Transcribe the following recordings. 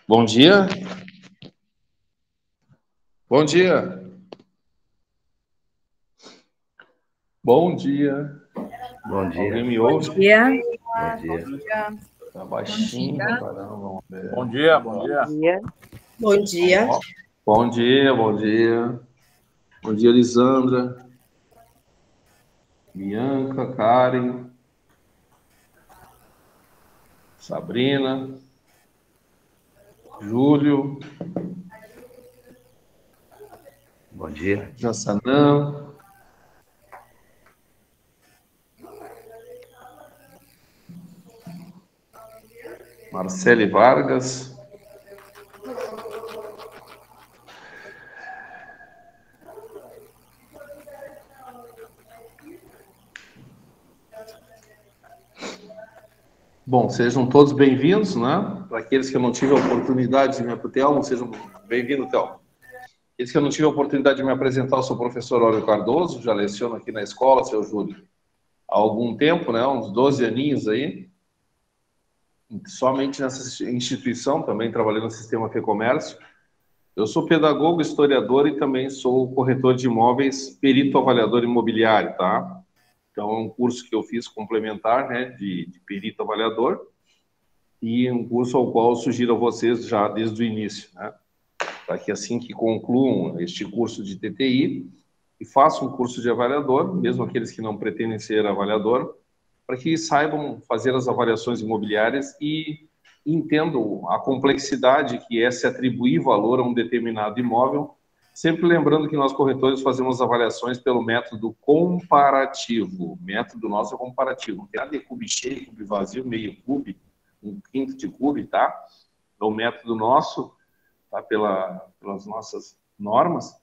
Bom dia. Bom dia. Bom dia. Bom dia. Alguém me ouve? Bom dia. Bom dia. Tá baixinho, caramba. Vamos ver. Bom dia, bom dia. Bom dia. Bom dia, bom dia. Bom dia, Lisandra. Bianca, Karen. Sabrina. Júlio. Bom dia. Jassanã. Marcele Vargas. Bom, sejam todos bem-vindos, né? Para aqueles que eu não tive a oportunidade de me apresentar, sejam bem-vindos, Théo. Aqueles que eu não tive a oportunidade de me apresentar, eu sou o professor Aurélio Cardoso, já leciono aqui na escola, seu Júlio, há algum tempo, né? Uns 12 aninhos aí. Somente nessa instituição, também trabalhando no sistema FEComércio. Eu sou pedagogo, historiador e também sou corretor de imóveis, perito avaliador imobiliário, tá? Então, é um curso que eu fiz complementar, né, de perito avaliador, e um curso ao qual eu sugiro a vocês já desde o início, né, para que assim que concluam este curso de TTI e façam um curso de avaliador, mesmo aqueles que não pretendem ser avaliador, para que saibam fazer as avaliações imobiliárias e entendam a complexidade que é se atribuir valor a um determinado imóvel, sempre lembrando que nós corretores fazemos avaliações pelo método comparativo. O método nosso é comparativo. Não tem nada de cube cheio, cube vazio, meio cube, um quinto de cube, tá? O método nosso, tá? Pelas nossas normas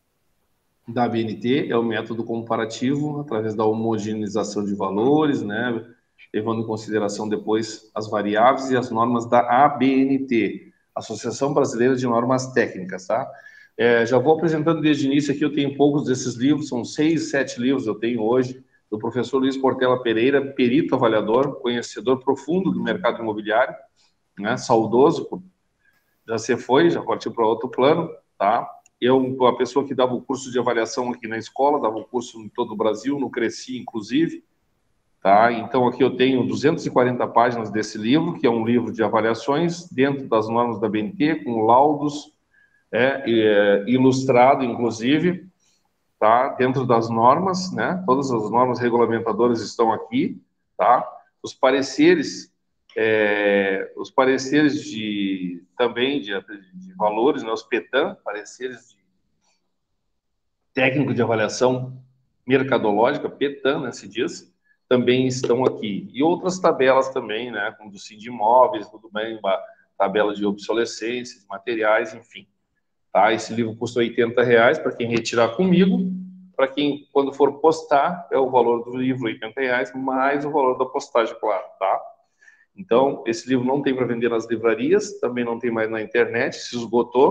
da BNT, é o método comparativo, através da homogeneização de valores, né? Levando em consideração depois as variáveis e as normas da ABNT, Associação Brasileira de Normas Técnicas, tá? Já vou apresentando desde o início aqui, eu tenho poucos desses livros, são 6, 7 livros eu tenho hoje, do professor Luiz Portela Pereira, perito avaliador, conhecedor profundo do mercado imobiliário, né, saudoso, já se foi, já partiu para outro plano, tá? Eu, a pessoa que dava o curso de avaliação aqui na escola, dava o curso em todo o Brasil, no Cresci, inclusive, tá? Então, aqui eu tenho 240 páginas desse livro, que é um livro de avaliações, dentro das normas da BNT, com laudos, ilustrado, inclusive, tá? Dentro das normas, né? Todas as normas regulamentadoras estão aqui, tá? Os pareceres também de valores, né? Os PETAM, pareceres de técnico de avaliação mercadológica, PETAM, né, se diz, também estão aqui. E outras tabelas também, né? Como do Sindimóveis, tudo bem, uma tabela de obsolescência, de materiais, enfim. Tá? Esse livro custa R$80 para quem retirar comigo. Para quem, quando for postar, é o valor do livro, R$80, mais o valor da postagem, claro, tá? Então, esse livro não tem para vender nas livrarias, também não tem mais na internet, se esgotou.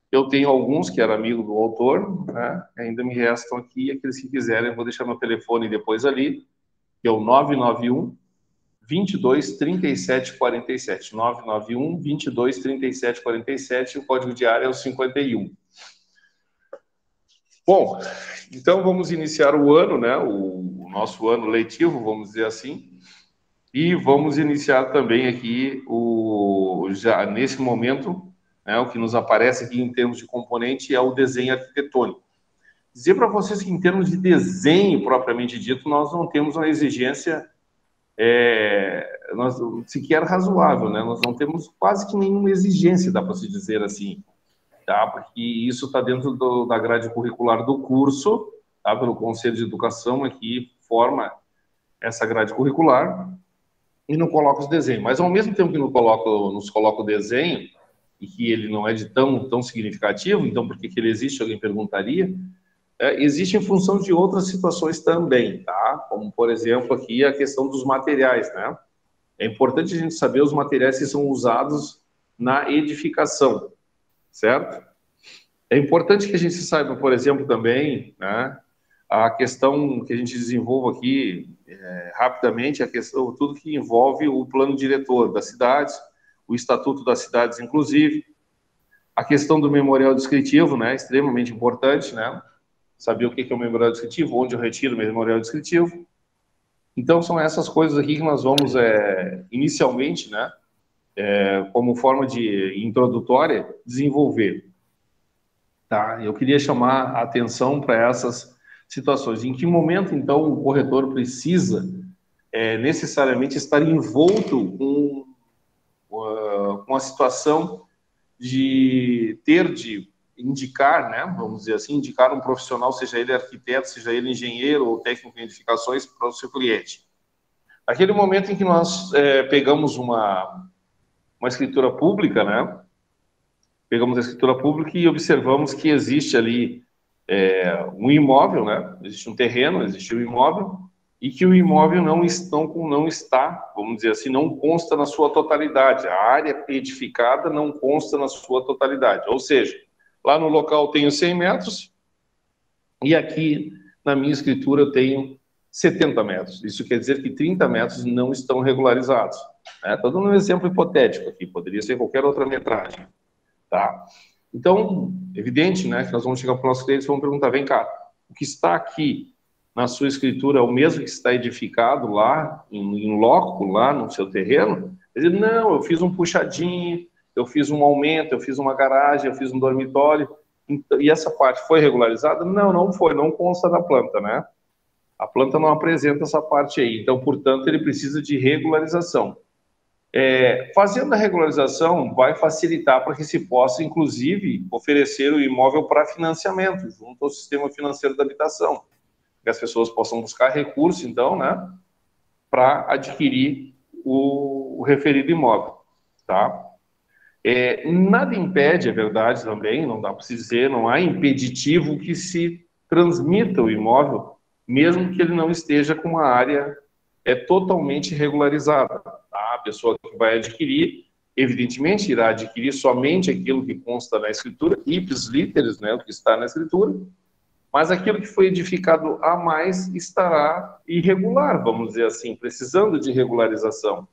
Eu tenho alguns que era amigo do autor, né? Ainda me restam aqui, aqueles que quiserem, eu vou deixar meu telefone depois ali, que é o 991 22 37 47. 991 22 37 47, o código de área é o 51. Bom, então vamos iniciar o ano, né? O nosso ano letivo, vamos dizer assim, e vamos iniciar também aqui já nesse momento, né, o que nos aparece aqui em termos de componente é o desenho arquitetônico. Dizer para vocês que em termos de desenho propriamente dito, nós não temos uma exigência sequer razoável, né? Nós não temos quase que nenhuma exigência, dá para se dizer assim, tá? Porque isso está dentro da grade curricular do curso, tá? Pelo Conselho de Educação aqui forma essa grade curricular e não coloca os desenhos. Mas ao mesmo tempo que nos coloca o desenho e que ele não é de tão significativo, então por que ele existe? Alguém perguntaria. Existe em função de outras situações também, tá? Como, por exemplo, aqui a questão dos materiais, né? É importante a gente saber os materiais que são usados na edificação, certo? É importante que a gente saiba, por exemplo, também, né, a questão que a gente desenvolva aqui rapidamente, a questão, tudo que envolve o plano diretor das cidades, o Estatuto das Cidades, inclusive, A questão do memorial descritivo, né, extremamente importante, né, saber o que é o memorial descritivo, onde eu retiro o memorial descritivo. Então, são essas coisas aqui que nós vamos, inicialmente, né, como forma de introdutória, desenvolver. Tá? Eu queria chamar a atenção para essas situações. Em que momento, então, o corretor precisa necessariamente estar envolto com a situação de indicar, né, vamos dizer assim, indicar um profissional, seja ele arquiteto, seja ele engenheiro ou técnico em edificações, para o seu cliente. Naquele momento em que nós pegamos uma escritura pública, né, pegamos a escritura pública e observamos que existe ali um imóvel, né, existe um terreno, existe um imóvel, e que o imóvel não está, vamos dizer assim, não consta na sua totalidade. A área edificada não consta na sua totalidade. Ou seja, lá no local eu tenho 100 metros e aqui na minha escritura eu tenho 70 metros. Isso quer dizer que 30 metros não estão regularizados. Estou dando um exemplo hipotético aqui, poderia ser qualquer outra metragem. Tá? Então, evidente, né, que nós vamos chegar para o nosso cliente e vamos perguntar, vem cá, o que está aqui na sua escritura é o mesmo que está edificado lá, em loco, lá no seu terreno? Ele diz, não, eu fiz um puxadinho, eu fiz um aumento, eu fiz uma garagem, eu fiz um dormitório, e essa parte foi regularizada? Não, não foi, não consta na planta, né? A planta não apresenta essa parte aí, então, portanto, ele precisa de regularização. Fazendo a regularização, vai facilitar para que se possa, inclusive, oferecer o imóvel para financiamento, junto ao sistema financeiro da habitação. Que as pessoas possam buscar recurso, então, né, para adquirir o referido imóvel, tá? Nada impede, é verdade também, não dá para se dizer, não há impeditivo que se transmita o imóvel, mesmo que ele não esteja com uma área totalmente regularizada, tá? A pessoa que vai adquirir, evidentemente, irá adquirir somente aquilo que consta na escritura, ipsis literis, né, o que está na escritura, mas aquilo que foi edificado a mais estará irregular, vamos dizer assim, precisando de regularização.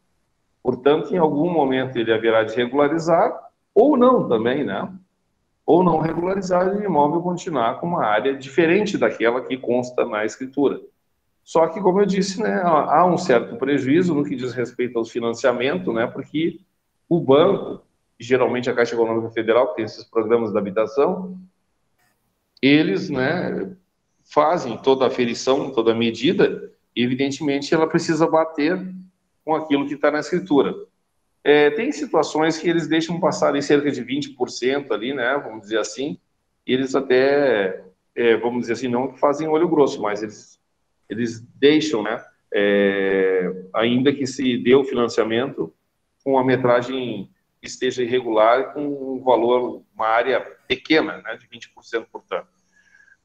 Portanto, em algum momento ele haverá de regularizar, ou não também, né? Ou não regularizar e o imóvel continuar com uma área diferente daquela que consta na escritura. Só que, como eu disse, né, há um certo prejuízo no que diz respeito ao financiamento, né, porque o banco, geralmente a Caixa Econômica Federal, que tem esses programas de habitação, eles, né, fazem toda a aferição, toda a medida, e evidentemente ela precisa bater com aquilo que está na escritura. Tem situações que eles deixam passar ali cerca de 20% ali, né, vamos dizer assim, e eles até, vamos dizer assim, não fazem olho grosso, mas eles deixam, né, ainda que se dê o financiamento com a metragem que esteja irregular, com um valor, uma área pequena, né, de 20%, portanto.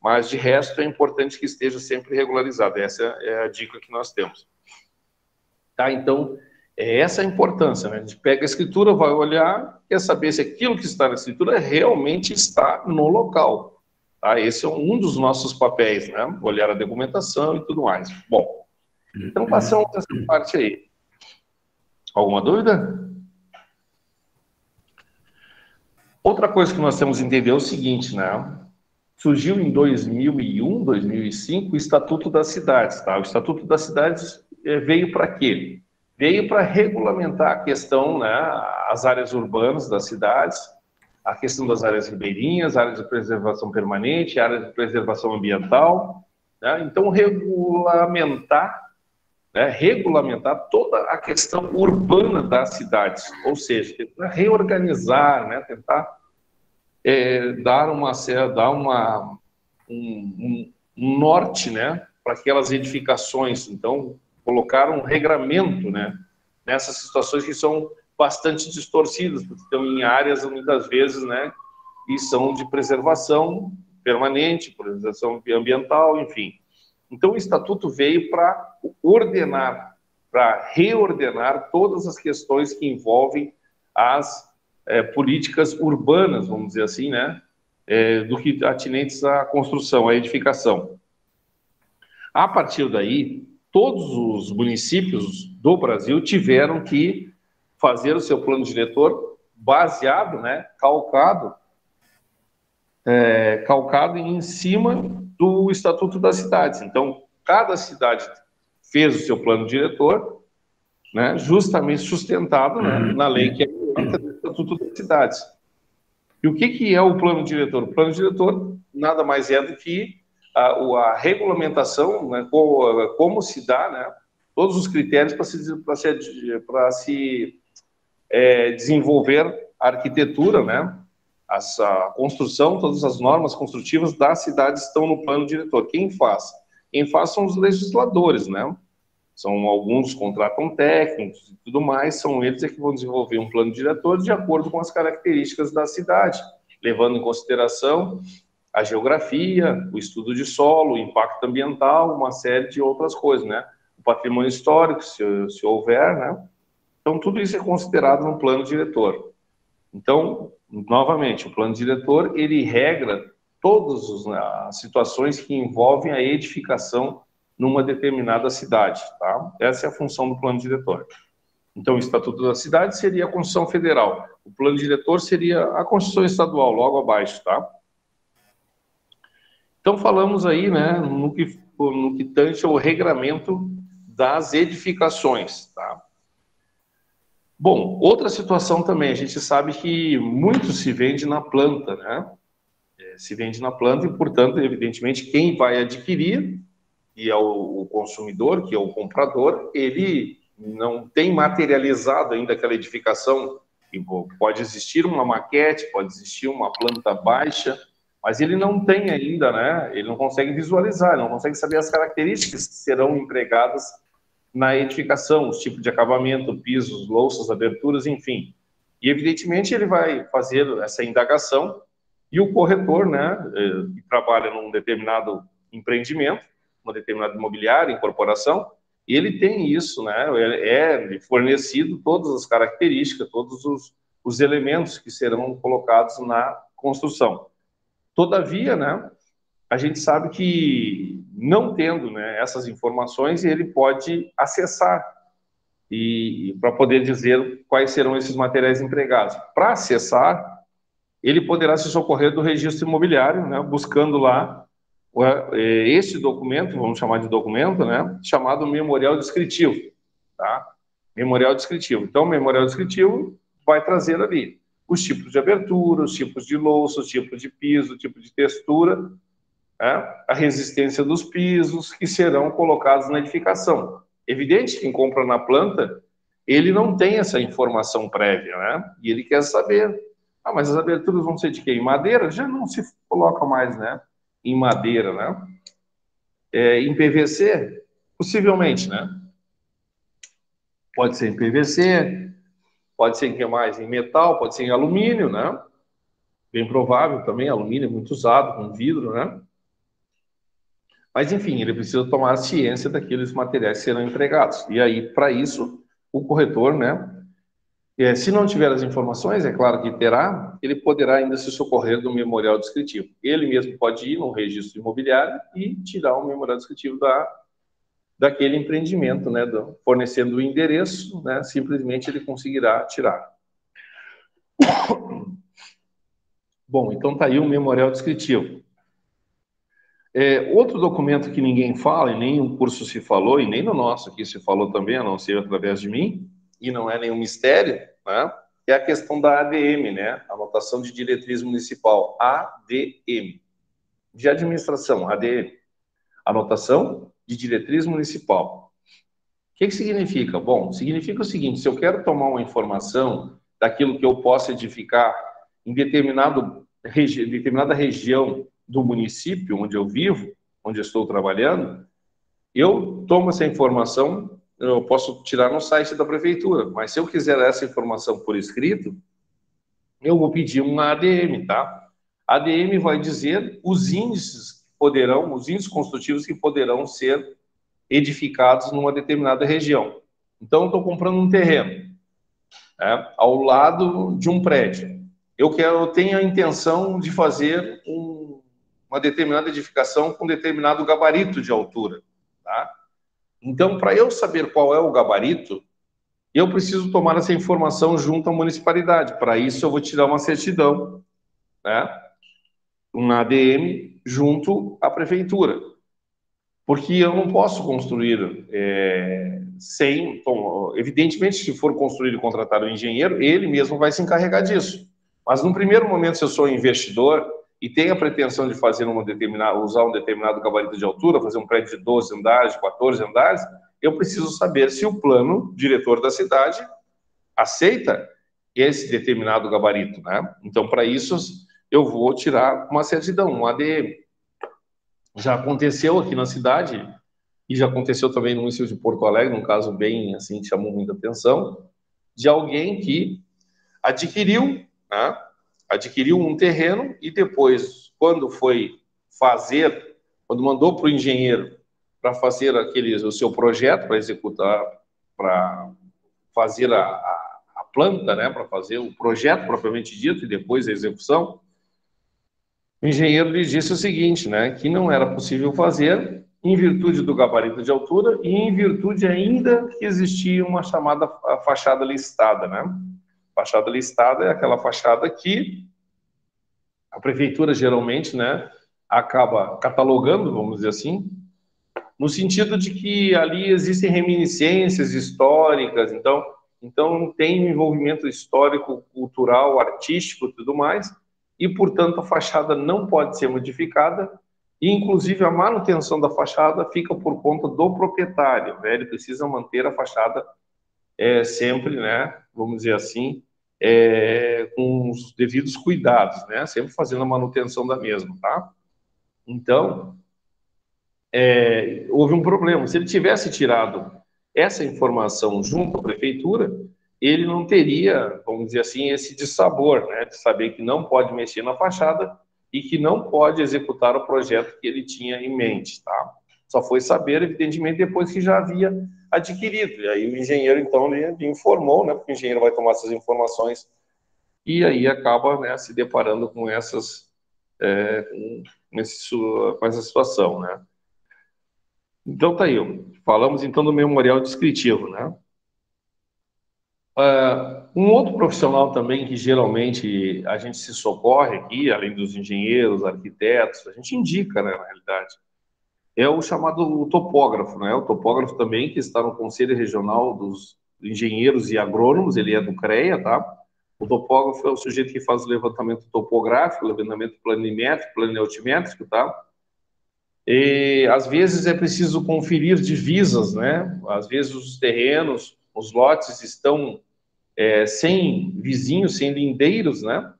Mas, de resto, é importante que esteja sempre regularizado. Essa é a dica que nós temos. Tá? Então, essa é a importância, né? A gente pega a escritura, vai olhar, quer saber se aquilo que está na escritura realmente está no local. Tá? Esse é um dos nossos papéis, né? Olhar a documentação e tudo mais. Bom, então passamos essa parte aí. Alguma dúvida? Outra coisa que nós temos que entender é o seguinte, né? Surgiu em 2001, 2005, o Estatuto das Cidades. Tá? O Estatuto das Cidades veio para quê? Veio para regulamentar a questão, né, as áreas urbanas das cidades, a questão das áreas ribeirinhas, áreas de preservação permanente, áreas de preservação ambiental. Né? Então, regulamentar toda a questão urbana das cidades, ou seja, tentar reorganizar, né, tentar dar um norte, né, para aquelas edificações. Então, colocar um regramento, né, nessas situações que são bastante distorcidas, porque estão em áreas, muitas vezes, né, e são de preservação permanente, preservação ambiental, enfim. Então, o Estatuto veio para ordenar, para reordenar todas as questões que envolvem as políticas urbanas, vamos dizer assim, né, do que atinentes à construção, à edificação. A partir daí, todos os municípios do Brasil tiveram que fazer o seu plano diretor baseado, né, calcado calcado em cima do Estatuto das Cidades. Então, cada cidade fez o seu plano diretor, né, justamente sustentado, né, na lei que é o Estatuto das Cidades. E o que é o plano diretor? O plano diretor nada mais é do que a regulamentação, né, como se dá, né, todos os critérios para se desenvolver a arquitetura, né, a construção, todas as normas construtivas das cidades estão no plano diretor. Quem faz? Quem faz são os legisladores, né? São alguns contratam técnicos e tudo mais, são eles que vão desenvolver um plano diretor de acordo com as características da cidade, levando em consideração a geografia, o estudo de solo, o impacto ambiental, uma série de outras coisas, né? O patrimônio histórico, se houver, né? Então, tudo isso é considerado no plano diretor. Então, novamente, o plano diretor, ele regra todas as situações que envolvem a edificação numa determinada cidade, tá? Essa é a função do plano diretor. Então, o Estatuto da Cidade seria a Constituição Federal. O plano diretor seria a Constituição Estadual, logo abaixo, tá? Então, falamos aí, né, no que tange ao regramento das edificações, tá? Bom, outra situação também, a gente sabe que muito se vende na planta, né? Se vende na planta e, portanto, evidentemente, quem vai adquirir, e é o consumidor, que é o comprador, ele não tem materializado ainda aquela edificação. Pode existir uma maquete, pode existir uma planta baixa, mas ele não tem ainda, né? Ele não consegue visualizar, não consegue saber as características que serão empregadas na edificação, os tipos de acabamento, pisos, louças, aberturas, enfim. E, evidentemente, ele vai fazer essa indagação e o corretor, né, que trabalha num determinado empreendimento, uma determinada imobiliária, incorporação, ele tem isso, né, é fornecido todas as características, todos os elementos que serão colocados na construção. Todavia, né, a gente sabe que, não tendo, né, essas informações, ele pode acessar e para poder dizer quais serão esses materiais empregados. Para acessar, ele poderá se socorrer do registro imobiliário, né, buscando lá esse documento, vamos chamar de documento, né, chamado memorial descritivo, tá? Memorial descritivo. Então, o memorial descritivo vai trazer ali os tipos de abertura, os tipos de louça, os tipos de piso, o tipo de textura, a resistência dos pisos que serão colocados na edificação. Evidente que quem compra na planta, ele não tem essa informação prévia, né? E ele quer saber, mas as aberturas vão ser de quê? Em madeira? Já não se coloca mais, né? Em madeira, né? Em PVC? Possivelmente, né? Pode ser em PVC, pode ser em que mais? Em metal, pode ser em alumínio, né? Bem provável também, alumínio é muito usado com vidro, né? Mas, enfim, ele precisa tomar ciência daqueles materiais que serão empregados. E aí, para isso, o corretor, né, se não tiver as informações, é claro que terá, ele poderá ainda se socorrer do memorial descritivo. Ele mesmo pode ir no registro imobiliário e tirar o memorial descritivo daquele empreendimento, né, fornecendo o endereço, né, simplesmente ele conseguirá tirar. Bom, então está aí o memorial descritivo. Outro documento que ninguém fala, e nem no curso se falou, e nem no nosso aqui se falou também, a não ser através de mim, e não é nenhum mistério, né? É a questão da ADM, né? Anotação de Diretriz Municipal, ADM. De administração, ADM. Anotação de Diretriz Municipal. O que significa? Bom, significa o seguinte, se eu quero tomar uma informação daquilo que eu posso edificar em determinada região do município onde eu vivo, onde eu estou trabalhando, eu tomo essa informação, eu posso tirar no site da prefeitura, mas se eu quiser essa informação por escrito, eu vou pedir uma ADM, tá? A ADM vai dizer os índices construtivos que poderão ser edificados numa determinada região. Então, eu estou comprando um terreno, né, ao lado de um prédio. Eu tenho a intenção de fazer uma determinada edificação com determinado gabarito de altura, tá? Então, para eu saber qual é o gabarito, eu preciso tomar essa informação junto à municipalidade. Para isso, eu vou tirar uma certidão, né? um ADM junto à prefeitura. Porque eu não posso construir sem... Bom, evidentemente, se for construir e contratar um engenheiro, ele mesmo vai se encarregar disso. Mas, num primeiro momento, se eu sou investidor e tenho a pretensão de fazer usar um determinado gabarito de altura, fazer um prédio de 12 andares, 14 andares, eu preciso saber se o plano diretor da cidade aceita esse determinado gabarito, né? Então, para isso, eu vou tirar uma certidão, um ADM. Já aconteceu aqui na cidade, e já aconteceu também no município de Porto Alegre, num caso bem assim, que chamou muita atenção, de alguém que adquiriu, né? Adquiriu um terreno e depois, quando mandou para o engenheiro para fazer o seu projeto, para executar, para fazer a planta, né? Para fazer o projeto propriamente dito e depois a execução, o engenheiro lhe disse o seguinte, né, que não era possível fazer em virtude do gabarito de altura e em virtude ainda que existia uma chamada fachada listada, né? Fachada listada é aquela fachada que a prefeitura geralmente, né, acaba catalogando, vamos dizer assim, no sentido de que ali existem reminiscências históricas, então tem um envolvimento histórico, cultural, artístico e tudo mais, e, portanto, a fachada não pode ser modificada, e, inclusive, a manutenção da fachada fica por conta do proprietário, né? Ele precisa manter a fachada sempre, né, vamos dizer assim, com os devidos cuidados, né? Sempre fazendo a manutenção da mesma, tá? Então, houve um problema. Se ele tivesse tirado essa informação junto à prefeitura, ele não teria, vamos dizer assim, esse dissabor, né, de saber que não pode mexer na fachada e que não pode executar o projeto que ele tinha em mente, tá? Só foi saber, evidentemente, depois que já havia adquirido. E aí o engenheiro, então, ele informou, né, porque o engenheiro vai tomar essas informações e aí acaba, né, se deparando com com essa situação, né? Então tá aí, falamos então do memorial descritivo, né? Um outro profissional também que geralmente a gente se socorre aqui, além dos engenheiros, arquitetos, a gente indica, né, na realidade, é o chamado topógrafo, né? O topógrafo também que está no Conselho Regional dos Engenheiros e Agrônomos, ele é do CREA, tá? O topógrafo é o sujeito que faz o levantamento topográfico, levantamento planimétrico, planialtimétrico, tá? E às vezes é preciso conferir divisas, né? Às vezes os terrenos, os lotes estão sem vizinhos, sem lindeiros, né?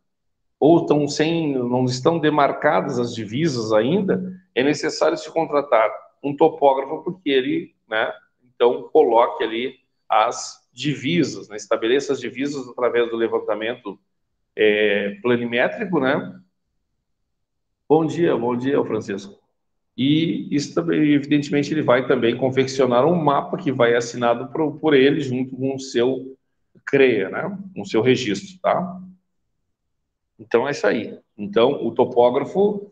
Ou não estão demarcadas as divisas ainda, é necessário se contratar um topógrafo porque ele, né? Então coloque ali as divisas, né? Estabeleça as divisas através do levantamento planimétrico, né? Bom dia, Francisco. E isso também, evidentemente, ele vai também confeccionar um mapa que vai assinado por ele junto com o seu CREA, né? Com o seu registro, tá? Então, é isso aí. Então, o topógrafo,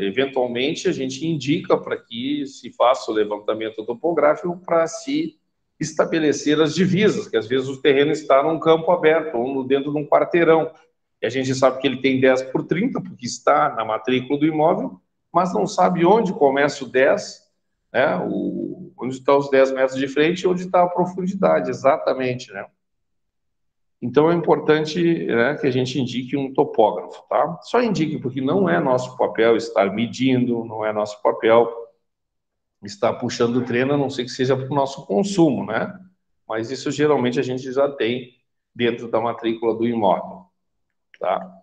eventualmente, a gente indica para que se faça o levantamento topográfico para se estabelecer as divisas, que às vezes o terreno está num campo aberto ou dentro de um quarteirão. E a gente sabe que ele tem 10 por 30, porque está na matrícula do imóvel, mas não sabe onde começa o 10, né? Onde estão os 10 metros de frente e onde está a profundidade, exatamente, né? Então é importante, né, que a gente indique um topógrafo, tá? Só indique, porque não é nosso papel estar medindo, não é nosso papel estar puxando o treino, a não ser que seja para o nosso consumo, né? Mas isso geralmente a gente já tem dentro da matrícula do imóvel, tá?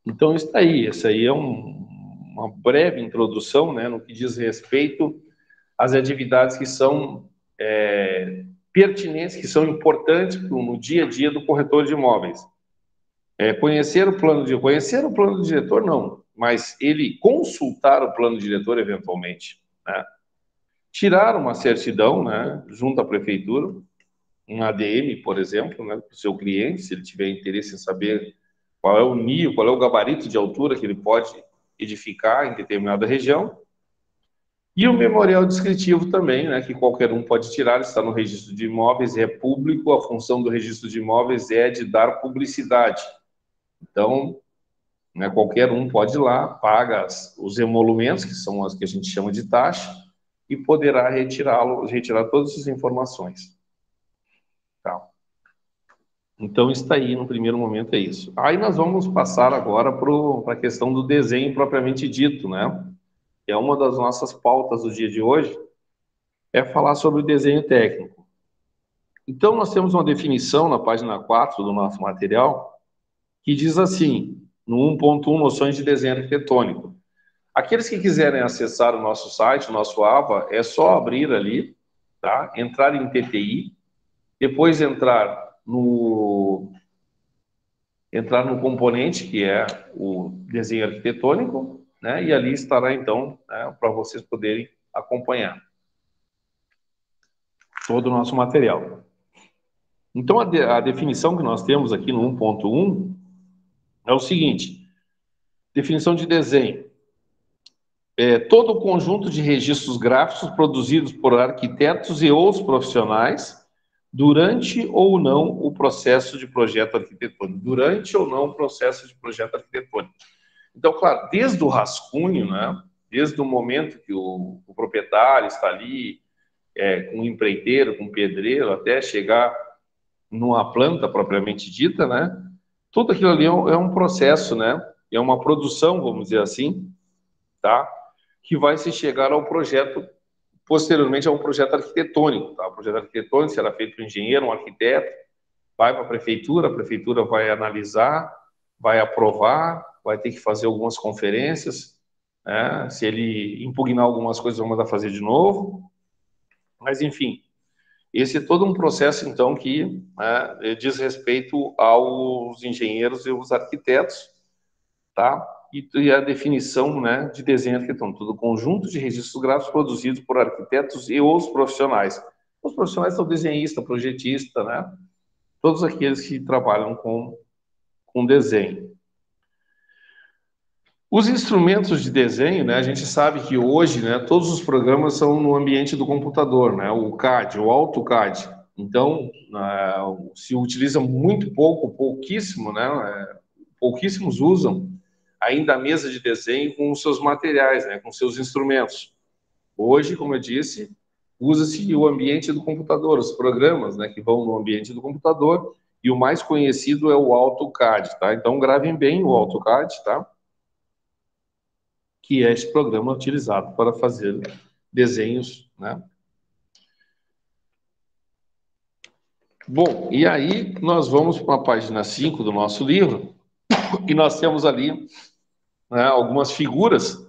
Então isso aí, essa aí é uma breve introdução, né, no que diz respeito às atividades que são pertinentes, que são importantes no dia a dia do corretor de imóveis. Conhecer o plano do diretor, não, mas ele consultar o plano diretor eventualmente, né? Tirar uma certidão, né, junto à prefeitura, um ADM, por exemplo, né, para o seu cliente, se ele tiver interesse em saber qual é o nível, qual é o gabarito de altura que ele pode edificar em determinada região. E o memorial descritivo também, né, que qualquer um pode tirar, está no registro de imóveis, é público, a função do registro de imóveis é de dar publicidade. Então, né? Qualquer um pode ir lá, paga os emolumentos, que são as que a gente chama de taxa, e poderá retirar todas essas informações. Tá? Então, está aí, no primeiro momento, é isso. Aí nós vamos passar agora para a questão do desenho propriamente dito, né? Que é uma das nossas pautas do dia de hoje, é falar sobre o desenho técnico. Então, nós temos uma definição na página 4 do nosso material, que diz assim, no 1.1, noções de desenho arquitetônico. Aqueles que quiserem acessar o nosso site, o nosso AVA, é só abrir ali, tá? Entrar em TTI, depois entrar no componente, que é o desenho arquitetônico, né? E ali estará, então, né, para vocês poderem acompanhar todo o nosso material. Então, a definição que nós temos aqui no 1.1 é o seguinte: definição de desenho. Todo o conjunto de registros gráficos produzidos por arquitetos e outros profissionais durante ou não o processo de projeto arquitetônico. Durante ou não o processo de projeto arquitetônico. Então, claro, desde o rascunho, né, desde o momento que o proprietário está ali, com o empreiteiro, com o pedreiro, até chegar numa planta propriamente dita, né, tudo aquilo ali é um processo, né, é uma produção, vamos dizer assim, tá, que vai se chegar ao projeto, posteriormente a um projeto arquitetônico, tá? O projeto arquitetônico será feito por um engenheiro, um arquiteto, vai para a prefeitura vai analisar, vai aprovar, vai ter que fazer algumas conferências, né? Se ele impugnar algumas coisas, vai mandar fazer de novo, mas enfim, esse é todo um processo, então, que diz respeito aos engenheiros e aos arquitetos, tá? E a definição, né, de desenho arquitetônico, todo conjunto de registros gráficos produzidos por arquitetos e os profissionais. Os profissionais são desenhista, projetista, né? Todos aqueles que trabalham com desenho. Os instrumentos de desenho, né, a gente sabe que hoje, né, todos os programas são no ambiente do computador, né, o CAD, o AutoCAD. Então, se utiliza muito pouco, pouquíssimo, né, pouquíssimos usam ainda a mesa de desenho com os seus materiais, né, com seus instrumentos. Hoje, como eu disse, usa-se o ambiente do computador, os programas, né, que vão no ambiente do computador, e o mais conhecido é o AutoCAD, tá? Então, gravem bem o AutoCAD, tá? Que é esse programa utilizado para fazer desenhos, né? Bom, e aí nós vamos para a página 5 do nosso livro, e nós temos ali, né, algumas figuras,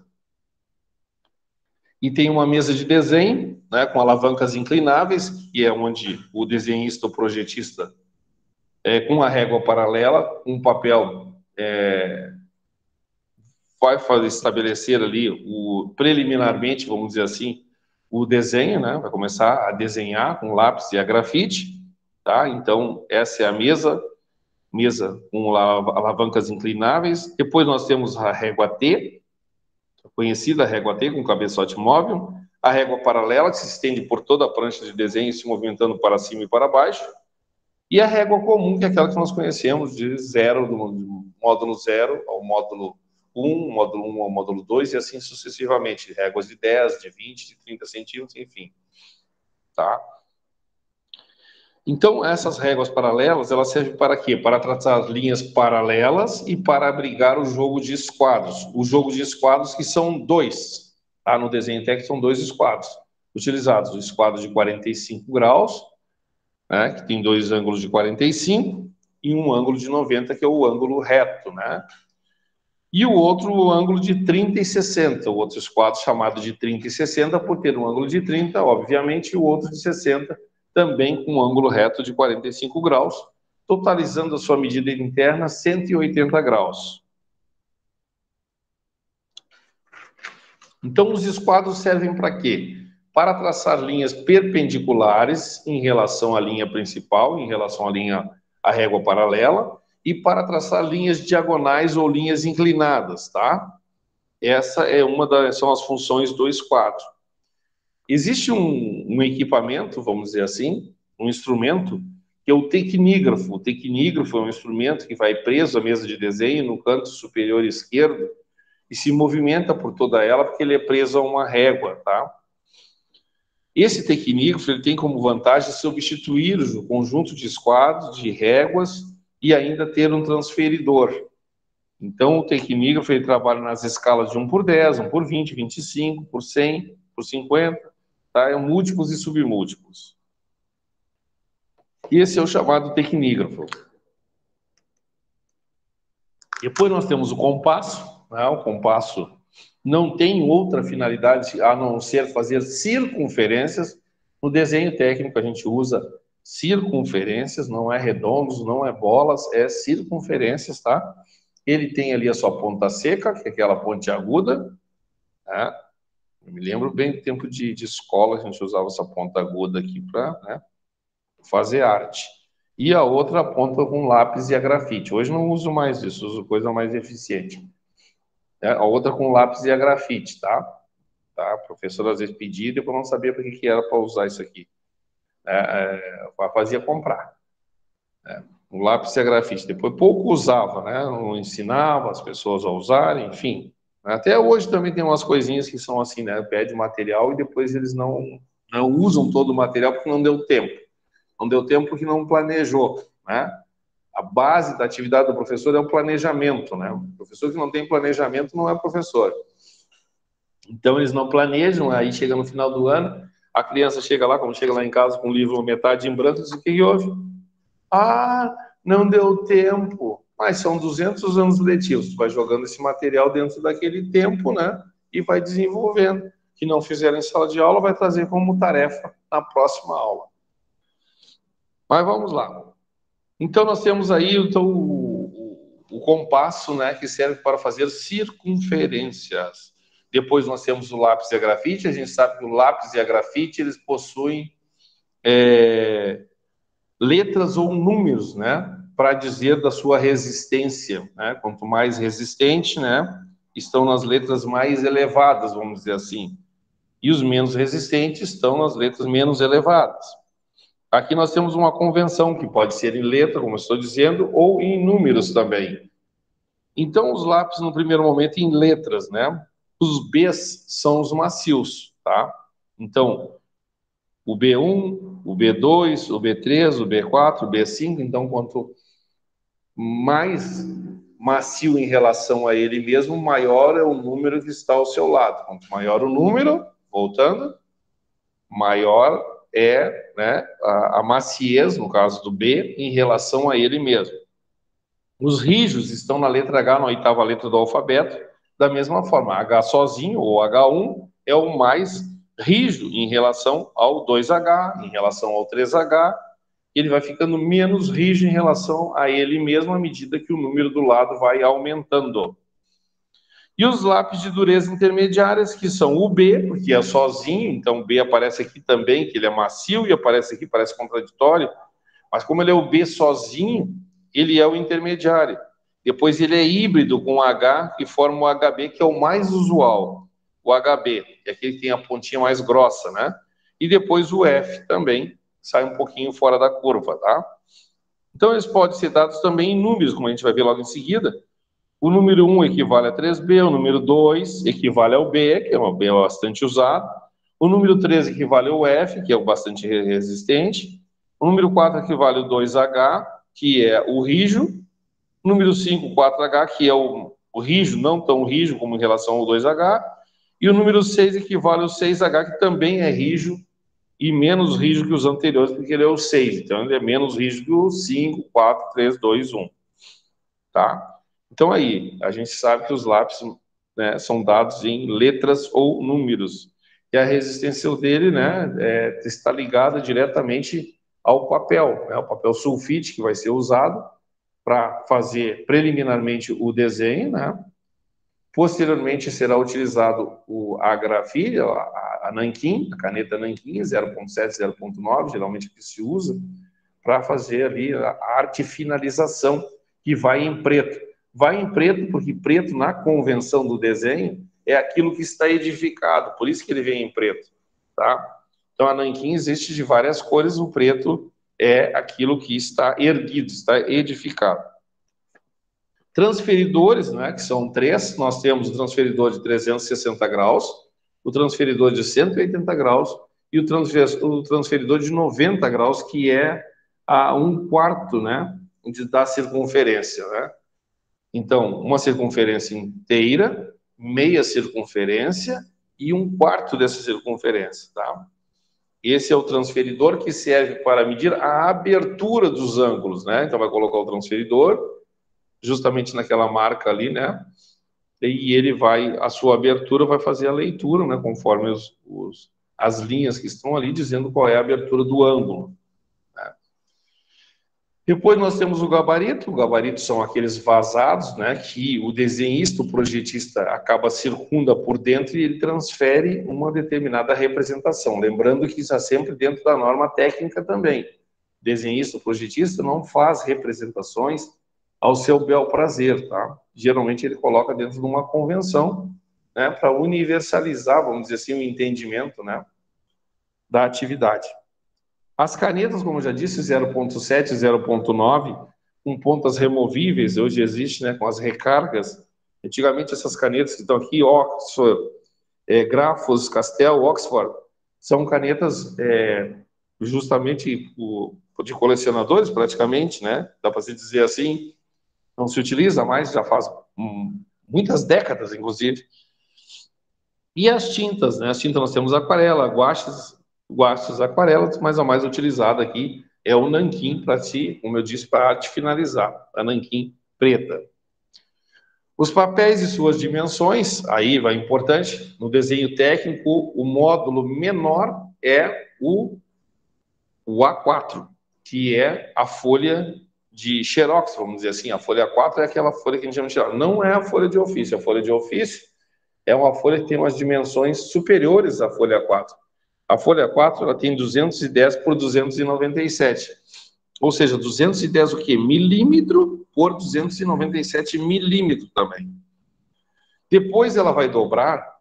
e tem uma mesa de desenho, né, com alavancas inclináveis, que é onde o desenhista, o projetista, com a régua paralela, um papel, vai estabelecer ali, preliminarmente, vamos dizer assim, o desenho, né, vai começar a desenhar com lápis e a grafite, tá? Então, essa é a mesa com alavancas inclináveis. Depois nós temos a régua T, conhecida régua T com cabeçote móvel, a régua paralela, que se estende por toda a prancha de desenho, se movimentando para cima e para baixo, e a régua comum, que é aquela que nós conhecemos de zero, do módulo 0 ao módulo 1, módulo 1 ao módulo 2, e assim sucessivamente, réguas de 10, de 20, de 30 centímetros, enfim. Tá? Então, essas réguas paralelas, elas servem para quê? Para traçar linhas paralelas e para abrigar o jogo de esquadros. O jogo de esquadros que são dois, tá? No desenho técnico são dois esquadros utilizados. O esquadro de 45 graus, né, que tem dois ângulos de 45, e um ângulo de 90, que é o ângulo reto, né? E o outro, o ângulo de 30 e 60, o outro esquadro chamado de 30 e 60, por ter um ângulo de 30, obviamente, e o outro de 60, também com um ângulo reto de 45 graus, totalizando a sua medida interna 180 graus. Então, os esquadros servem para quê? Para traçar linhas perpendiculares em relação à linha principal, em relação à régua paralela, e para traçar linhas diagonais ou linhas inclinadas, tá? Essa é são as funções do esquadro. Existe um equipamento, vamos dizer assim, um instrumento, que é o tecnígrafo. O tecnígrafo é um instrumento que vai preso à mesa de desenho no canto superior esquerdo e se movimenta por toda ela porque ele é preso a uma régua, tá? Esse tecnígrafo ele tem como vantagem substituir o conjunto de esquadros, de réguas e ainda ter um transferidor. Então, o tecnígrafo ele trabalha nas escalas de 1 por 10, 1 por 20, 25, por 100, por 50, tá? É múltiplos e submúltiplos. Esse é o chamado tecnígrafo. Depois nós temos o compasso, né? O compasso não tem outra finalidade a não ser fazer circunferências. No desenho técnico a gente usa circunferências, não é redondos, não é bolas, é circunferências, tá? Ele tem ali a sua ponta seca, que é aquela ponte aguda, né? Eu me lembro bem do tempo de escola, a gente usava essa ponta aguda aqui para, né, fazer arte. E a outra ponta com lápis e a grafite. Hoje não uso mais isso, uso coisa mais eficiente. A outra com lápis e a grafite, tá? A professora às vezes pedia, depois não sabia para que era para usar isso aqui. Fazia comprar. O lápis e a grafite. Depois pouco usava, né? Não ensinava as pessoas a usarem, enfim. Até hoje também tem umas coisinhas que são assim, né? Pede material e depois eles não usam todo o material porque não deu tempo. Não deu tempo porque não planejou, né? A base da atividade do professor é o planejamento, né? O professor que não tem planejamento não é professor. Então, eles não planejam, aí chega no final do ano, a criança chega lá, como chega lá em casa com o livro metade em branco, diz: o que houve? Ah, não deu tempo. Mas são 200 anos letivos. Tu vai jogando esse material dentro daquele tempo, né? E vai desenvolvendo. Que não fizeram em sala de aula, vai trazer como tarefa na próxima aula. Mas vamos lá. Então, nós temos aí o compasso, né, que serve para fazer circunferências. Depois nós temos o lápis e a grafite. A gente sabe que o lápis e a grafite, eles possuem letras ou números, né, para dizer da sua resistência, né? Quanto mais resistente, né, estão nas letras mais elevadas, vamos dizer assim. E os menos resistentes estão nas letras menos elevadas. Aqui nós temos uma convenção que pode ser em letra, como eu estou dizendo, ou em números também. Então, os lápis, no primeiro momento, em letras, né? Os Bs são os macios, tá? Então, o B1, o B2, o B3, o B4, o B5. Então, quanto mais macio em relação a ele mesmo, maior é o número que está ao seu lado. Quanto maior o número, voltando, maior é, né, a maciez, no caso do B, em relação a ele mesmo. Os rígidos estão na letra H, na oitava letra do alfabeto, da mesma forma. H sozinho, ou H1, é o mais rígido em relação ao 2H, em relação ao 3H. Ele vai ficando menos rígido em relação a ele mesmo à medida que o número do lado vai aumentando. E os lápis de dureza intermediárias, que são o B, porque é sozinho, então o B aparece aqui também, que ele é macio, e aparece aqui, parece contraditório, mas como ele é o B sozinho, ele é o intermediário. Depois ele é híbrido com o H, que forma o HB, que é o mais usual, o HB, que é aquele que tem a pontinha mais grossa, né? E depois o F também, sai um pouquinho fora da curva, tá? Então eles podem ser dados também em números, como a gente vai ver logo em seguida. O número 1 equivale a 3B, o número 2 equivale ao B, que é um B bastante usado. O número 3 equivale ao F, que é o bastante resistente. O número 4 equivale ao 2H, que é o rígido. O número 5, 4H, que é o rígido, não tão rígido como em relação ao 2H. E o número 6 equivale ao 6H, que também é rígido e menos rígido que os anteriores, porque ele é o 6. Então, ele é menos rígido que o 5, 4, 3, 2, 1. Tá? Então, aí, a gente sabe que os lápis, né, são dados em letras ou números. E a resistência dele, né, está ligada diretamente ao papel, né, o papel sulfite que vai ser usado para fazer preliminarmente o desenho, né? Posteriormente será utilizado a grafite, a nanquim, a caneta nanquim, 0.7, 0.9, geralmente que se usa, para fazer ali a arte finalização, que vai em preto. Vai em preto porque preto, na convenção do desenho, é aquilo que está edificado, por isso que ele vem em preto, tá? Então, a nanquim existe de várias cores, o preto é aquilo que está erguido, está edificado. Transferidores, né, que são 3, nós temos o transferidor de 360 graus, o transferidor de 180 graus e o transferidor de 90 graus, que é a 1/4, né, da circunferência, né? Então, uma circunferência inteira, meia circunferência e 1/4 dessa circunferência, tá? Esse é o transferidor que serve para medir a abertura dos ângulos, né? Então, vai colocar o transferidor justamente naquela marca ali, né? E ele vai, a sua abertura vai fazer a leitura, né? Conforme as linhas que estão ali, dizendo qual é a abertura do ângulo. Depois nós temos o gabarito. O gabarito são aqueles vazados, né, que o desenhista, o projetista, acaba circunda por dentro e ele transfere uma determinada representação. Lembrando que isso é sempre dentro da norma técnica também. O desenhista, o projetista, não faz representações ao seu bel prazer, tá? Geralmente ele coloca dentro de uma convenção, né, para universalizar, vamos dizer assim, o entendimento, né, da atividade. As canetas, como eu já disse, 0.7, 0.9, com pontas removíveis, hoje existe, né, com as recargas. Antigamente essas canetas que estão aqui, Oxford, Grafos, Castel, Oxford, são canetas justamente de colecionadores, praticamente, né? Dá para se dizer assim. Não se utiliza mais, já faz muitas décadas, inclusive. E as tintas, né? As tintas nós temos aquarela, guaches, aquarelas, mas a mais utilizada aqui é o nanquim para como eu disse, para arte finalizar, a nanquim preta. Os papéis e suas dimensões, aí vai importante, no desenho técnico, o módulo menor é o A4, que é a folha de xerox, vamos dizer assim. A folha A4 é aquela folha que a gente chama de xerox. Não é a folha de ofício. A folha de ofício é uma folha que tem umas dimensões superiores à folha A4. A folha A4 ela tem 210 por 297. Ou seja, 210 o quê? Milímetro por 297 milímetros também. Depois ela vai dobrar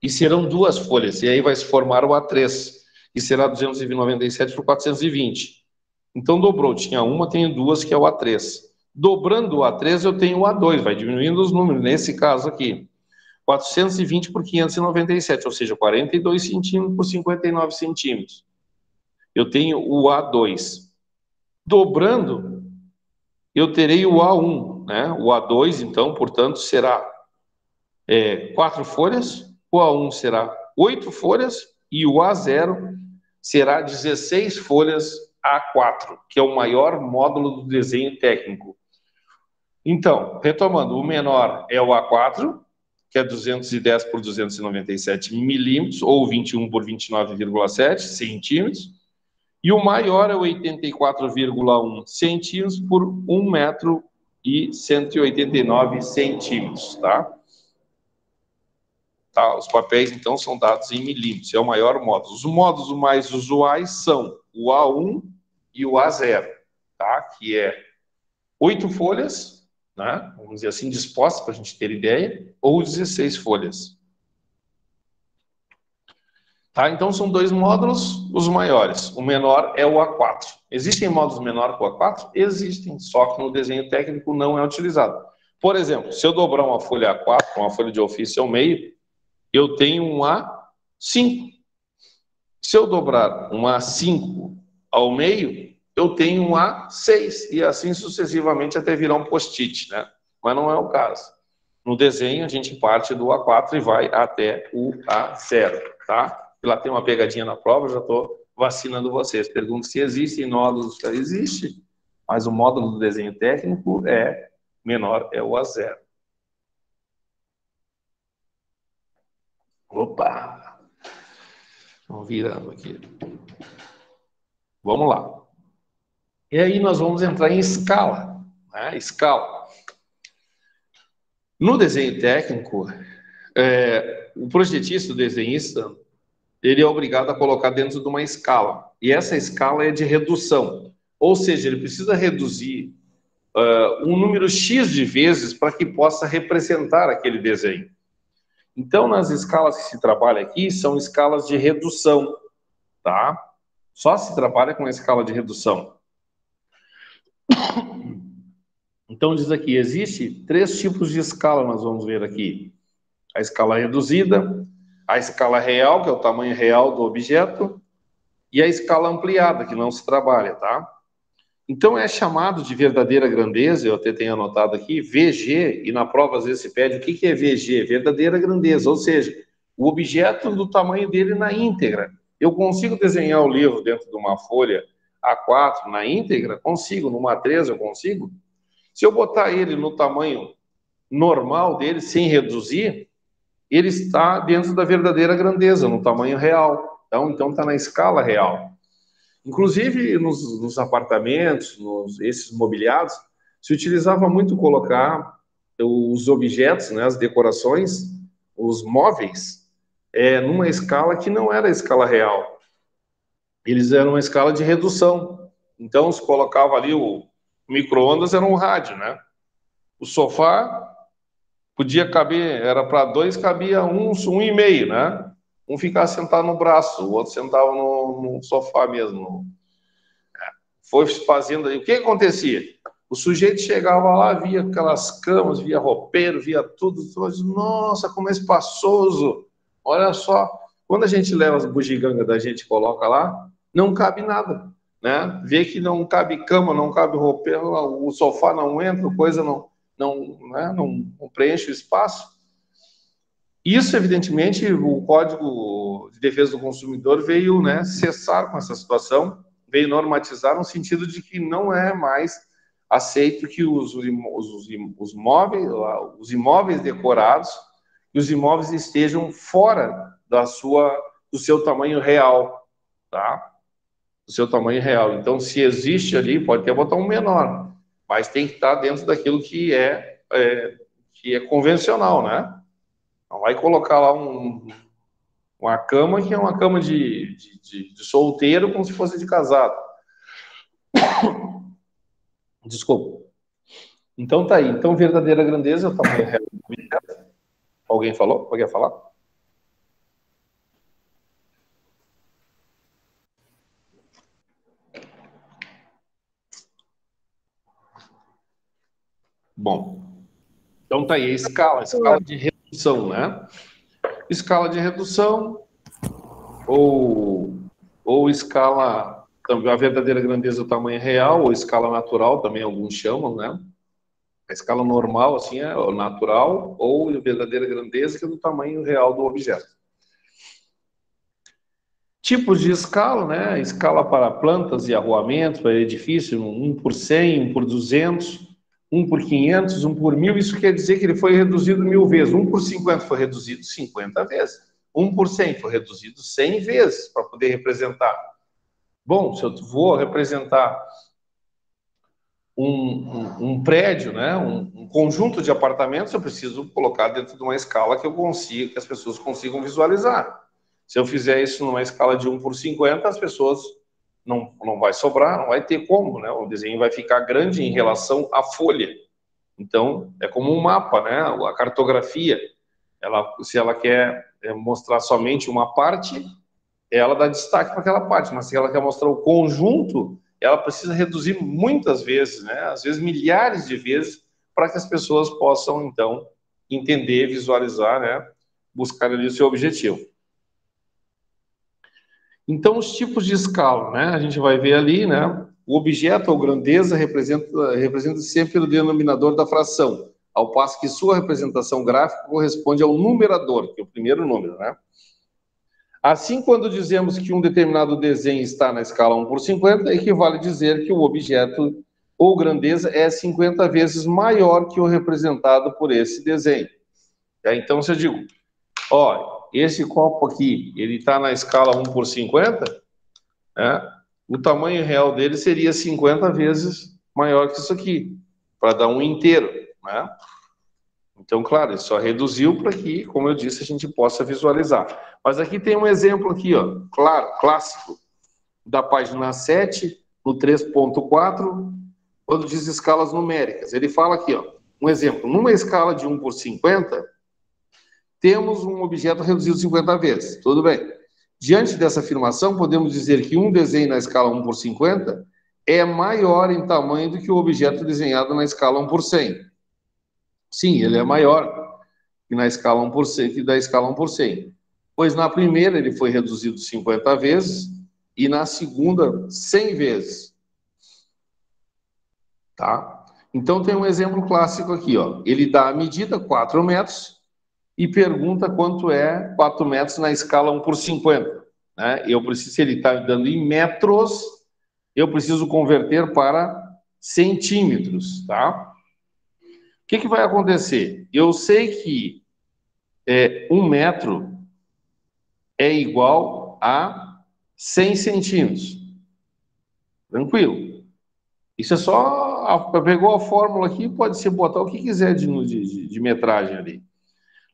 e serão duas folhas. E aí vai se formar o A3, que será 297 por 420. Então dobrou, tinha uma, tenho duas, que é o A3. Dobrando o A3, eu tenho o A2, vai diminuindo os números, nesse caso aqui. 420 por 597, ou seja, 42 centímetros por 59 centímetros. Eu tenho o A2. Dobrando, eu terei o A1, né? O A2, então, portanto, será 4 folhas, o A1 será 8 folhas e o A0 será 16 folhas A4, que é o maior módulo do desenho técnico. Então, retomando, o menor é o A4, que é 210 por 297 milímetros, ou 21 por 29,7 centímetros, e o maior é o 84,1 centímetros por 1 metro e 189 centímetros, tá? Tá? Os papéis, então, são dados em milímetros, é o maior módulo. Os módulos mais usuais são o A1 e o A0, tá? Que é 8 folhas, né? Vamos dizer assim, dispostas para a gente ter ideia, ou 16 folhas. Tá? Então, são dois módulos, os maiores. O menor é o A4. Existem módulos menores que o A4? Existem, só que no desenho técnico não é utilizado. Por exemplo, se eu dobrar uma folha A4, uma folha de ofício ao meio, eu tenho um A5. Se eu dobrar um A5 ao meio, eu tenho um A6, e assim sucessivamente até virar um post-it, né? Mas não é o caso. No desenho, a gente parte do A4 e vai até o A0, tá? E lá tem uma pegadinha na prova, já estou vacinando vocês. Pergunto se existem nódulos. Existe, mas o módulo do desenho técnico menor, é o A0. Opa! Vamos virando aqui. Vamos lá. E aí nós vamos entrar em escala, né? Escala. No desenho técnico, o projetista, o desenhista, ele é obrigado a colocar dentro de uma escala. E essa escala é de redução. Ou seja, ele precisa reduzir um número X de vezes para que possa representar aquele desenho. Então, nas escalas que se trabalha aqui, são escalas de redução, tá? Só se trabalha com a escala de redução. Então, diz aqui, existe 3 tipos de escala, nós vamos ver aqui. A escala reduzida, a escala real, que é o tamanho real do objeto, e a escala ampliada, que não se trabalha, tá? Então, é chamado de verdadeira grandeza, eu até tenho anotado aqui, VG, e na prova às vezes se pede o que é VG? Verdadeira grandeza, ou seja, o objeto do tamanho dele na íntegra. Eu consigo desenhar o livro dentro de uma folha A4 na íntegra? Consigo. Numa A3 eu consigo? Se eu botar ele no tamanho normal dele, sem reduzir, ele está dentro da verdadeira grandeza, no tamanho real. Então está na escala real. Inclusive, nos apartamentos, esses mobiliados, se utilizava muito colocar os objetos, né, as decorações, os móveis, numa escala que não era a escala real. Eles eram uma escala de redução. Então, se colocava ali o micro-ondas, era um rádio, né? O sofá podia caber, era para 2, cabia 1,5, né? Um ficava sentado no braço, o outro sentava no sofá mesmo. Foi fazendo aí. O que acontecia? O sujeito chegava lá, via aquelas camas, via roupeiro, via tudo. Nossa, como é espaçoso! Olha só, quando a gente leva as bugigangas da gente e coloca lá, não cabe nada, né? Vê que não cabe cama, não cabe roupeiro, o sofá não entra, coisa não preenche o espaço. Isso, evidentemente, o Código de Defesa do Consumidor veio, né, cessar com essa situação, veio normatizar no sentido de que não é mais aceito que os imóveis decorados e os imóveis estejam fora do seu tamanho real, tá? Do seu tamanho real. Então, se existe ali, pode até botar um menor, mas tem que estar dentro daquilo que é convencional, né? Não vai colocar lá uma cama que é uma cama de solteiro como se fosse de casado. Desculpa. Então tá aí. Então, verdadeira grandeza é o tamanho real do objeto. Alguém falou? Alguém quer falar? Bom. Então tá aí a escala de redução, né? Escala de redução ou escala, também a verdadeira grandeza do tamanho real, ou escala natural, também alguns chamam, né? A escala normal, assim, é o natural, ou a verdadeira grandeza, que é do tamanho real do objeto. Tipos de escala, né? Escala para plantas e arruamentos, para edifício, 1 por 100, 1 por 200, 1 por 500, 1 por 1000, isso quer dizer que ele foi reduzido 1000 vezes. 1 por 50 foi reduzido 50 vezes. 1 por 100 foi reduzido 100 vezes para poder representar. Bom, se eu vou representar um prédio, né, um conjunto de apartamentos, eu preciso colocar dentro de uma escala que eu consiga, que as pessoas consigam visualizar. Se eu fizer isso numa escala de 1 por 50, as pessoas não vai sobrar, não vai ter como, né? O desenho vai ficar grande em relação à folha. Então, é como um mapa, né? A cartografia, se ela quer mostrar somente uma parte, ela dá destaque para aquela parte, mas se ela quer mostrar o conjunto, ela precisa reduzir muitas vezes, né? Às vezes milhares de vezes, para que as pessoas possam, então, entender, visualizar, né? Buscar ali o seu objetivo. Então, os tipos de escala, né? A gente vai ver ali, né? O objeto ou grandeza representa sempre o denominador da fração, ao passo que sua representação gráfica corresponde ao numerador, que é o primeiro número, né? Assim, quando dizemos que um determinado desenho está na escala 1 por 50, equivale dizer que o objeto ou grandeza é 50 vezes maior que o representado por esse desenho. Então, se eu digo, ó, esse copo aqui, ele está na escala 1 por 50, né? O tamanho real dele seria 50 vezes maior que isso aqui, para dar um inteiro, né? Então, claro, ele só reduziu para que, como eu disse, a gente possa visualizar. Mas aqui tem um exemplo aqui, ó, claro, clássico, da página 7, no 3.4, quando diz escalas numéricas. Ele fala aqui, ó, um exemplo, numa escala de 1 por 50, temos um objeto reduzido 50 vezes, tudo bem. Diante dessa afirmação, podemos dizer que um desenho na escala 1/50 é maior em tamanho do que o objeto desenhado na escala 1/100. Sim, ele é maior que na escala 1/100, que da escala 1/100. Pois na primeira ele foi reduzido 50 vezes e na segunda 100 vezes. Tá? Então tem um exemplo clássico aqui, ó. Ele dá a medida 4 metros e pergunta quanto é 4 metros na escala 1/50. Né? Se ele está dando em metros, eu preciso converter para centímetros, tá? O que vai acontecer? Eu sei que 1 metro é igual a 100 centímetros. Tranquilo. Isso é só... Pegou a fórmula aqui, pode ser botar o que quiser de metragem ali.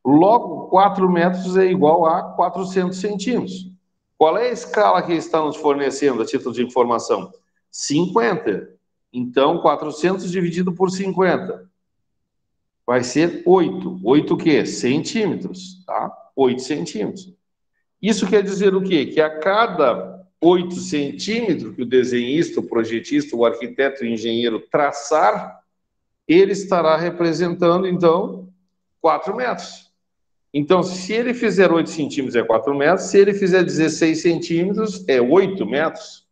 Logo, 4 metros é igual a 400 centímetros. Qual é a escala que ele está nos fornecendo a título de informação? 50. Então, 400 dividido por 50 vai ser 8. 8 o quê? Centímetros, tá? 8 centímetros. Isso quer dizer o quê? Que a cada 8 centímetros que o desenhista, o projetista, o arquiteto, o engenheiro traçar, ele estará representando, então, 4 metros. Então, se ele fizer 8 centímetros, é 4 metros. Se ele fizer 16 centímetros, é 8 metros.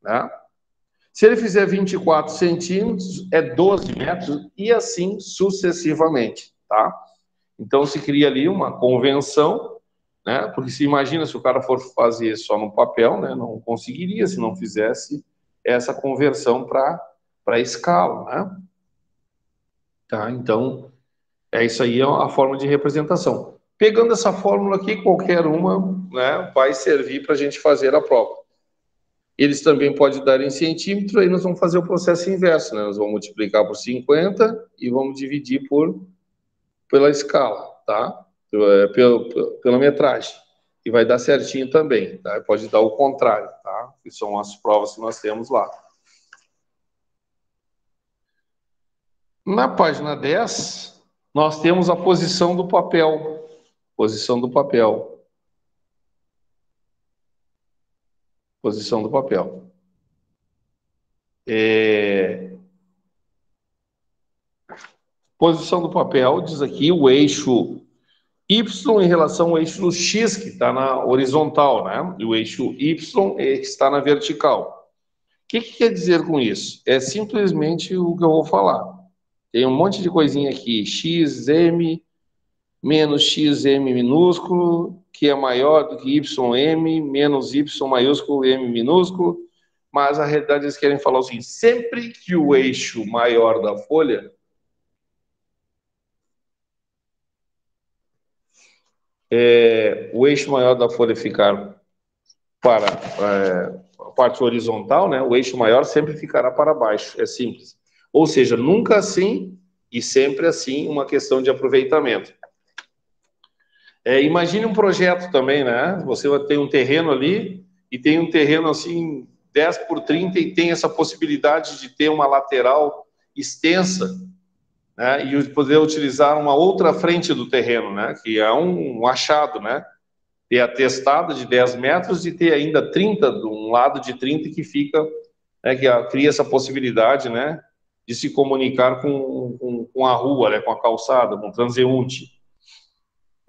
Né? Se ele fizer 24 centímetros, é 12 metros, e assim sucessivamente. Tá? Então, se cria ali uma convenção, né? Porque se imagina se o cara for fazer só no papel, né? Não conseguiria se não fizesse essa conversão para escala. Né? Tá? Então, isso aí é a forma de representação. Pegando essa fórmula aqui, qualquer uma, né, vai servir para a gente fazer a prova. Eles também podem dar em centímetro, aí nós vamos fazer o processo inverso, né? Nós vamos multiplicar por 50 e vamos dividir pela escala, tá? Pela metragem. E vai dar certinho também, tá? Pode dar o contrário, tá? Que são as provas que nós temos lá. Na página 10, nós temos a posição do papel. Posição do papel. Posição do papel. Posição do papel, diz aqui, o eixo Y em relação ao eixo X, que está na horizontal, né? E o eixo Y está na vertical. O que quer dizer com isso? É simplesmente o que eu vou falar. Tem um monte de coisinha aqui, XM menos XM minúsculo, que é maior do que YM, menos Y maiúsculo, M minúsculo, mas a realidade eles querem falar assim, sempre que o eixo maior da folha o eixo maior da folha ficar para a parte horizontal, né, o eixo maior sempre ficará para baixo, é simples. Ou seja, nunca assim e sempre assim uma questão de aproveitamento. Imagine um projeto também, né? Você vai ter um terreno ali e tem um terreno assim 10 por 30 e tem essa possibilidade de ter uma lateral extensa, né? E poder utilizar uma outra frente do terreno, né? Que é um achado, né? Ter a testada de 10 metros e ter ainda 30, um lado de 30 que fica, né? Que cria essa possibilidade, né? De se comunicar com a rua, né? Com a calçada, com o transeunte.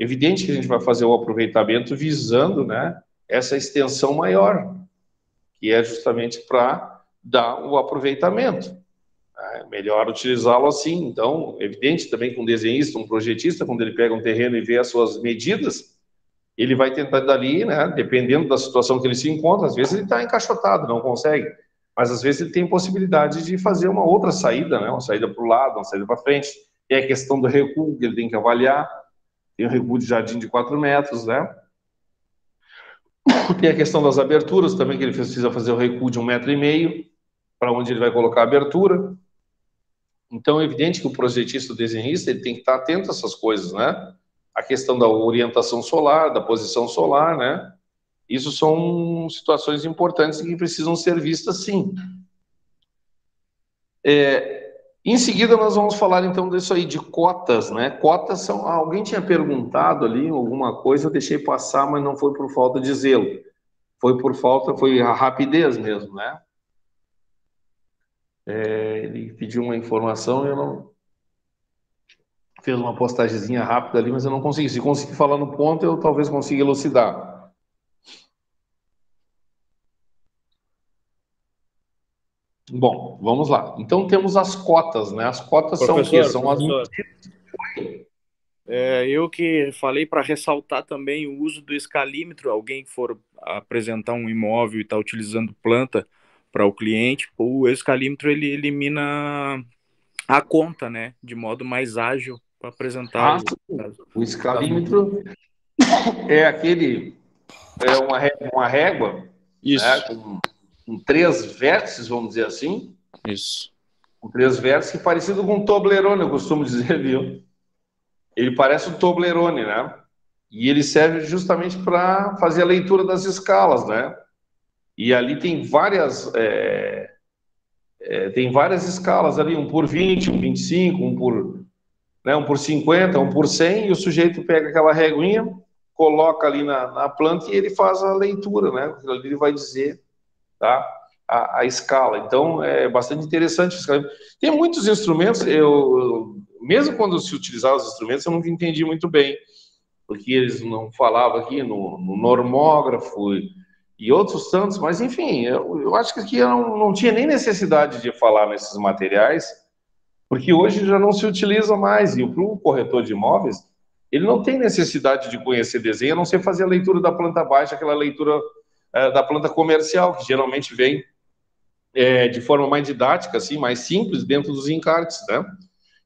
Evidente que a gente vai fazer o aproveitamento visando, né, essa extensão maior, que é justamente para dar o aproveitamento. É melhor utilizá-lo assim. Então, evidente também que um desenhista, um projetista, quando ele pega um terreno e vê as suas medidas, ele vai tentar dali, né, dependendo da situação que ele se encontra, às vezes ele está encaixotado, não consegue, mas às vezes ele tem possibilidade de fazer uma outra saída, né, uma saída para o lado, uma saída para frente. E a questão do recuo que ele tem que avaliar. Tem o recuo de jardim de 4 metros, né? Tem a questão das aberturas também, que ele precisa fazer o recuo de 1,5 metro, para onde ele vai colocar a abertura. Então, é evidente que o projetista, o desenhista, ele tem que estar atento a essas coisas, né? A questão da orientação solar, da posição solar, né? Isso são situações importantes que precisam ser vistas, sim. Em seguida, nós vamos falar, então, disso aí, de cotas, né? Cotas são... Alguém tinha perguntado ali alguma coisa, eu deixei passar, mas não foi por falta de zelo. Foi a rapidez mesmo, né? Ele pediu uma informação e eu não... Fez uma postagemzinha rápida ali, mas eu não consegui. Se conseguir falar no ponto, eu talvez consiga elucidar. Bom, vamos lá. Então temos as cotas, né? As cotas são o quê? São as... Eu que falei para ressaltar também o uso do escalímetro. Alguém que for apresentar um imóvel e está utilizando planta para o cliente, o escalímetro ele elimina a conta, né? De modo mais ágil para apresentar. O escalímetro é aquele... É uma régua, isso, né? Com 3 vértices, vamos dizer assim. Isso. Com 3 vértices, parecido com um Toblerone, eu costumo dizer, viu? Ele parece um Toblerone, né? E ele serve justamente para fazer a leitura das escalas, né? E ali tem várias escalas ali, 1 por 20, 1 por 25, 1 por 50, 1 por 100, e o sujeito pega aquela reguinha, coloca ali na planta e ele faz a leitura, né? Ele vai dizer, tá? A escala. Então, é bastante interessante. Tem muitos instrumentos, mesmo quando se utilizava os instrumentos, eu nunca entendi muito bem, porque eles não falavam aqui no normógrafo e outros tantos, mas, enfim, eu acho que aqui eu não tinha nem necessidade de falar nesses materiais, porque hoje já não se utiliza mais, e para o corretor de imóveis, ele não tem necessidade de conhecer desenho, a não ser fazer a leitura da planta baixa, aquela leitura da planta comercial, que geralmente vem de forma mais didática, assim, mais simples, dentro dos encartes, né?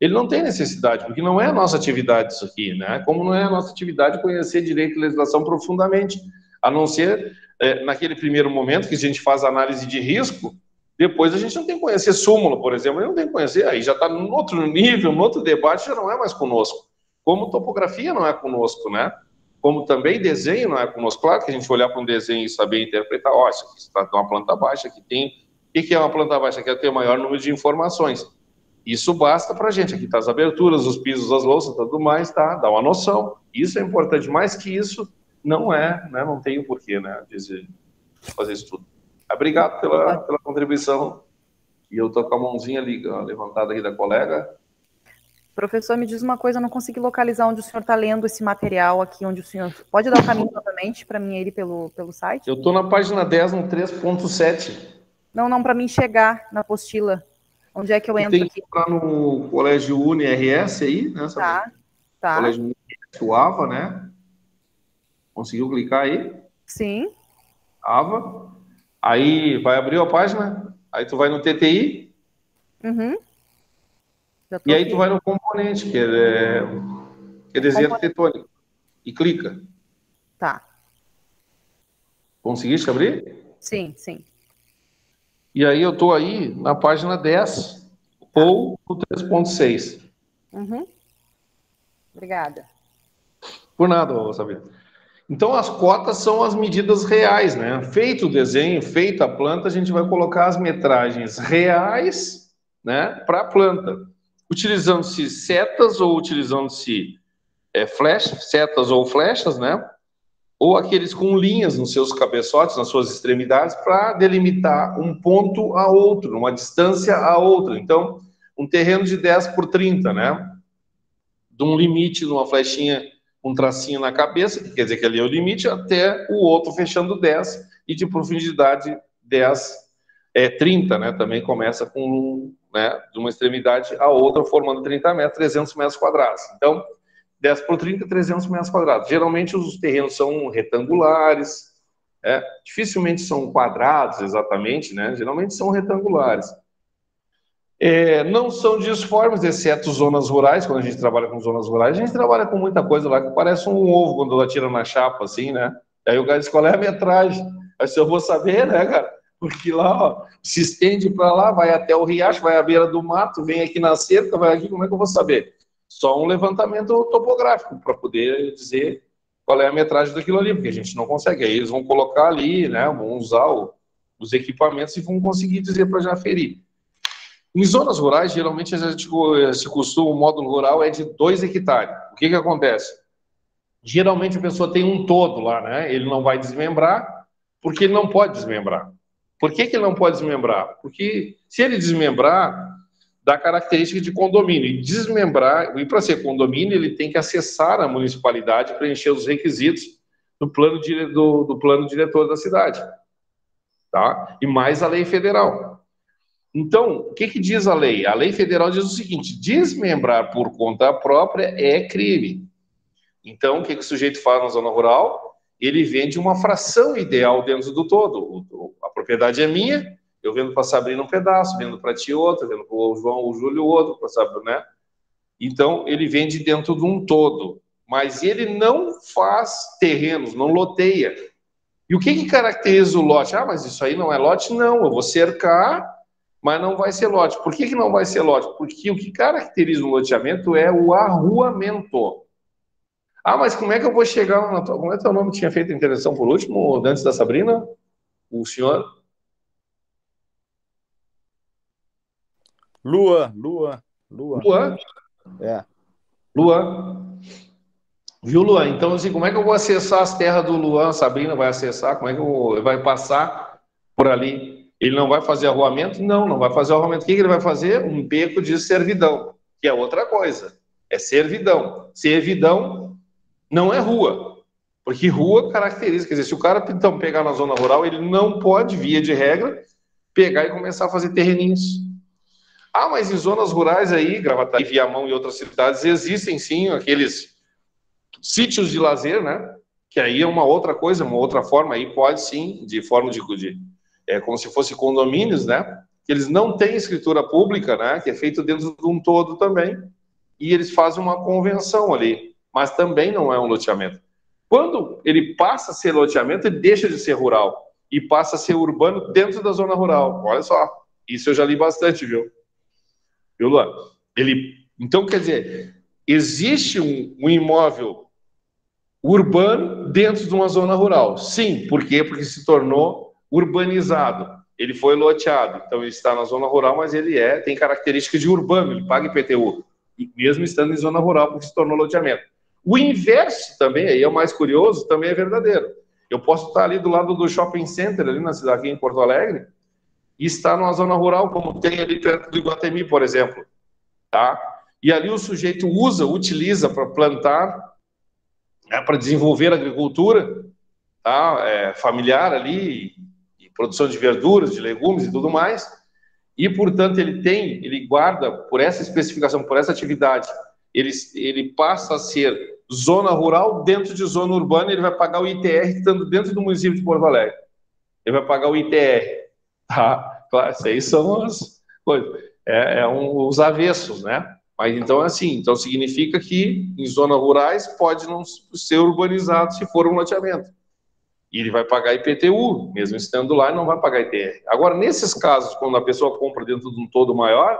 Ele não tem necessidade, porque não é a nossa atividade isso aqui, né? Como não é a nossa atividade conhecer direito e legislação profundamente, a não ser naquele primeiro momento que a gente faz análise de risco, depois a gente não tem que conhecer súmula, por exemplo, ele não tem que conhecer, aí já está num outro nível, num outro debate, já não é mais conosco. Como topografia não é conosco, né? Como também desenho não é conosco. Claro que a gente olhar para um desenho e saber interpretar, isso aqui se trata de uma planta baixa, que tem... O que é uma planta baixa? Que é ter o maior número de informações. Isso basta para a gente. Aqui está as aberturas, os pisos, as louças, tudo mais, tá? Dá uma noção. Isso é importante. Mais que isso, não é, né? Não tem o porquê, né? Fazer isso tudo. Obrigado pela contribuição. E eu estou com a mãozinha ali, levantada aqui da colega. Professor, me diz uma coisa, eu não consegui localizar onde o senhor está lendo esse material aqui, onde o senhor... Pode dar o caminho novamente para mim ir pelo site? Eu estou na página 10, no 3.7. Não, para mim chegar na apostila. Onde é que eu entro aqui? Tem que entrar no Colégio UniRS aí, né? Tá. Colégio UniRS, o AVA, né? Conseguiu clicar aí? Sim. AVA. Aí vai abrir a página, aí tu vai no TTI. Uhum. E aí tu vai no componente, que é desenho arquitetônico. E clica. Tá. Conseguiste abrir? Sim. E aí eu tô aí na página 10 ou no 3.6. Uhum. Obrigada. Por nada, Sabrina. Então as cotas são as medidas reais, né? Feito o desenho, feita a planta, a gente vai colocar as metragens reais, né, para a planta. Utilizando-se setas ou utilizando-se setas ou flechas, né? Ou aqueles com linhas nos seus cabeçotes, nas suas extremidades, para delimitar um ponto a outro, uma distância a outra. Então, um terreno de 10 por 30, né? De um limite numa flechinha, um tracinho na cabeça, que quer dizer que ali é o limite, até o outro fechando 10, e de profundidade 10, 30, né? Também começa com, né, de uma extremidade a outra, formando 30 metros, 300 metros quadrados. Então, 10 por 30, 300 metros quadrados. Geralmente os terrenos são retangulares, dificilmente são quadrados exatamente, né? Geralmente são retangulares. Não são disformes, exceto zonas rurais. Quando a gente trabalha com zonas rurais, a gente trabalha com muita coisa lá que parece um ovo quando ela tira na chapa, assim, né? Aí o cara diz qual é a metragem. Aí se eu vou saber, né, cara? Porque lá, ó, se estende para lá, vai até o riacho, vai à beira do mato, vem aqui na cerca, vai aqui, como é que eu vou saber? Só um levantamento topográfico para poder dizer qual é a metragem daquilo ali, porque a gente não consegue. Aí eles vão colocar ali, né, vão usar os equipamentos e vão conseguir dizer para já ferir. Em zonas rurais, geralmente, a gente se costuma, o módulo rural é de 2 hectares. O que acontece? Geralmente, a pessoa tem um todo lá, né? Ele não vai desmembrar, porque ele não pode desmembrar. Por que ele não pode desmembrar? Porque se ele desmembrar, dá característica de condomínio. E desmembrar, e para ser condomínio, ele tem que acessar a municipalidade, preencher os requisitos do plano diretor da cidade. Tá? E mais a lei federal. Então, o que diz a lei? A lei federal diz o seguinte: desmembrar por conta própria é crime. Então, o que o sujeito faz na zona rural? Ele vende uma fração ideal dentro do todo. A propriedade é minha, eu vendo para a Sabrina um pedaço, vendo para ti outro, vendo para o João, o Júlio outro, para saber, né? Então, ele vende dentro de um todo. Mas ele não faz terrenos, não loteia. E o que caracteriza o lote? Ah, mas isso aí não é lote? Não, eu vou cercar, mas não vai ser lote. Por que não vai ser lote? Porque o que caracteriza o loteamento é o arruamento. Ah, mas como é que eu vou chegar na tua... Como é que teu nome tinha feito a intervenção por último, antes da Sabrina? O senhor? Lua. Luan? É. Luan. Viu, Luan? Então, assim, como é que eu vou acessar as terras do Luan? A Sabrina vai acessar? Como é que ele vai passar por ali? Ele não vai fazer arruamento? Não vai fazer arruamento. O que ele vai fazer? Um beco de servidão, que é outra coisa. É servidão. Servidão não é rua, porque rua caracteriza, quer dizer, se o cara então pegar na zona rural, ele não pode, via de regra, pegar e começar a fazer terreninhos. Ah, mas em zonas rurais aí, Gravataí, Viamão e outras cidades, existem sim aqueles sítios de lazer, né? Que aí é uma outra coisa, uma outra forma, aí pode sim, de forma de é como se fosse condomínios, né? Que eles não têm escritura pública, né? Que é feito dentro de um todo também, e eles fazem uma convenção ali, mas também não é um loteamento. Quando ele passa a ser loteamento, ele deixa de ser rural e passa a ser urbano dentro da zona rural. Olha só, isso eu já li bastante, viu? Viu, Luan? Então, quer dizer, existe um imóvel urbano dentro de uma zona rural. Sim, por quê? Porque se tornou urbanizado. Ele foi loteado, então ele está na zona rural, mas ele tem características de urbano, ele paga IPTU, mesmo estando em zona rural, porque se tornou loteamento. O inverso também, aí é o mais curioso, também é verdadeiro. Eu posso estar ali do lado do shopping center, ali na cidade, aqui em Porto Alegre, e estar numa zona rural, como tem ali perto do Iguatemi, por exemplo. Tá? E ali o sujeito utiliza para plantar, né, para desenvolver a agricultura, tá? Familiar ali, e produção de verduras, de legumes e tudo mais. E, portanto, ele guarda, por essa especificação, por essa atividade, ele passa a ser zona rural dentro de zona urbana, ele vai pagar o ITR estando dentro do município de Porto Alegre. Ele vai pagar o ITR. Tá? Claro, isso aí são as coisas. Os avessos, né? Mas então, assim, então significa que em zonas rurais pode não ser urbanizado se for um loteamento. E ele vai pagar IPTU, mesmo estando lá, e não vai pagar ITR. Agora, nesses casos, quando a pessoa compra dentro de um todo maior,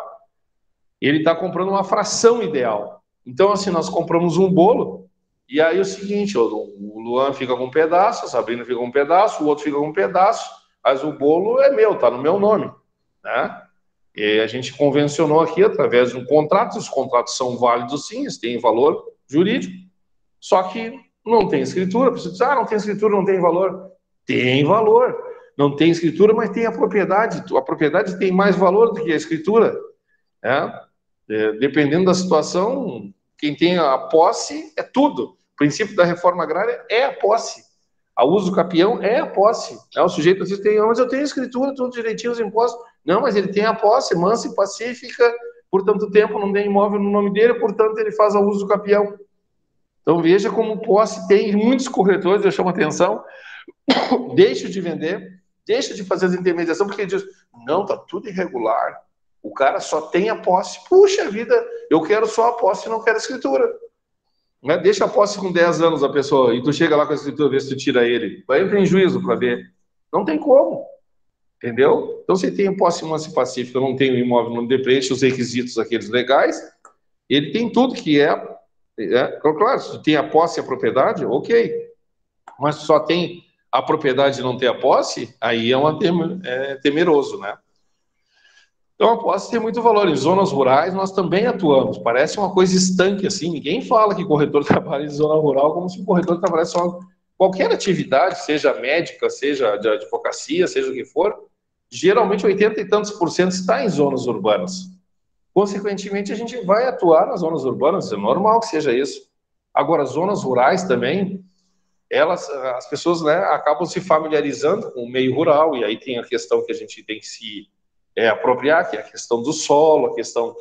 ele está comprando uma fração ideal. Então, assim, nós compramos um bolo, e aí o seguinte, o Luan fica com um pedaço, a Sabrina fica com um pedaço, o outro fica com um pedaço, mas o bolo é meu, está no meu nome, né? E a gente convencionou aqui através de um contrato, os contratos são válidos sim, eles têm valor jurídico, só que não tem escritura. Você diz, não tem escritura, não tem valor. Tem valor. Não tem escritura, mas tem a propriedade. A propriedade tem mais valor do que a escritura. Dependendo da situação, quem tem a posse é tudo. O princípio da reforma agrária é a posse. A uso capião é a posse. O sujeito diz, mas eu tenho escritura, tudo direitinho, os impostos. Não, mas ele tem a posse, mansa e pacífica, por tanto tempo não tem imóvel no nome dele, portanto ele faz o uso capião. Então veja como posse tem muitos corretores, eu chamo a atenção, deixa de vender, deixa de fazer as intermediações, porque ele diz, não, tá tudo irregular, o cara só tem a posse. Puxa vida, eu quero só a posse e não quero a escritura. Né? Deixa a posse com 10 anos a pessoa, e tu chega lá com a escritura, vê se tu tira ele. Vai entrar em juízo para ver. Não tem como. Entendeu? Então, se tem posse mansa e pacífica, não tem o imóvel, não preenche os requisitos aqueles legais, ele tem tudo que claro, se tem a posse e a propriedade, ok. Mas só tem a propriedade e não tem a posse, aí é temeroso, né? Então, a aposta tem muito valor. Em zonas rurais, nós também atuamos. Parece uma coisa estanque, assim. Ninguém fala que corretor trabalha em zona rural como se o corretor trabalhasse só qualquer atividade, seja médica, seja de advocacia, seja o que for. Geralmente, 80 e tantos % está em zonas urbanas. Consequentemente, a gente vai atuar nas zonas urbanas. É normal que seja isso. Agora, zonas rurais também, as pessoas, né, acabam se familiarizando com o meio rural, e aí tem a questão que a gente tem que se apropriar, que é a questão do solo, a questão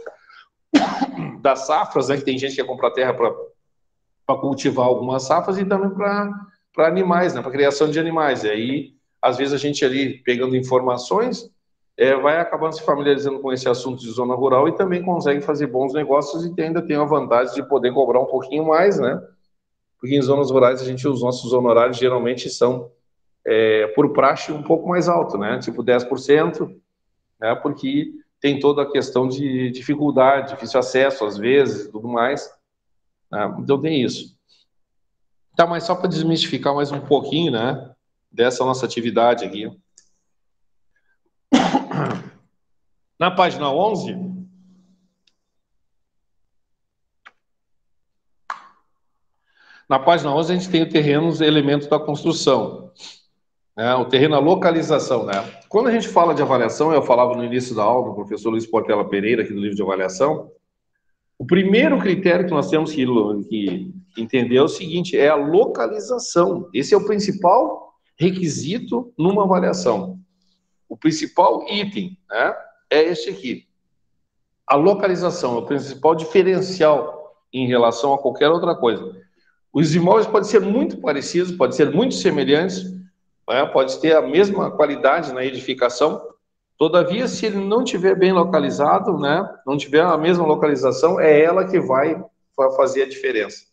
das safras, né, que tem gente que quer comprar terra para cultivar algumas safras e também para animais, né, para criação de animais. E aí, às vezes, a gente ali, pegando informações, vai acabando se familiarizando com esse assunto de zona rural e também consegue fazer bons negócios e ainda tem a vantagem de poder cobrar um pouquinho mais, né? Porque em zonas rurais os nossos honorários geralmente são, por praxe, um pouco mais alto, né? Tipo 10%, né? Porque tem toda a questão de dificuldade, difícil acesso às vezes e tudo mais, né? Então tem isso. Tá, mas só para desmistificar mais um pouquinho, né? Dessa nossa atividade aqui. Na página 11, a gente tem o terreno, os elementos da construção. Né? O terreno, a localização. Né? Quando a gente fala de avaliação, eu falava no início da aula, do professor Luiz Portela Pereira, aqui do livro de avaliação, o primeiro critério que nós temos que entender é o seguinte, é a localização. Esse é o principal requisito numa avaliação. O principal item, né, é este aqui. A localização é o principal diferencial em relação a qualquer outra coisa. Os imóveis podem ser muito parecidos, podem ser muito semelhantes, né? Pode ter a mesma qualidade na edificação, todavia, se ele não estiver bem localizado, né? Não tiver a mesma localização, é ela que vai fazer a diferença.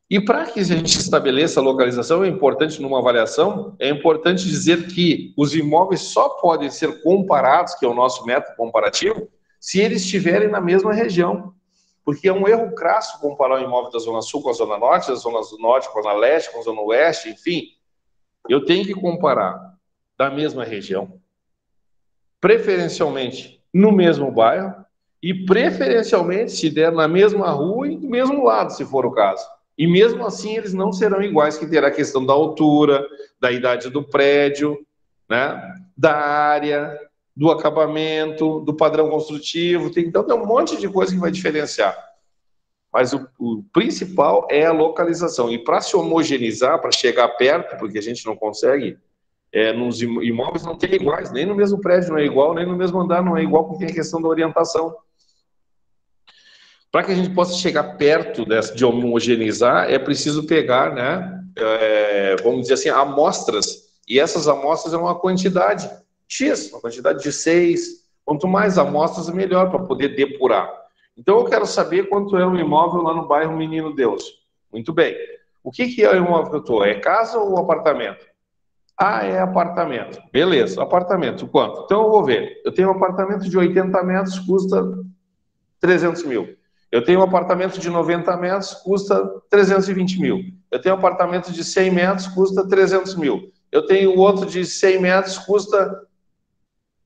E para que a gente estabeleça a localização, é importante numa avaliação, é importante dizer que os imóveis só podem ser comparados, que é o nosso método comparativo, se eles estiverem na mesma região. Porque é um erro crasso comparar o imóvel da Zona Sul com a Zona Norte, da Zona Norte com a Zona Leste, com a Zona Oeste, enfim. Eu tenho que comparar da mesma região, preferencialmente no mesmo bairro e preferencialmente, se der, na mesma rua e do mesmo lado, se for o caso. E mesmo assim, eles não serão iguais, que terá a questão da altura, da idade do prédio, né, da área, do acabamento, do padrão construtivo. Então, tem um monte de coisa que vai diferenciar. Mas o principal é a localização. E para se homogeneizar, para chegar perto, porque a gente não consegue, nos imóveis não tem iguais, nem no mesmo prédio não é igual, nem no mesmo andar não é igual, porque tem a questão da orientação. Para que a gente possa chegar perto de homogeneizar, é preciso pegar, né, vamos dizer assim, amostras. E essas amostras é uma quantidade X, uma quantidade de 6. Quanto mais amostras, melhor para poder depurar. Então, eu quero saber quanto é um imóvel lá no bairro Menino Deus. Muito bem. O que é o imóvel que eu estou? É casa ou apartamento? Ah, é apartamento. Beleza, apartamento. Quanto? Então, eu vou ver. Eu tenho um apartamento de 80 metros, custa 300 mil. Eu tenho um apartamento de 90 metros, custa 320 mil. Eu tenho um apartamento de 100 metros, custa 300 mil. Eu tenho outro de 100 metros, custa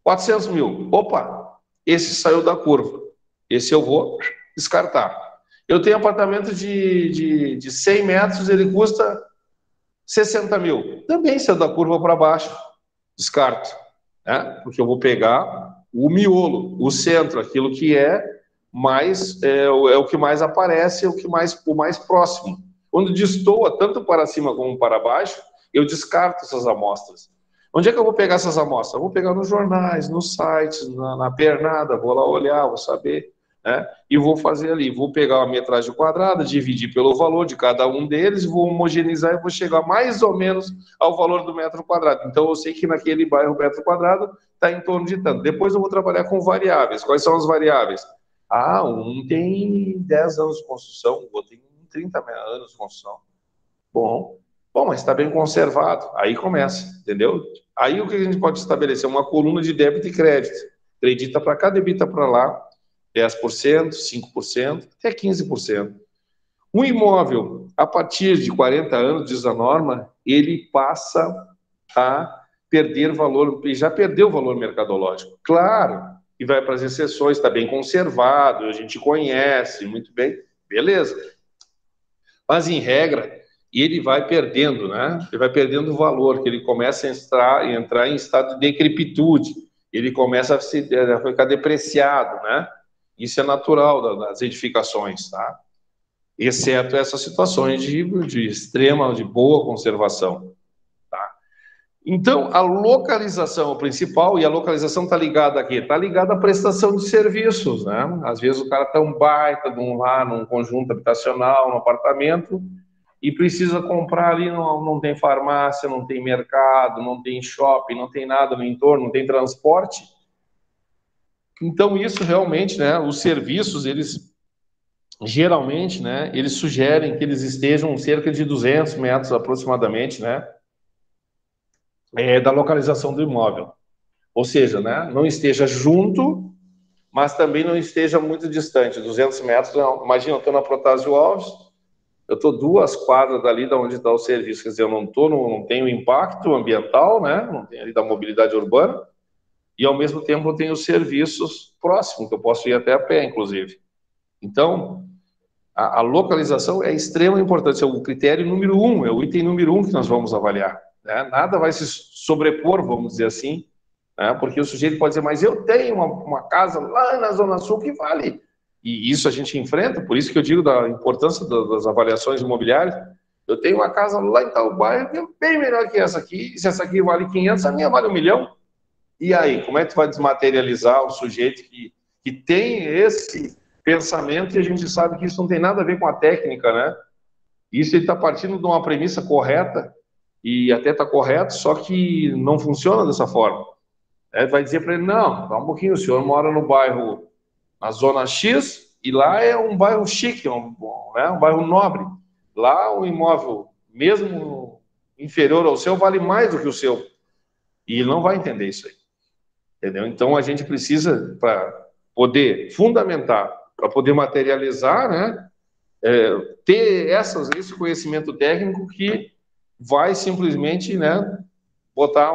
400 mil. Opa, esse saiu da curva. Esse eu vou descartar. Eu tenho um apartamento de 100 metros, ele custa 60 mil. Também saiu da curva para baixo. Descarto. Né? Porque eu vou pegar o miolo, o centro, aquilo que mais é o que mais aparece, é o mais próximo. Quando destoa tanto para cima como para baixo, eu descarto essas amostras. Onde é que eu vou pegar essas amostras? Eu vou pegar nos jornais, nos sites, na pernada, vou lá olhar, vou saber, né? E vou fazer ali, vou pegar a metragem quadrada, dividir pelo valor de cada um deles, vou homogeneizar e vou chegar mais ou menos ao valor do metro quadrado. Então, eu sei que naquele bairro o metro quadrado está em torno de tanto. Depois eu vou trabalhar com variáveis. Quais são as variáveis? Ah, um tem 10 anos de construção, o outro tem 30 anos de construção. Bom, mas está bem conservado. Aí começa, entendeu? Aí o que a gente pode estabelecer? Uma coluna de débito e crédito. Acredita para cá, debita para lá. 10%, 5%, até 15%. Um imóvel, a partir de 40 anos, diz a norma, ele passa a perder valor, já perdeu o valor mercadológico. Claro, e vai para as exceções, está bem conservado, a gente conhece muito bem, beleza. Mas, em regra, ele vai perdendo, né? Ele vai perdendo o valor, que ele começa a entrar em estado de decrepitude, ele começa a ficar depreciado, né? Isso é natural das edificações, tá? Exceto essas situações de extrema, de boa conservação, tá? Então, a localização é o principal, e a localização está ligada a quê? Está ligada à prestação de serviços, né? Às vezes o cara está um baita lá num conjunto habitacional, num apartamento, e precisa comprar ali, não tem farmácia, não tem mercado, não tem shopping, não tem nada no entorno, não tem transporte. Então, isso realmente, né, os serviços, eles geralmente, né, eles sugerem que eles estejam cerca de 200 metros aproximadamente, né, da localização do imóvel. Ou seja, né, não esteja junto, mas também não esteja muito distante. 200 metros, imagina, eu estou na Protásio Alves, eu estou 2 quadras dali de onde está o serviço, quer dizer, eu não tenho impacto ambiental, né, não tenho ali da mobilidade urbana, e ao mesmo tempo eu tenho os serviços próximos, que eu posso ir até a pé, inclusive. Então, a localização é extremamente importante, é o critério número 1, é o item número 1 que nós vamos avaliar, né? Nada vai se sobrepor, vamos dizer assim, né? Porque o sujeito pode dizer, mas eu tenho uma casa lá na Zona Sul que vale, e isso a gente enfrenta, por isso que eu digo da importância das avaliações imobiliárias. Eu tenho uma casa lá em tal bairro que é bem melhor que essa aqui, e se essa aqui vale 500, a minha vale 1 milhão. E aí, como é que tu vai desmaterializar o sujeito que tem esse pensamento, e a gente sabe que isso não tem nada a ver com a técnica, né? Isso ele está partindo de uma premissa correta, e até está correto, só que não funciona dessa forma. Vai dizer para ele, não, dá um pouquinho, o senhor mora no bairro, na Zona X, e lá é um bairro chique, um bairro nobre. Lá o imóvel, mesmo inferior ao seu, vale mais do que o seu. E ele não vai entender isso aí. Entendeu? Então, a gente precisa, para poder fundamentar, para poder materializar, né, ter esse conhecimento técnico que vai simplesmente, né, botar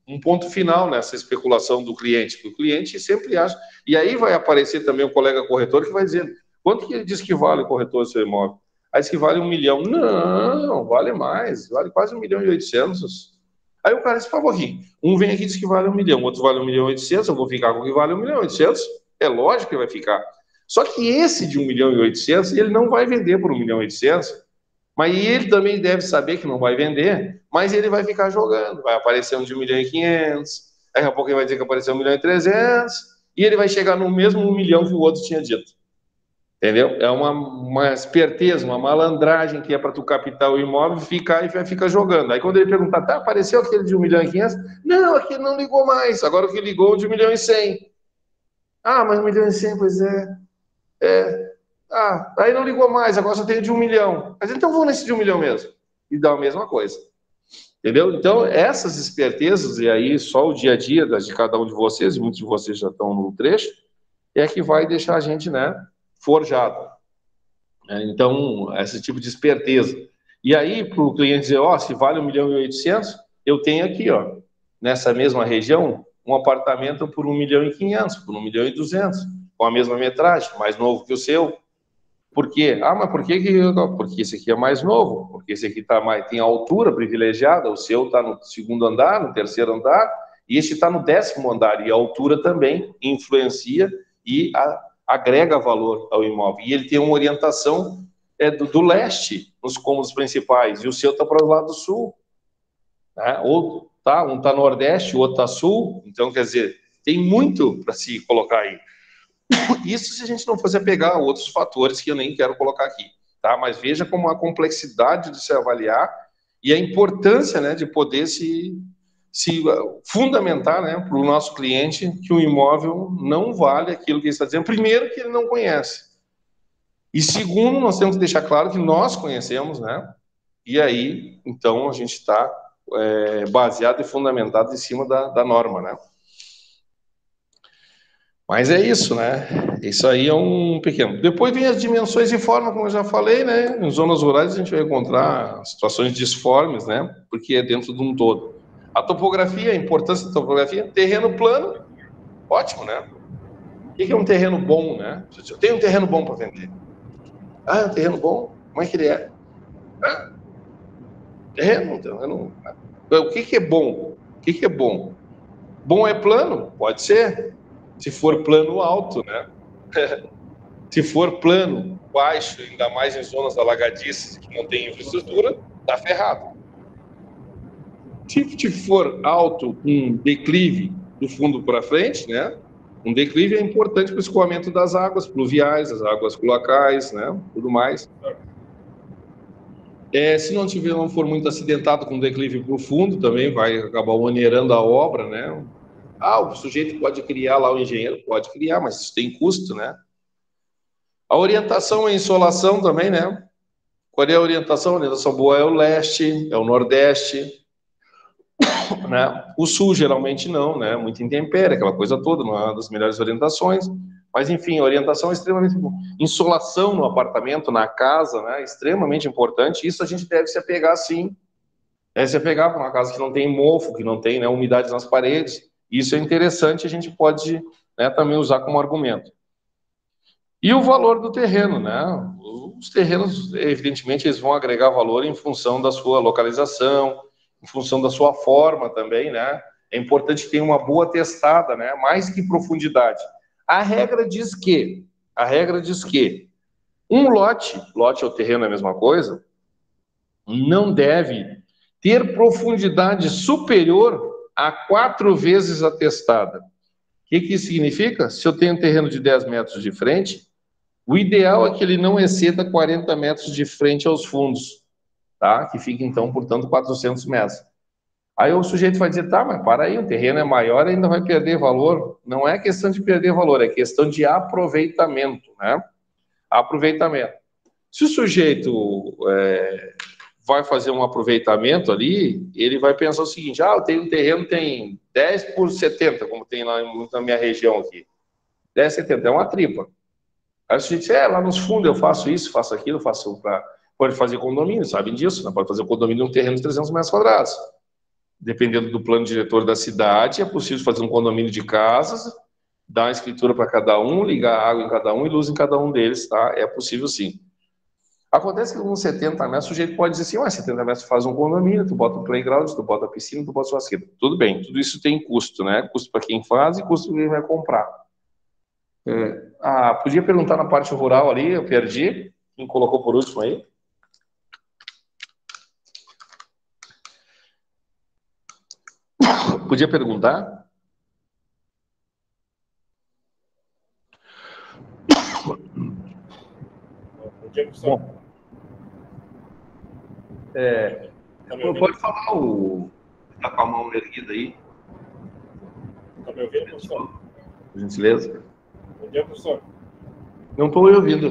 um ponto final nessa especulação do cliente, porque o cliente sempre acha, e aí vai aparecer também o colega corretor que vai dizer, quanto que ele diz que vale o corretor do seu imóvel? Aí diz que vale 1 milhão. Não, vale mais, vale quase 1.800.000. Aí o cara diz, por favor, um vem aqui e diz que vale 1 milhão, outro vale 1.800.000, eu vou ficar com o que vale 1.800.000. É lógico que vai ficar. Só que esse de 1.800.000, ele não vai vender por 1.800.000. Mas ele também deve saber que não vai vender, mas ele vai ficar jogando. Vai aparecer um de 1.500.000, daqui a pouco ele vai dizer que apareceu 1.300.000, e ele vai chegar no mesmo 1 milhão que o outro tinha dito. Entendeu? É uma esperteza, uma malandragem que é para tu captar o imóvel, ficar e vai ficar jogando. Aí quando ele perguntar, tá, apareceu aquele de 1.500.000? Não, aquele não ligou mais. Agora o que ligou é de 1.100.000. Ah, mas 1.100.000, pois é. Ah, aí não ligou mais, agora só tem de 1 milhão. Mas então vou nesse de 1 milhão mesmo. E dá a mesma coisa. Entendeu? Então, essas espertezas, e aí só o dia a dia de cada um de vocês, e muitos de vocês já estão no trecho, é que vai deixar a gente, né, forjado. Então, esse tipo de esperteza. E aí, para o cliente dizer, se vale 1.800.000, eu tenho aqui, nessa mesma região, um apartamento por 1.500.000, por 1.200.000, com a mesma metragem, mais novo que o seu. Por quê? Mas por que? Porque esse aqui é mais novo, porque esse aqui tem altura privilegiada, o seu está no 2º andar, no 3º andar, e este está no 10º andar, e a altura também influencia e agrega valor ao imóvel. E ele tem uma orientação do leste, nos cômodos principais, e o seu está para o lado do sul. Né? Um está nordeste, o outro está sul, então, quer dizer, tem muito para se colocar aí. Isso se a gente não fosse pegar outros fatores que eu nem quero colocar aqui, tá? Mas veja como a complexidade de se avaliar e a importância, né, de poder se fundamentar, né, para o nosso cliente que o imóvel não vale aquilo que ele está dizendo. Primeiro, que ele não conhece. E segundo, nós temos que deixar claro que nós conhecemos, né? E aí, então, a gente está baseado e fundamentado em cima da norma, né? Mas é isso, né? Isso aí é um pequeno. Depois vem as dimensões e forma, como eu já falei, né? Em zonas rurais a gente vai encontrar situações disformes, né? Porque é dentro de um todo. A topografia, a importância da topografia, terreno plano, Ótimo, né? O que é um terreno bom, né? Eu tenho um terreno bom para vender. Ah, é um terreno bom? Como é que ele é? Ah, terreno. O que é bom? O que é bom? Bom é plano? Pode ser. Se for plano alto, né? Se for plano baixo, ainda mais em zonas alagadiças que não tem infraestrutura, tá ferrado. Se for alto, um declive do fundo para frente, né? Um declive é importante para o escoamento das águas pluviais, as águas cloacais, né? Tudo mais. Se não for muito acidentado com declive profundo, também vai acabar onerando a obra, né? O sujeito pode criar lá, o engenheiro pode criar, mas isso tem custo, né? A orientação e insolação também, né? Qual é a orientação? A orientação boa é o leste, é o nordeste, né? O sul geralmente não, né? Muito intempérie, aquela coisa toda, não é uma das melhores orientações. Mas, enfim, a orientação é extremamente importante. Insolação no apartamento, na casa, né? Extremamente importante. Isso a gente deve se apegar, sim. Deve se apegar para uma casa que não tem mofo, que não tem, né, umidade nas paredes. Isso é interessante, a gente pode, né, também usar como argumento. E o valor do terreno, né? Os terrenos, evidentemente, eles vão agregar valor em função da sua localização, em função da sua forma também, né? É importante que tenha uma boa testada, né? Mais que profundidade. A regra diz que um lote ao terreno é a mesma coisa, não deve ter profundidade superior a 4 vezes a testada. O que isso significa? Se eu tenho um terreno de 10 metros de frente, o ideal é que ele não exceda 40 metros de frente aos fundos, tá? Que fica, então, portanto, 400 metros. Aí o sujeito vai dizer, tá, mas para aí, o terreno é maior, ainda vai perder valor. Não é questão de perder valor, é questão de aproveitamento, né? Aproveitamento. Se o sujeito vai fazer um aproveitamento ali, ele vai pensar o seguinte, eu tenho um terreno, tem 10 por 70, como tem lá na minha região aqui. 10, 70, é uma tripa. Aí o sujeito diz, lá nos fundos eu faço isso, faço aquilo, pode fazer condomínio, sabem disso, né? Pode fazer condomínio num terreno de 300 metros quadrados. Dependendo do plano diretor da cidade, é possível fazer um condomínio de casas, dar uma escritura para cada um, ligar água em cada um e luz em cada um deles, tá? É possível sim. Acontece que com 70 metros, o sujeito pode dizer assim, 70 metros tu faz um condomínio, tu bota um playground, tu bota a piscina, tu bota a churrasqueira. Tudo bem, tudo isso tem custo, né? Custo para quem faz e custo para quem vai comprar. Podia perguntar na parte rural ali, eu perdi. Quem colocou por último aí? Podia perguntar? Bom, pode falar tá com a mão erguida aí. Está me ouvindo, professor? Por gentileza. Bom dia, professor. Não estou ouvindo.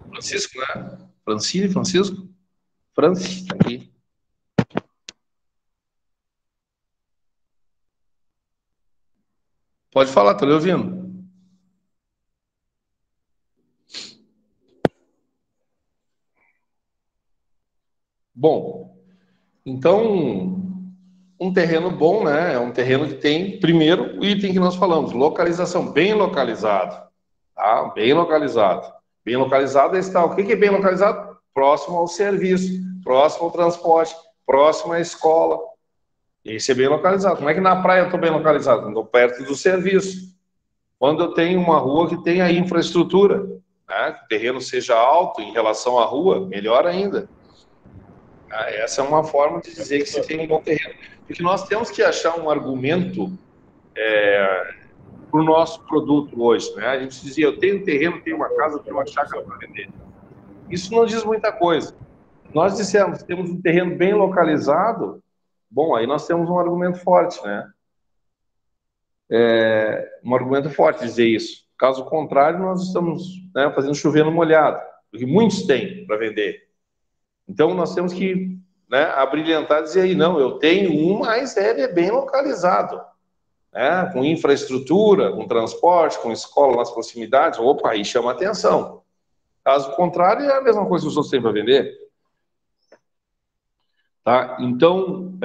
Francisco, né? Francisco? Francis, tá aqui. Pode falar, estou lhe ouvindo. Bom, então, um terreno bom, né? É um terreno que tem, primeiro, o item que nós falamos, localização, bem localizado. Tá? Bem localizado. Bem localizado está. O que é bem localizado? Próximo ao serviço, próximo ao transporte, próximo à escola. Isso é bem localizado. Como é que na praia eu estou bem localizado? Estou perto do serviço. Quando eu tenho uma rua que tenha infraestrutura, né? Que o terreno seja alto em relação à rua, melhor ainda. Essa é uma forma de dizer que você tem um bom terreno. Porque nós temos que achar um argumento para o nosso produto hoje, né? A gente dizia, eu tenho um terreno, tenho uma casa, tenho uma chácara para vender. Isso não diz muita coisa. Nós dissemos, temos um terreno bem localizado, bom, aí nós temos um argumento forte, né? Um argumento forte dizer isso. Caso contrário, nós estamos, né, fazendo chover no molhado, porque muitos têm para vender. Então, nós temos que, né, abrilhantar e dizer aí, não, eu tenho um, mas ele é bem localizado. Né, com infraestrutura, com transporte, com escola nas proximidades, opa, aí chama atenção. Caso contrário, é a mesma coisa que os outros têm para vender. Tá? Então,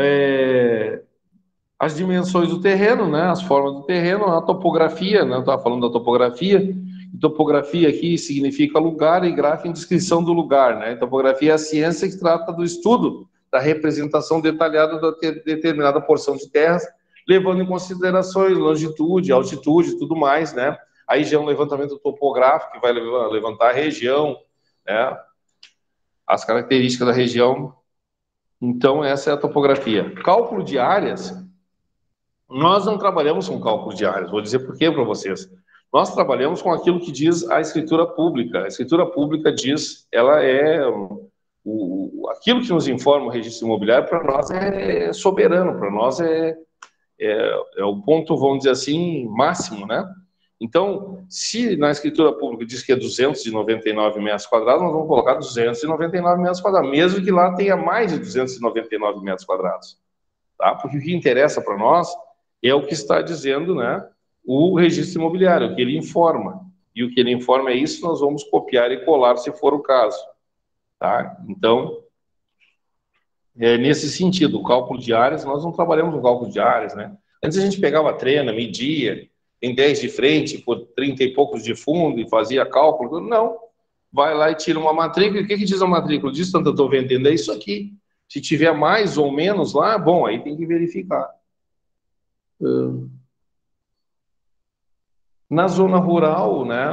as dimensões do terreno, né, as formas do terreno, a topografia, né, eu estava falando da topografia. Topografia aqui significa lugar e gráfico em descrição do lugar, né? Topografia é a ciência que trata do estudo da representação detalhada de determinada porção de terras, levando em considerações longitude, altitude e tudo mais, né? Aí já é um levantamento topográfico que vai levantar a região, né? As características da região. Então, essa é a topografia. Cálculo de áreas, nós não trabalhamos com cálculo de áreas. Vou dizer por quê para vocês. Nós trabalhamos com aquilo que diz a escritura pública. A escritura pública diz, ela é... aquilo que nos informa o registro imobiliário, para nós é soberano, para nós é o ponto, vamos dizer assim, máximo, né? Então, se na escritura pública diz que é 299 metros quadrados, nós vamos colocar 299 metros quadrados, mesmo que lá tenha mais de 299 metros quadrados, tá? Porque o que interessa para nós é o que está dizendo, né, o registro imobiliário, o que ele informa. E o que ele informa é isso, nós vamos copiar e colar se for o caso, tá? Então, nesse sentido, o cálculo de áreas, nós não trabalhamos no cálculo de áreas, né? Antes a gente pegava a trena, media, tem 10 de frente, por 30 e poucos de fundo, e fazia cálculo. Não, vai lá e tira uma matrícula. O que diz a matrícula? Diz tanto eu estou vendendo, é isso aqui. Se tiver mais ou menos lá, bom, aí tem que verificar. Na zona rural, né,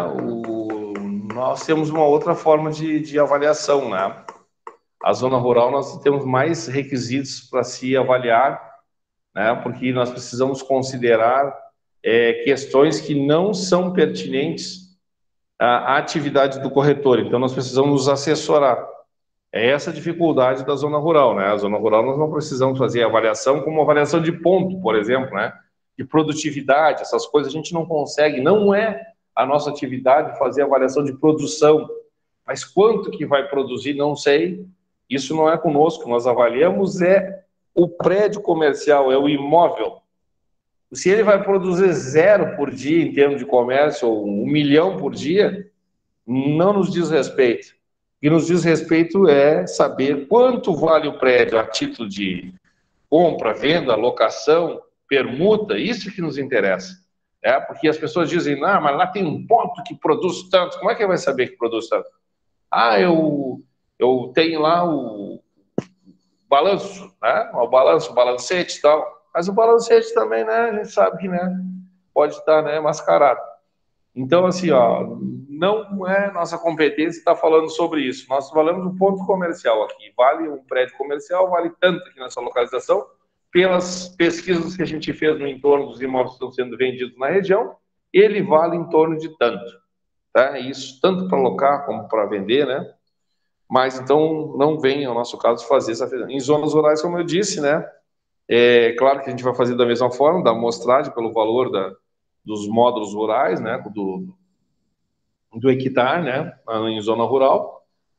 nós temos uma outra forma de avaliação, né? A zona rural nós temos mais requisitos para se avaliar, né, porque nós precisamos considerar questões que não são pertinentes à atividade do corretor. Então, nós precisamos nos assessorar. É essa a dificuldade da zona rural, né? A zona rural nós não precisamos fazer avaliação como avaliação de ponto, por exemplo, né? De produtividade, essas coisas a gente não consegue, não é a nossa atividade fazer avaliação de produção, mas quanto que vai produzir, não sei, isso não é conosco, nós avaliamos o prédio comercial, é o imóvel. Se ele vai produzir 0 por dia em termos de comércio, ou 1 milhão por dia, não nos diz respeito. O que nos diz respeito é saber quanto vale o prédio a título de compra, venda, locação, permuta, isso que nos interessa. Porque as pessoas dizem, mas lá tem um ponto que produz tanto. Como é que ele vai saber que produz tanto? Eu tenho lá o balanço, né? O balancete e tal. Mas o balancete também, né? A gente sabe que, né, pode estar, né, mascarado. Então, assim, não é nossa competência estar falando sobre isso. Nós falamos do ponto comercial aqui. Vale um prédio comercial, vale tanto aqui nessa localização, pelas pesquisas que a gente fez no entorno dos imóveis que estão sendo vendidos na região, ele vale em torno de tanto. Tá? Isso tanto para alocar como para vender, né? Mas, então, não vem, ao nosso caso, fazer essa... Em zonas rurais, como eu disse, né? É claro que a gente vai fazer da mesma forma, da amostragem pelo valor dos módulos rurais, né? Do hectare, né? Em zona rural.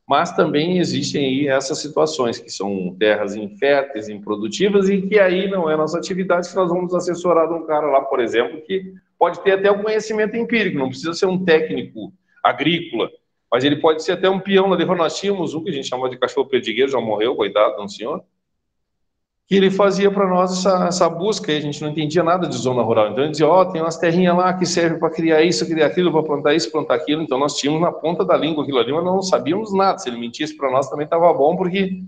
Mas também existem aí essas situações, que são terras inférteis, improdutivas, e que aí não é nossa atividade, que nós vamos assessorar de um cara lá, por exemplo, que pode ter até um conhecimento empírico, não precisa ser um técnico agrícola, mas ele pode ser até um peão. Lá dentro nós tínhamos um que a gente chamava de cachorro perdigueiro, já morreu, coitado de um senhor, que ele fazia para nós essa busca, e a gente não entendia nada de zona rural. Então ele dizia, tem umas terrinhas lá que servem para criar isso, criar aquilo, para plantar isso, plantar aquilo. Então nós tínhamos na ponta da língua aquilo ali, mas não sabíamos nada. Se ele mentisse para nós também estava bom, porque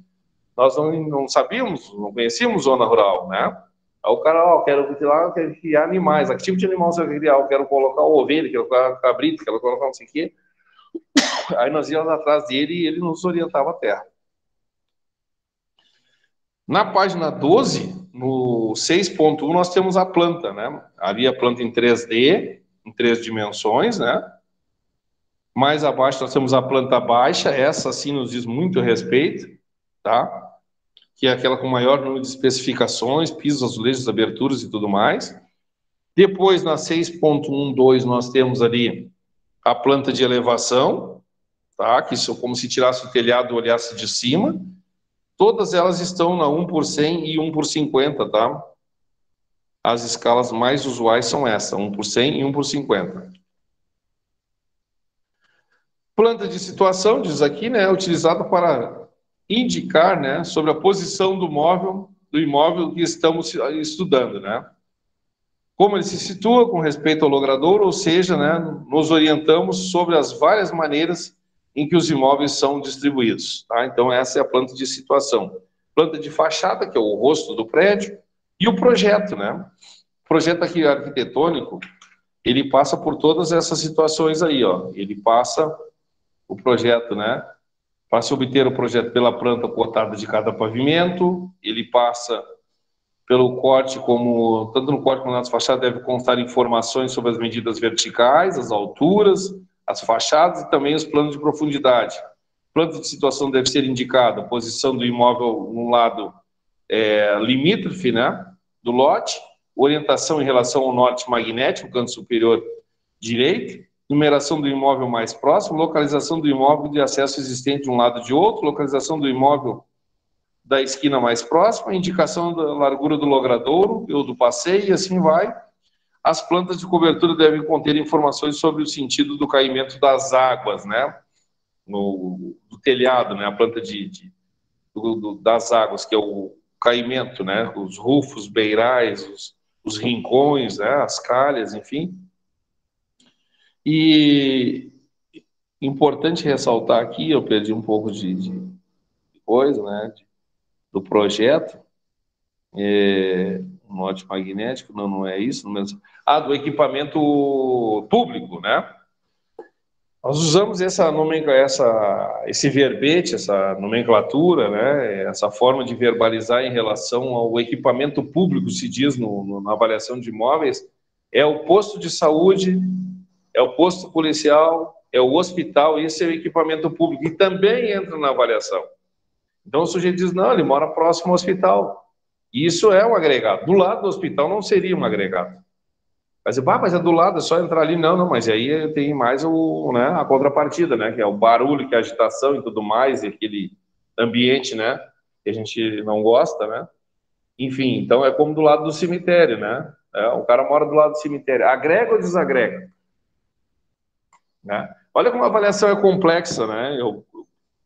nós não sabíamos, não conhecíamos zona rural, né? Aí o cara, quero criar animais. Que tipo de animal você vai criar? Eu quero colocar ovelha, quero colocar cabrito, quero colocar não sei o quê. Aí nós íamos atrás dele e ele nos orientava a terra. Na página 12, no 6.1, nós temos a planta, né? Ali a planta em 3D, em 3 dimensões, né? Mais abaixo nós temos a planta baixa, essa sim nos diz muito respeito, tá? Que é aquela com maior número de especificações, pisos, azulejos, aberturas e tudo mais. Depois, na 6.12, nós temos ali a planta de elevação, tá? Que isso é como se tirasse o telhado e olhasse de cima. Todas elas estão na 1 por 100 e 1 por 50, tá? As escalas mais usuais são essa, 1 por 100 e 1 por 50. Planta de situação, diz aqui, né? É utilizada para indicar, né, sobre a posição do móvel do imóvel que estamos estudando, né? Como ele se situa com respeito ao logradouro, ou seja, né, nos orientamos sobre as várias maneiras em que os imóveis são distribuídos, tá? Então, essa é a planta de situação. Planta de fachada, que é o rosto do prédio, e o projeto, né? O projeto aqui arquitetônico, ele passa por todas essas situações aí, ó. Ele passa o projeto, né? Para se obter o projeto pela planta cotada de cada pavimento, ele passa pelo corte, como tanto no corte como nas fachadas deve constar informações sobre as medidas verticais, as alturas, as fachadas e também os planos de profundidade. Planta de situação deve ser indicada a posição do imóvel no lado limítrofe, né, do lote, orientação em relação ao norte magnético, canto superior direito, numeração do imóvel mais próximo, localização do imóvel de acesso existente de um lado e de outro, localização do imóvel da esquina mais próxima, indicação da largura do logradouro ou do passeio, e assim vai. As plantas de cobertura devem conter informações sobre o sentido do caimento das águas, né? Do telhado, né? A planta das águas, que é o caimento, né? Os rufos, beirais, os rincões, né? As calhas, enfim. E importante ressaltar aqui, eu perdi um pouco de coisa, né? Do projeto, um norte magnético, não é isso, mesmo. Do equipamento público, né? Nós usamos esse verbete, essa nomenclatura, né? Essa forma de verbalizar em relação ao equipamento público, se diz na avaliação de imóveis, é o posto de saúde, é o posto policial, é o hospital, esse é o equipamento público, e também entra na avaliação. Então o sujeito diz, não, ele mora próximo ao hospital. Isso é um agregado. Do lado do hospital não seria um agregado. Mas é do lado, é só entrar ali. Não, mas aí tem mais a contrapartida, né? Que é o barulho, que é a agitação e tudo mais, e aquele ambiente, né? Que a gente não gosta, né? Enfim, então é como do lado do cemitério, né? O cara mora do lado do cemitério. Agrega ou desagrega? Né? Olha como a avaliação é complexa, né?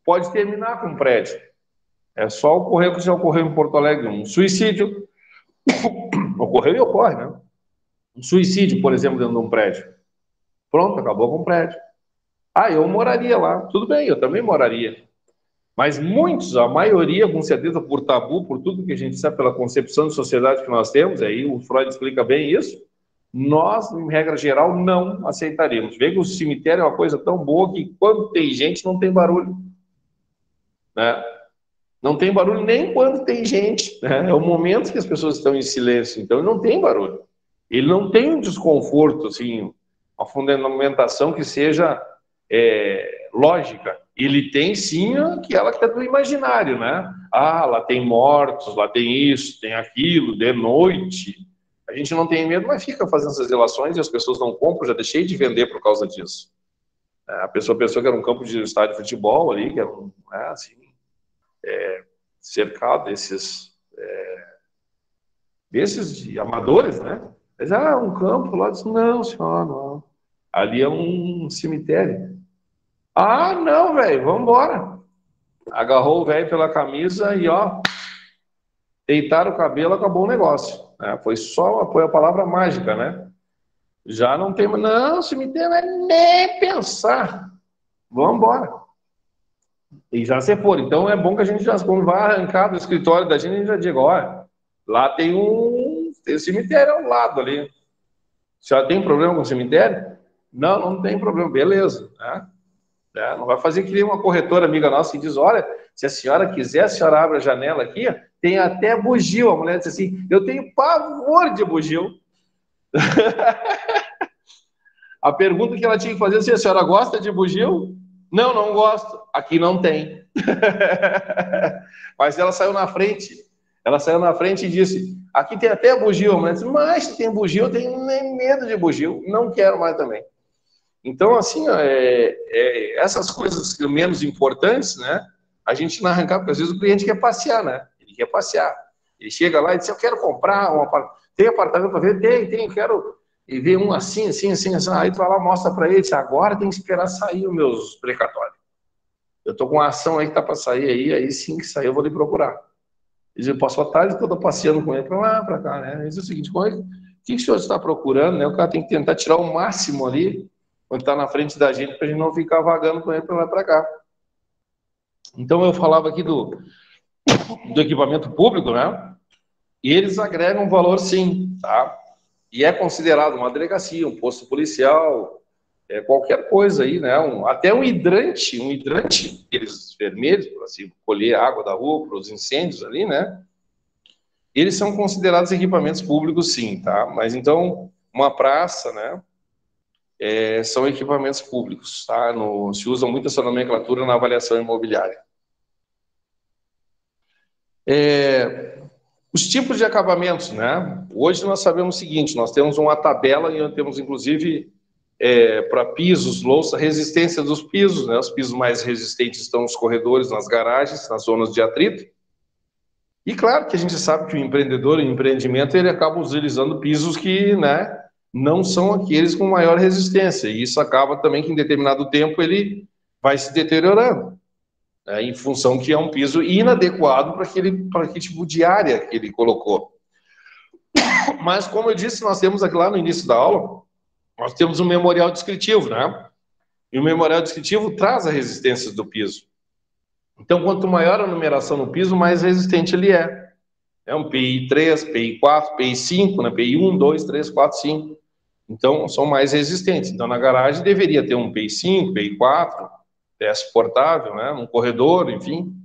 Pode terminar com um prédio. É só ocorrer o que já ocorreu em Porto Alegre, um suicídio. Ocorreu e ocorre, né? Um suicídio, por exemplo, dentro de um prédio. Pronto, acabou com o prédio. Eu moraria lá. Tudo bem, eu também moraria. Mas muitos, a maioria, com certeza, por tabu, por tudo que a gente sabe, pela concepção de sociedade que nós temos, aí o Freud explica bem isso, nós, em regra geral, não aceitaríamos. Vê que o cemitério é uma coisa tão boa que quando tem gente, não tem barulho. Né? Não tem barulho nem quando tem gente. Né? É o momento que as pessoas estão em silêncio. Então, ele não tem barulho. Ele não tem um desconforto, assim, uma fundamentação que seja lógica. Ele tem, sim, aquela que é do imaginário, né? Lá tem mortos, lá tem isso, tem aquilo, de noite. A gente não tem medo, mas fica fazendo essas relações e as pessoas não compram. Já deixei de vender por causa disso. A pessoa pensou que era um campo de estádio de futebol ali, que era assim... cercado desses de amadores, né? Mas, um campo lá, disse, não, senhor, não. Ali é um cemitério. Não, velho, vamos embora. Agarrou o velho pela camisa e, deitaram o cabelo, acabou o negócio. Foi a palavra mágica, né? Já não tem, não, cemitério não é nem pensar. Vamos embora. E já se for. Então é bom que a gente já, quando vai arrancar do escritório da gente, a gente já diga, olha, lá tem um cemitério ao lado ali. Já tem problema com o cemitério? Não tem problema, beleza. Não vai fazer que nem uma corretora amiga nossa que diz, olha, se a senhora quiser, a senhora abre a janela aqui, tem até bugio. A mulher disse assim, eu tenho pavor de bugio. A pergunta que ela tinha que fazer é se a senhora gosta de bugio? Não gosto. Aqui não tem. Mas ela saiu na frente. Ela saiu na frente e disse, aqui tem até bugio. Mas se tem bugio, eu tenho nem medo de bugio. Não quero mais também. Então, assim, essas coisas menos importantes, né? A gente não arrancar, porque às vezes o cliente quer passear, né? Ele quer passear. Ele chega lá e diz, eu quero comprar um apartamento. Tem apartamento para ver? Tem, quero... E vê um assim. Aí tu vai lá, mostra para ele, diz, agora tem que esperar sair os meus precatórios. Eu tô com uma ação aí que tá para sair aí sim que sair, eu vou lhe procurar. Ele passou a tarde toda passeando com ele para lá, para cá, né? Ele disse o seguinte, o que o senhor está procurando, né? O cara tem que tentar tirar o máximo ali, quando está na frente da gente, para a gente não ficar vagando com ele para lá e para cá. Então, eu falava aqui do equipamento público, né? E eles agregam valor, sim, tá? E é considerado uma delegacia, um posto policial, qualquer coisa aí, né? Até um hidrante, aqueles vermelhos, para assim, colher a água da rua para os incêndios ali, né? Eles são considerados equipamentos públicos, sim, tá? Mas então, uma praça, né? São equipamentos públicos, tá? Se usa muito essa nomenclatura na avaliação imobiliária. Os tipos de acabamentos, né? Hoje nós sabemos o seguinte, nós temos uma tabela e nós temos, inclusive, para pisos, louça, resistência dos pisos, né? Os pisos mais resistentes estão nos corredores, nas garagens, nas zonas de atrito. E claro que a gente sabe que o empreendedor, o empreendimento, ele acaba utilizando pisos que, né, não são aqueles com maior resistência. E isso acaba também que em determinado tempo ele vai se deteriorando, né, em função que é um piso inadequado para aquele tipo de área que ele colocou. Mas, como eu disse, nós temos aqui lá no início da aula, nós temos um memorial descritivo, né? E o memorial descritivo traz a resistência do piso. Então, quanto maior a numeração no piso, mais resistente ele é. É um PI 3, PI 4, PI 5, né? PI 1, 2, 3, 4, 5. Então, são mais resistentes. Então, na garagem deveria ter um PI 5, PI 4, é suportável, né? Um corredor, enfim.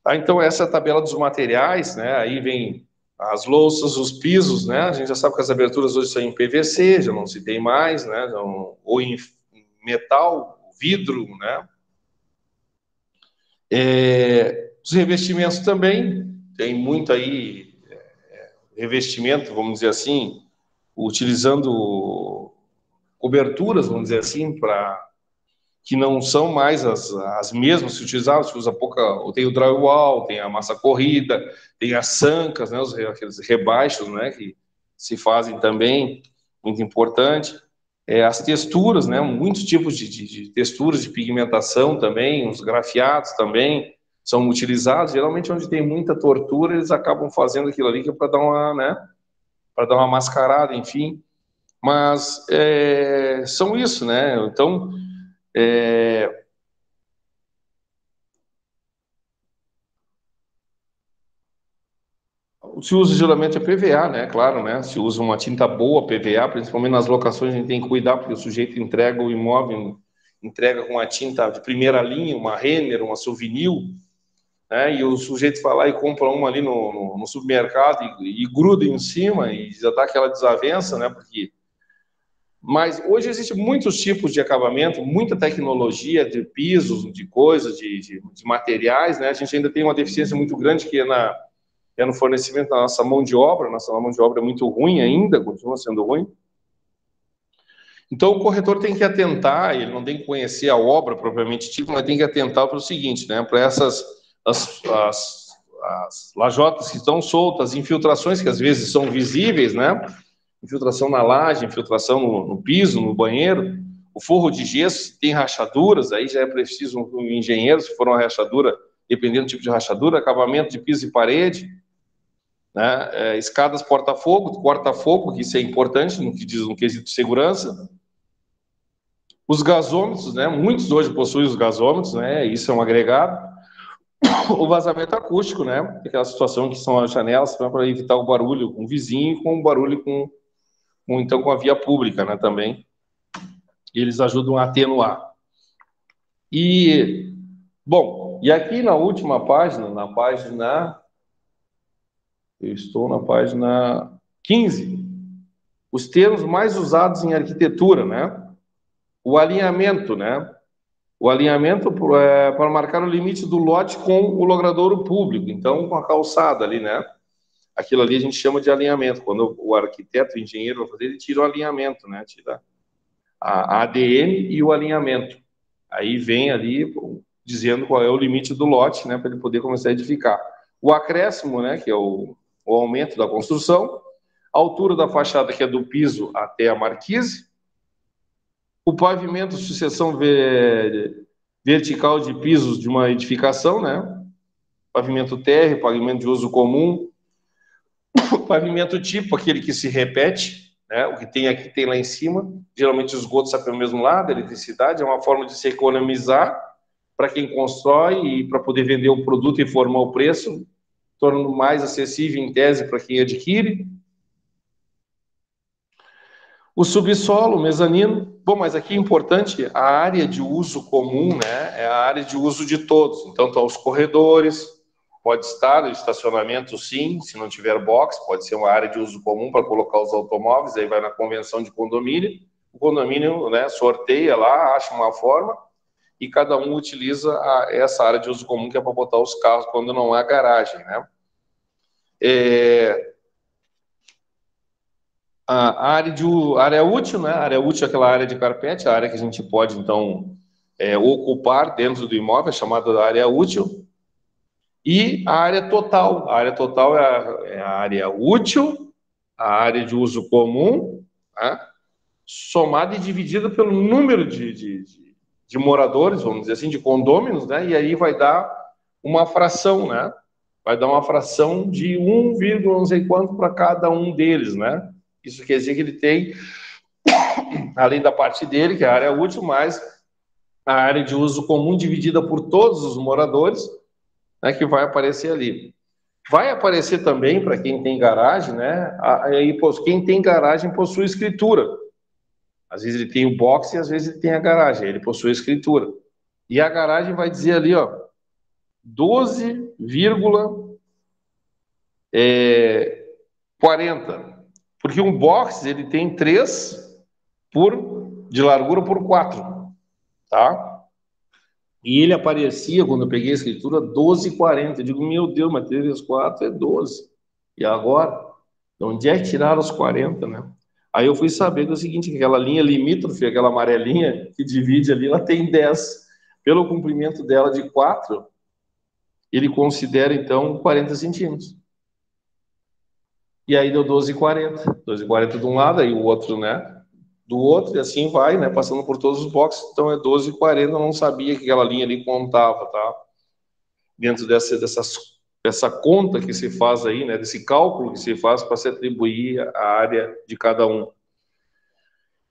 Tá, então, essa é a tabela dos materiais, né? Aí vem as louças, os pisos, né? A gente já sabe que as aberturas hoje são em PVC, já não se tem mais, né? Ou em metal, vidro, né? Os revestimentos também, tem muito aí revestimento, vamos dizer assim, utilizando coberturas, vamos dizer assim, que não são mais as mesmas se utilizavam, se usa pouca, tem o drywall, tem a massa corrida, tem as sancas, né, aqueles rebaixos, né, que se fazem também, muito importante. As texturas, né, muitos tipos de texturas de pigmentação também, os grafiados também são utilizados. Geralmente, onde tem muita tortura, eles acabam fazendo aquilo ali que é para dar uma, né, para dar uma mascarada, enfim. Mas são isso, né? Então, se usa geralmente a PVA, né? Claro, né? Se usa uma tinta boa, PVA, principalmente nas locações, a gente tem que cuidar, porque o sujeito entrega o imóvel, entrega com a tinta de primeira linha, uma Renner, uma Souvenir, né? E o sujeito vai lá e compra uma ali no supermercado e gruda em cima e já dá aquela desavença, né? Mas hoje existem muitos tipos de acabamento, muita tecnologia de pisos, de coisas, de materiais, né? A gente ainda tem uma deficiência muito grande que é no fornecimento da nossa mão de obra. Nossa mão de obra é muito ruim ainda, continua sendo ruim. Então, o corretor tem que atentar, ele não tem que conhecer a obra propriamente dita, mas tem que atentar para o seguinte, né? Para essas as lajotas que estão soltas, infiltrações que às vezes são visíveis, né? Infiltração na laje, infiltração no piso, no banheiro, o forro de gesso, tem rachaduras, aí já é preciso um engenheiro, se for uma rachadura, dependendo do tipo de rachadura, acabamento de piso e parede, né? Escadas porta-fogo, corta-fogo, que isso é importante no que diz no quesito de segurança. Os gasômetros, né? Muitos hoje possuem os gasômetros, né? Isso é um agregado. O vazamento acústico, né? Aquela situação que são as janelas para evitar o barulho com o vizinho e com o barulho então com a via pública, né? Também eles ajudam a atenuar. E bom, e aqui na última página, eu estou na página 15, os termos mais usados em arquitetura, né? O alinhamento, né? O alinhamento para marcar o limite do lote com o logradouro público, então com a calçada ali, né? Aquilo ali a gente chama de alinhamento. Quando o arquiteto, o engenheiro vai fazer, ele tira o alinhamento, né? Tira a ADM e o alinhamento. Aí vem ali dizendo qual é o limite do lote, né? Para ele poder começar a edificar. O acréscimo, né? Que é o aumento da construção. A altura da fachada, que é do piso até a marquise. O pavimento, sucessão vertical de pisos de uma edificação, né? pavimento térreo, pavimento de uso comum, pavimento tipo, aquele que se repete, né? O que tem aqui tem lá em cima, geralmente o esgoto sai pelo mesmo lado, a eletricidade, é uma forma de se economizar para quem constrói e para poder vender o produto e formar o preço, tornando mais acessível em tese para quem adquire. O subsolo, o mezanino. Bom, mas aqui é importante, a área de uso comum, né, é a área de uso de todos. Então, estão os corredores, pode estar no estacionamento, sim, se não tiver box, pode ser uma área de uso comum para colocar os automóveis, aí vai na convenção de condomínio. O condomínio, né, sorteia lá, acha uma forma, e cada um utiliza essa área de uso comum que é para botar os carros quando não há garagem, né? A área útil, né? A área útil é aquela área de carpete, a área que a gente pode, então, ocupar dentro do imóvel, chamada área útil. E a área total. A área total é a área útil, a área de uso comum, né? Somada e dividida pelo número de moradores, vamos dizer assim, de condôminos, né? E aí vai dar uma fração, né? Vai dar uma fração de 1, não sei quanto para cada um deles, né? Isso quer dizer que ele tem, além da parte dele, que é a área útil, mais a área de uso comum dividida por todos os moradores, né, que vai aparecer ali. Vai aparecer também, para quem tem garagem, né? Quem tem garagem possui escritura. Às vezes ele tem o box e às vezes ele tem a garagem, ele possui a escritura. E a garagem vai dizer ali, ó, 12,40. Porque um box, ele tem 3 de largura por 4, tá? E ele aparecia, quando eu peguei a escritura, 12,40. Eu digo, meu Deus, mas 3 vezes 4 é 12. E agora? De onde é que tiraram os 40, né? Aí eu fui saber que é o seguinte, que aquela linha limítrofe, aquela amarelinha que divide ali, ela tem 10. Pelo comprimento dela de 4, ele considera, então, 40 centímetros. E aí deu 12,40. 12,40 de um lado, aí o outro, né? Do outro, e assim vai, né? Passando por todos os boxes. Então é 12,40. Eu não sabia que aquela linha ali contava, tá? Dentro dessa conta que se faz aí, né? Desse cálculo que se faz para se atribuir a área de cada um.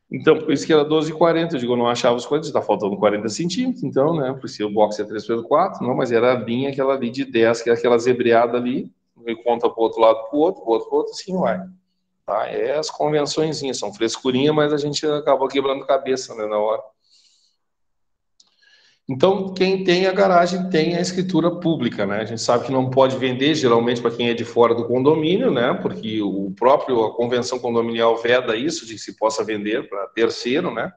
Então, por isso que era 12,40. Eu digo, eu não achava os 40, está faltando 40 centímetros, então, né? Porque o box é 3 por 4, não, mas era a linha, aquela ali de 10, que é aquela zebreada ali, e conta para o outro lado, para o outro, assim vai. Tá? É as convençõezinhas, são frescurinhas, mas a gente acaba quebrando cabeça, né, na hora. Então, quem tem a garagem tem a escritura pública, né? A gente sabe que não pode vender, geralmente, para quem é de fora do condomínio, né? Porque a convenção condominial veda isso, de que se possa vender para terceiro, né?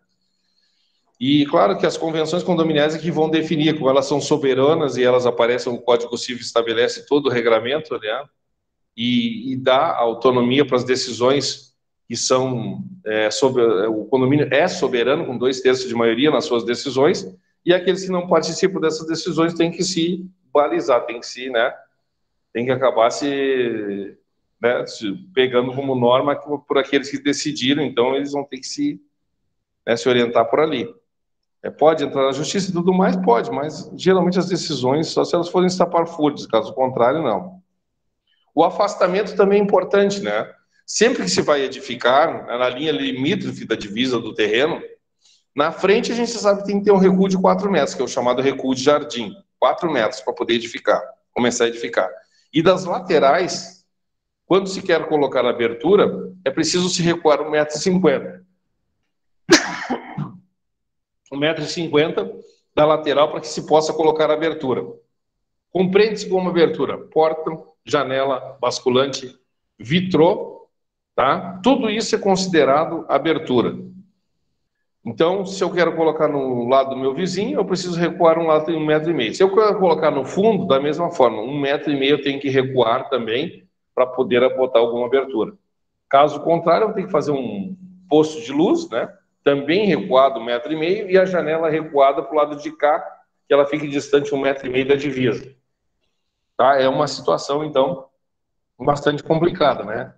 E, claro, que as convenções condominiais é que vão definir, como elas são soberanas e elas aparecem, o Código Civil estabelece todo o regramento, né? E dá autonomia para as decisões que são... o condomínio é soberano, com 2/3 de maioria nas suas decisões, e aqueles que não participam dessas decisões têm que se balizar, tem que acabar se pegando como norma por aqueles que decidiram, então eles vão ter que se orientar por ali. Pode entrar na justiça e tudo mais? Pode, mas geralmente as decisões, só se elas forem estapafúrdias, caso contrário, não. O afastamento também é importante, né? Sempre que se vai edificar, na linha limítrofe da divisa do terreno, na frente a gente sabe que tem que ter um recuo de 4 metros, que é o chamado recuo de jardim. 4 metros para poder edificar, começar a edificar. E das laterais, quando se quer colocar a abertura, é preciso se recuar 1,50 m. 1,50 m da lateral para que se possa colocar a abertura. Compreende-se como abertura: porta, janela, basculante, vitrô, tá? Tudo isso é considerado abertura. Então, se eu quero colocar no lado do meu vizinho, eu preciso recuar um lado de 1,5 m. Se eu quero colocar no fundo, da mesma forma, 1,5 m eu tenho que recuar também para poder botar alguma abertura. Caso contrário, eu tenho que fazer um posto de luz, né? Também recuado 1,5 m, e a janela recuada para o lado de cá, que ela fique distante 1,5 m da divisa. Tá? É uma situação, então, bastante complicada, né?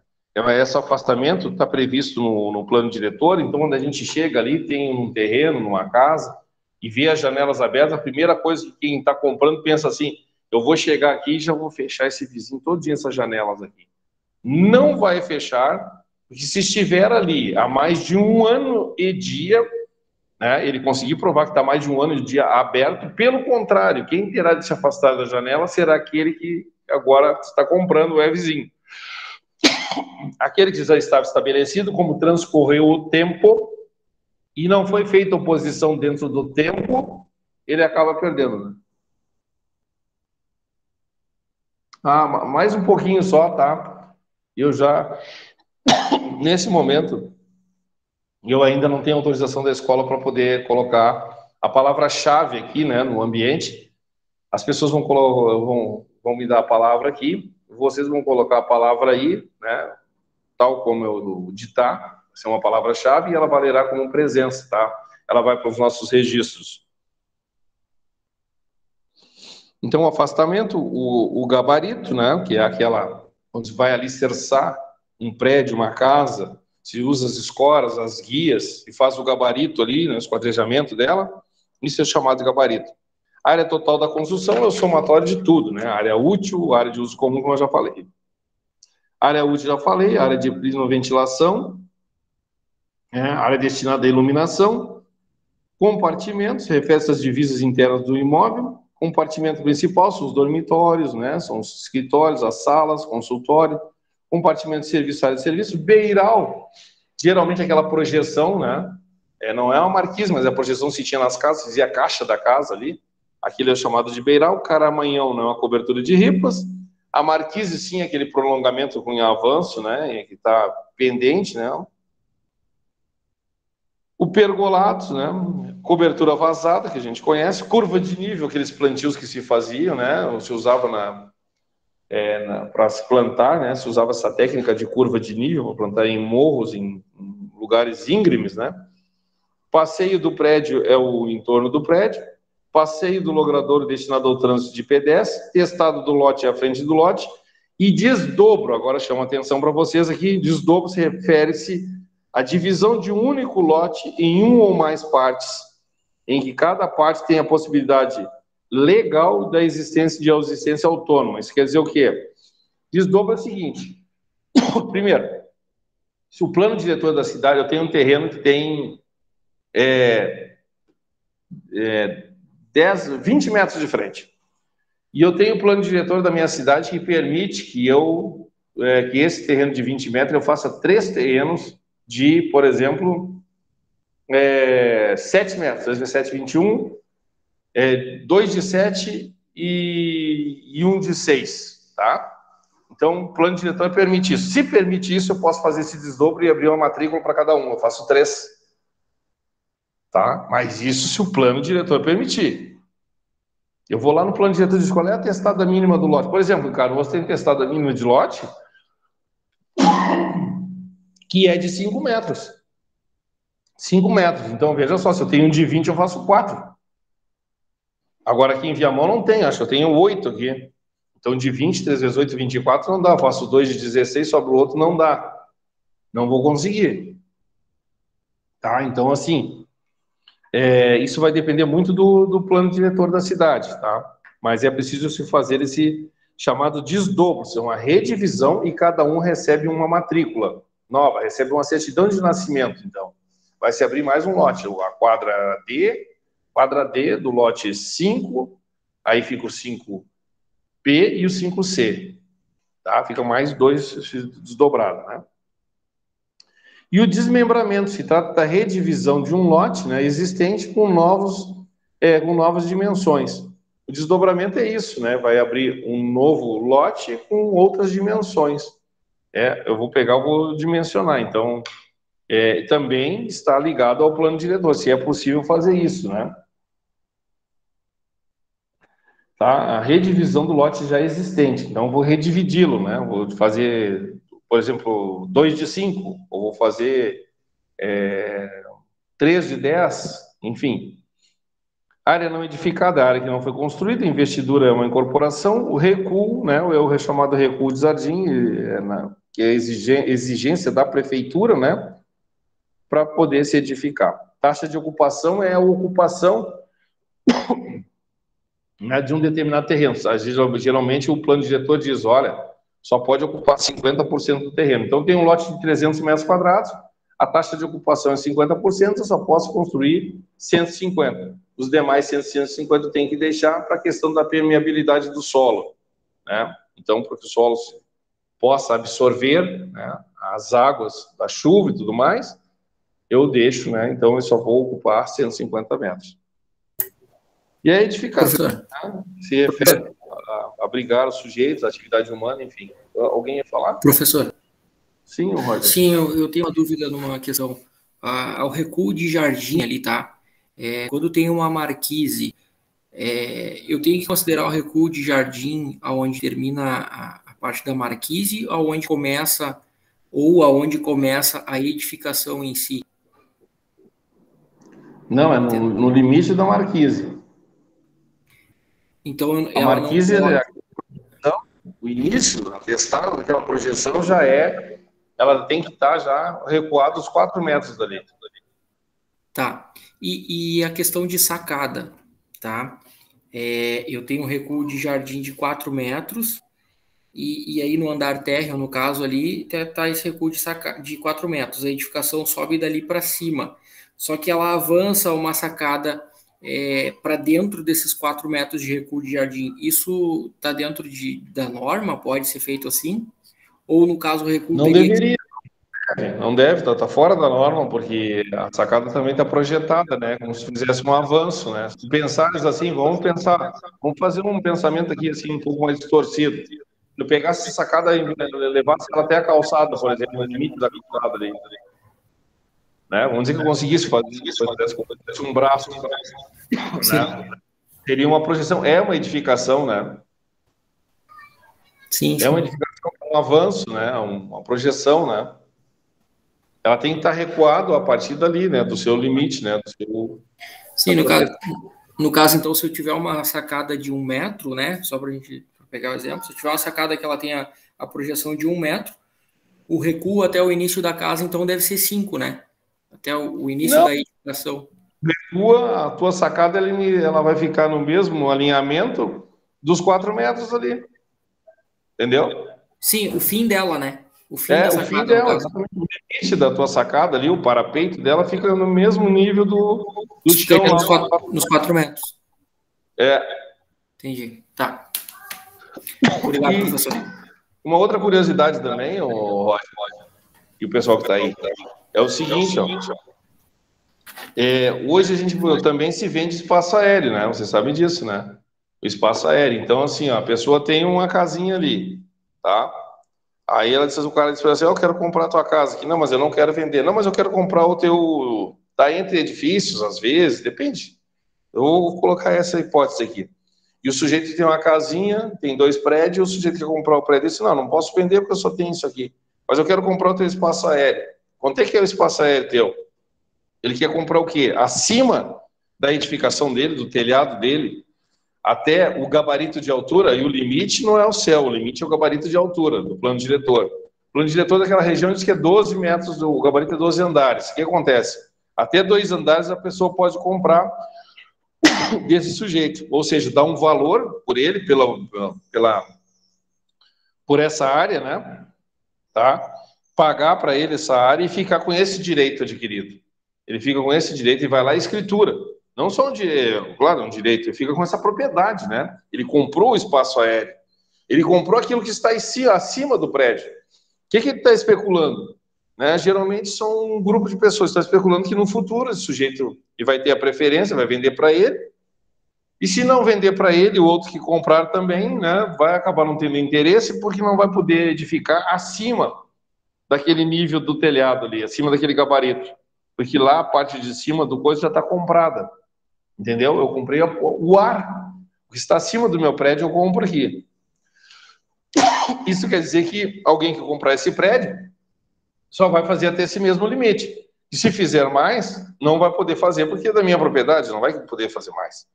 Esse afastamento está previsto no plano diretor, então quando a gente chega ali, tem um terreno, numa casa, e vê as janelas abertas, a primeira coisa que quem está comprando pensa assim, eu vou chegar aqui e já vou fechar esse vizinho todinho, essas janelas aqui. Não vai fechar, porque se estiver ali há mais de 1 ano e dia, né, ele conseguir provar que está mais de 1 ano e dia aberto, pelo contrário, quem terá de se afastar da janela será aquele que agora está comprando o vizinho. Aquele que já estava estabelecido, como transcorreu o tempo e não foi feita oposição dentro do tempo, ele acaba perdendo, né? Mais um pouquinho só, tá? Eu já, nesse momento, eu ainda não tenho autorização da escola para poder colocar a palavra-chave aqui, né, no ambiente. As pessoas vão me dar a palavra aqui, vocês vão colocar a palavra aí, né, tal como eu ditar, vai ser uma palavra-chave e ela valerá como presença, tá? Ela vai para os nossos registros. Então, o afastamento, o gabarito, né, que é aquela onde vai alicerçar um prédio, uma casa, se usa as escoras, as guias, e faz o gabarito ali, né, o esquadrejamento dela, isso é chamado de gabarito. A área total da construção é o somatório de tudo, né? A área útil, a área de uso comum, como eu já falei. A área útil, já falei, a área de ventilação, a área destinada à iluminação, compartimentos, refere-se às divisas internas do imóvel, compartimento principal são os dormitórios, né? São os escritórios, as salas, consultório, compartimento de serviço, área de serviço, beiral, geralmente aquela projeção, né? Não é uma marquise, mas a projeção se tinha nas casas, dizia a caixa da casa ali, aquilo é chamado de beiral, caramanhão, né? Uma cobertura de ripas, a marquise, sim, aquele prolongamento com avanço, né? Que está pendente, né? O pergolato, né? Cobertura vazada, que a gente conhece, curva de nível, aqueles plantios que se faziam, né? Se usava para se plantar, né? Se usava essa técnica de curva de nível para plantar em morros, em lugares íngremes, né? Passeio do prédio é o entorno do prédio, passeio do logradouro destinado ao trânsito de pedestre, testado do lote é a frente do lote, e desdobro, agora chama atenção para vocês aqui, desdobro se refere-se à divisão de um único lote em um ou mais partes, em que cada parte tem a possibilidade legal da existência de ausência autônoma. Isso quer dizer o quê? Desdobro é o seguinte, primeiro, se o plano diretor da cidade, eu tenho um terreno que tem 20 metros de frente. E eu tenho o plano diretor da minha cidade que permite que que esse terreno de 20 metros eu faça 3 terrenos de, por exemplo, 7 metros, 2 vezes 7, 21, 2 de 7 e 1 de 6, tá? Então, o plano diretor permite isso. Se permite isso, eu posso fazer esse desdobro e abrir uma matrícula para cada um. Eu faço 3. Tá? Mas isso se o plano diretor permitir. Eu vou lá no plano diretor de escola, é a testada mínima do lote. Por exemplo, cara, você tem testada mínima de lote que é de 5 metros. 5 metros. Então, veja só, se eu tenho um de 20, eu faço 4. Agora, aqui em Viamão não tem, acho que eu tenho 8 aqui. Então, de 20, 3 vezes 8, 24 não dá. Eu faço 2 de 16, sobre o outro, não dá. Não vou conseguir. Tá? Então, assim, isso vai depender muito do plano diretor da cidade, tá? Mas é preciso se fazer esse chamado desdobro, é uma redivisão e cada um recebe uma matrícula nova, recebe uma certidão de nascimento, então. Vai se abrir mais um lote, a quadra D do lote 5, aí fica o 5P e o 5C, tá? Ficam mais 2 desdobrados, né? E o desmembramento, se trata da redivisão de um lote, né, existente com novas dimensões. O desdobramento é isso, né? Vai abrir um novo lote com outras dimensões. Eu vou pegar, eu vou dimensionar. Então, também está ligado ao plano diretor, se é possível fazer isso, né? Tá? A redivisão do lote já existente. Então, eu vou redividi-lo, né? Vou fazer, por exemplo, 2 de 5, ou vou fazer 3 de 10, enfim. Área não edificada, área que não foi construída, investidura é uma incorporação, o recuo, né, é o chamado recuo de jardim, que é a exigência da prefeitura, né, para poder se edificar. Taxa de ocupação é a ocupação né, de um determinado terreno. Geralmente o plano diretor diz, olha, só pode ocupar 50% do terreno. Então tem um lote de 300 metros quadrados, a taxa de ocupação é 50%, eu só posso construir 150. Os demais 150 eu tenho que deixar para a questão da permeabilidade do solo, né? Então, para que o solo possa absorver, né, as águas da chuva e tudo mais, eu deixo, né? Então eu só vou ocupar 150 metros. E a edificação, né, se refere a abrigar os sujeitos, a atividade humana, enfim. Alguém ia falar? Professor. Sim, Roger. Sim, eu tenho uma dúvida numa questão. Ao recuo de jardim ali, tá? Quando tem uma marquise, eu tenho que considerar o recuo de jardim aonde termina a parte da marquise, aonde começa a edificação em si? Não, é no limite da marquise. Então, a marquise, o início, a testada daquela projeção ela tem que estar já recuada os 4 metros dali. Tá. E a questão de sacada, tá? Eu tenho um recuo de jardim de 4 metros, e aí no andar térreo, no caso ali, tá esse recuo de 4 metros. A edificação sobe dali para cima. Só que ela avança uma sacada para dentro desses 4 metros de recuo de jardim. Isso está dentro da norma? Pode ser feito assim? Ou, no caso, o recuo... Não deveria. Não deve, tá fora da norma, porque a sacada também está projetada, né? Como se fizesse um avanço, né? Se pensares assim, vamos fazer um pensamento aqui, assim, um pouco mais distorcido. Se eu pegasse essa sacada e levasse ela até a calçada, por exemplo, no limite da calçada ali, né? Vamos dizer que eu conseguisse fazer isso, um braço, né? Seria uma projeção, é uma edificação, né? Sim. É uma edificação, um avanço, né? Uma projeção, né? Ela tem que estar recuado a partir dali, né? Do seu limite, né? Sim, no caso, então, se eu tiver uma sacada de 1 metro, né? Só para a gente pegar o exemplo, se eu tiver uma sacada que ela tenha a projeção de 1 metro, o recuo até o início da casa, então, deve ser 5, né? Até o início da edificação. A tua sacada, ela vai ficar no mesmo alinhamento dos 4 metros ali. Entendeu? Sim, o fim dela, né? O fim dela, exatamente. O limite da tua sacada ali, o parapeito dela, fica no mesmo nível do chão. Nos 4 metros. Entendi. Tá. Obrigado, professor. Uma outra curiosidade também, Roger, e o pessoal que está aí, é o seguinte, ó. Hoje a gente também se vende espaço aéreo, né? Vocês sabem disso, né? O espaço aéreo. Então, assim, ó, a pessoa tem uma casinha ali, tá? Aí o cara diz assim, eu quero comprar a tua casa aqui. Não, mas eu não quero vender. Não, mas eu quero comprar o teu... Tá entre edifícios, às vezes, depende. Eu vou colocar essa hipótese aqui. E o sujeito tem uma casinha, tem 2 prédios, o sujeito quer comprar o prédio e diz, não posso vender porque eu só tenho isso aqui. Mas eu quero comprar o teu espaço aéreo. Quanto é que é o espaço aéreo teu? Ele quer comprar o quê? Acima da edificação dele, do telhado dele, até o gabarito de altura, e o limite não é o céu, o limite é o gabarito de altura do plano diretor. O plano diretor daquela região diz que é 12 metros, o gabarito é 12 andares. O que acontece? Até 2 andares a pessoa pode comprar desse sujeito, ou seja, dá um valor por ele, por essa área, né? Tá? Pagar para ele essa área e ficar com esse direito adquirido. Ele fica com esse direito e vai lá e escritura. Não só um direito, ele fica com essa propriedade, né? Ele comprou o espaço aéreo. Ele comprou aquilo que está acima do prédio. O que ele está especulando? Né? Geralmente são um grupo de pessoas que estão especulando que no futuro esse sujeito vai ter a preferência, vai vender para ele. E se não vender para ele, o outro que comprar também, né, vai acabar não tendo interesse porque não vai poder edificar acima daquele nível do telhado ali, acima daquele gabarito. Porque lá a parte de cima do coisa já está comprada. Entendeu? Eu comprei o ar. O que está acima do meu prédio, eu compro aqui. Isso quer dizer que alguém que comprar esse prédio só vai fazer até esse mesmo limite. E se fizer mais, não vai poder fazer, porque é da minha propriedade, não vai poder fazer mais.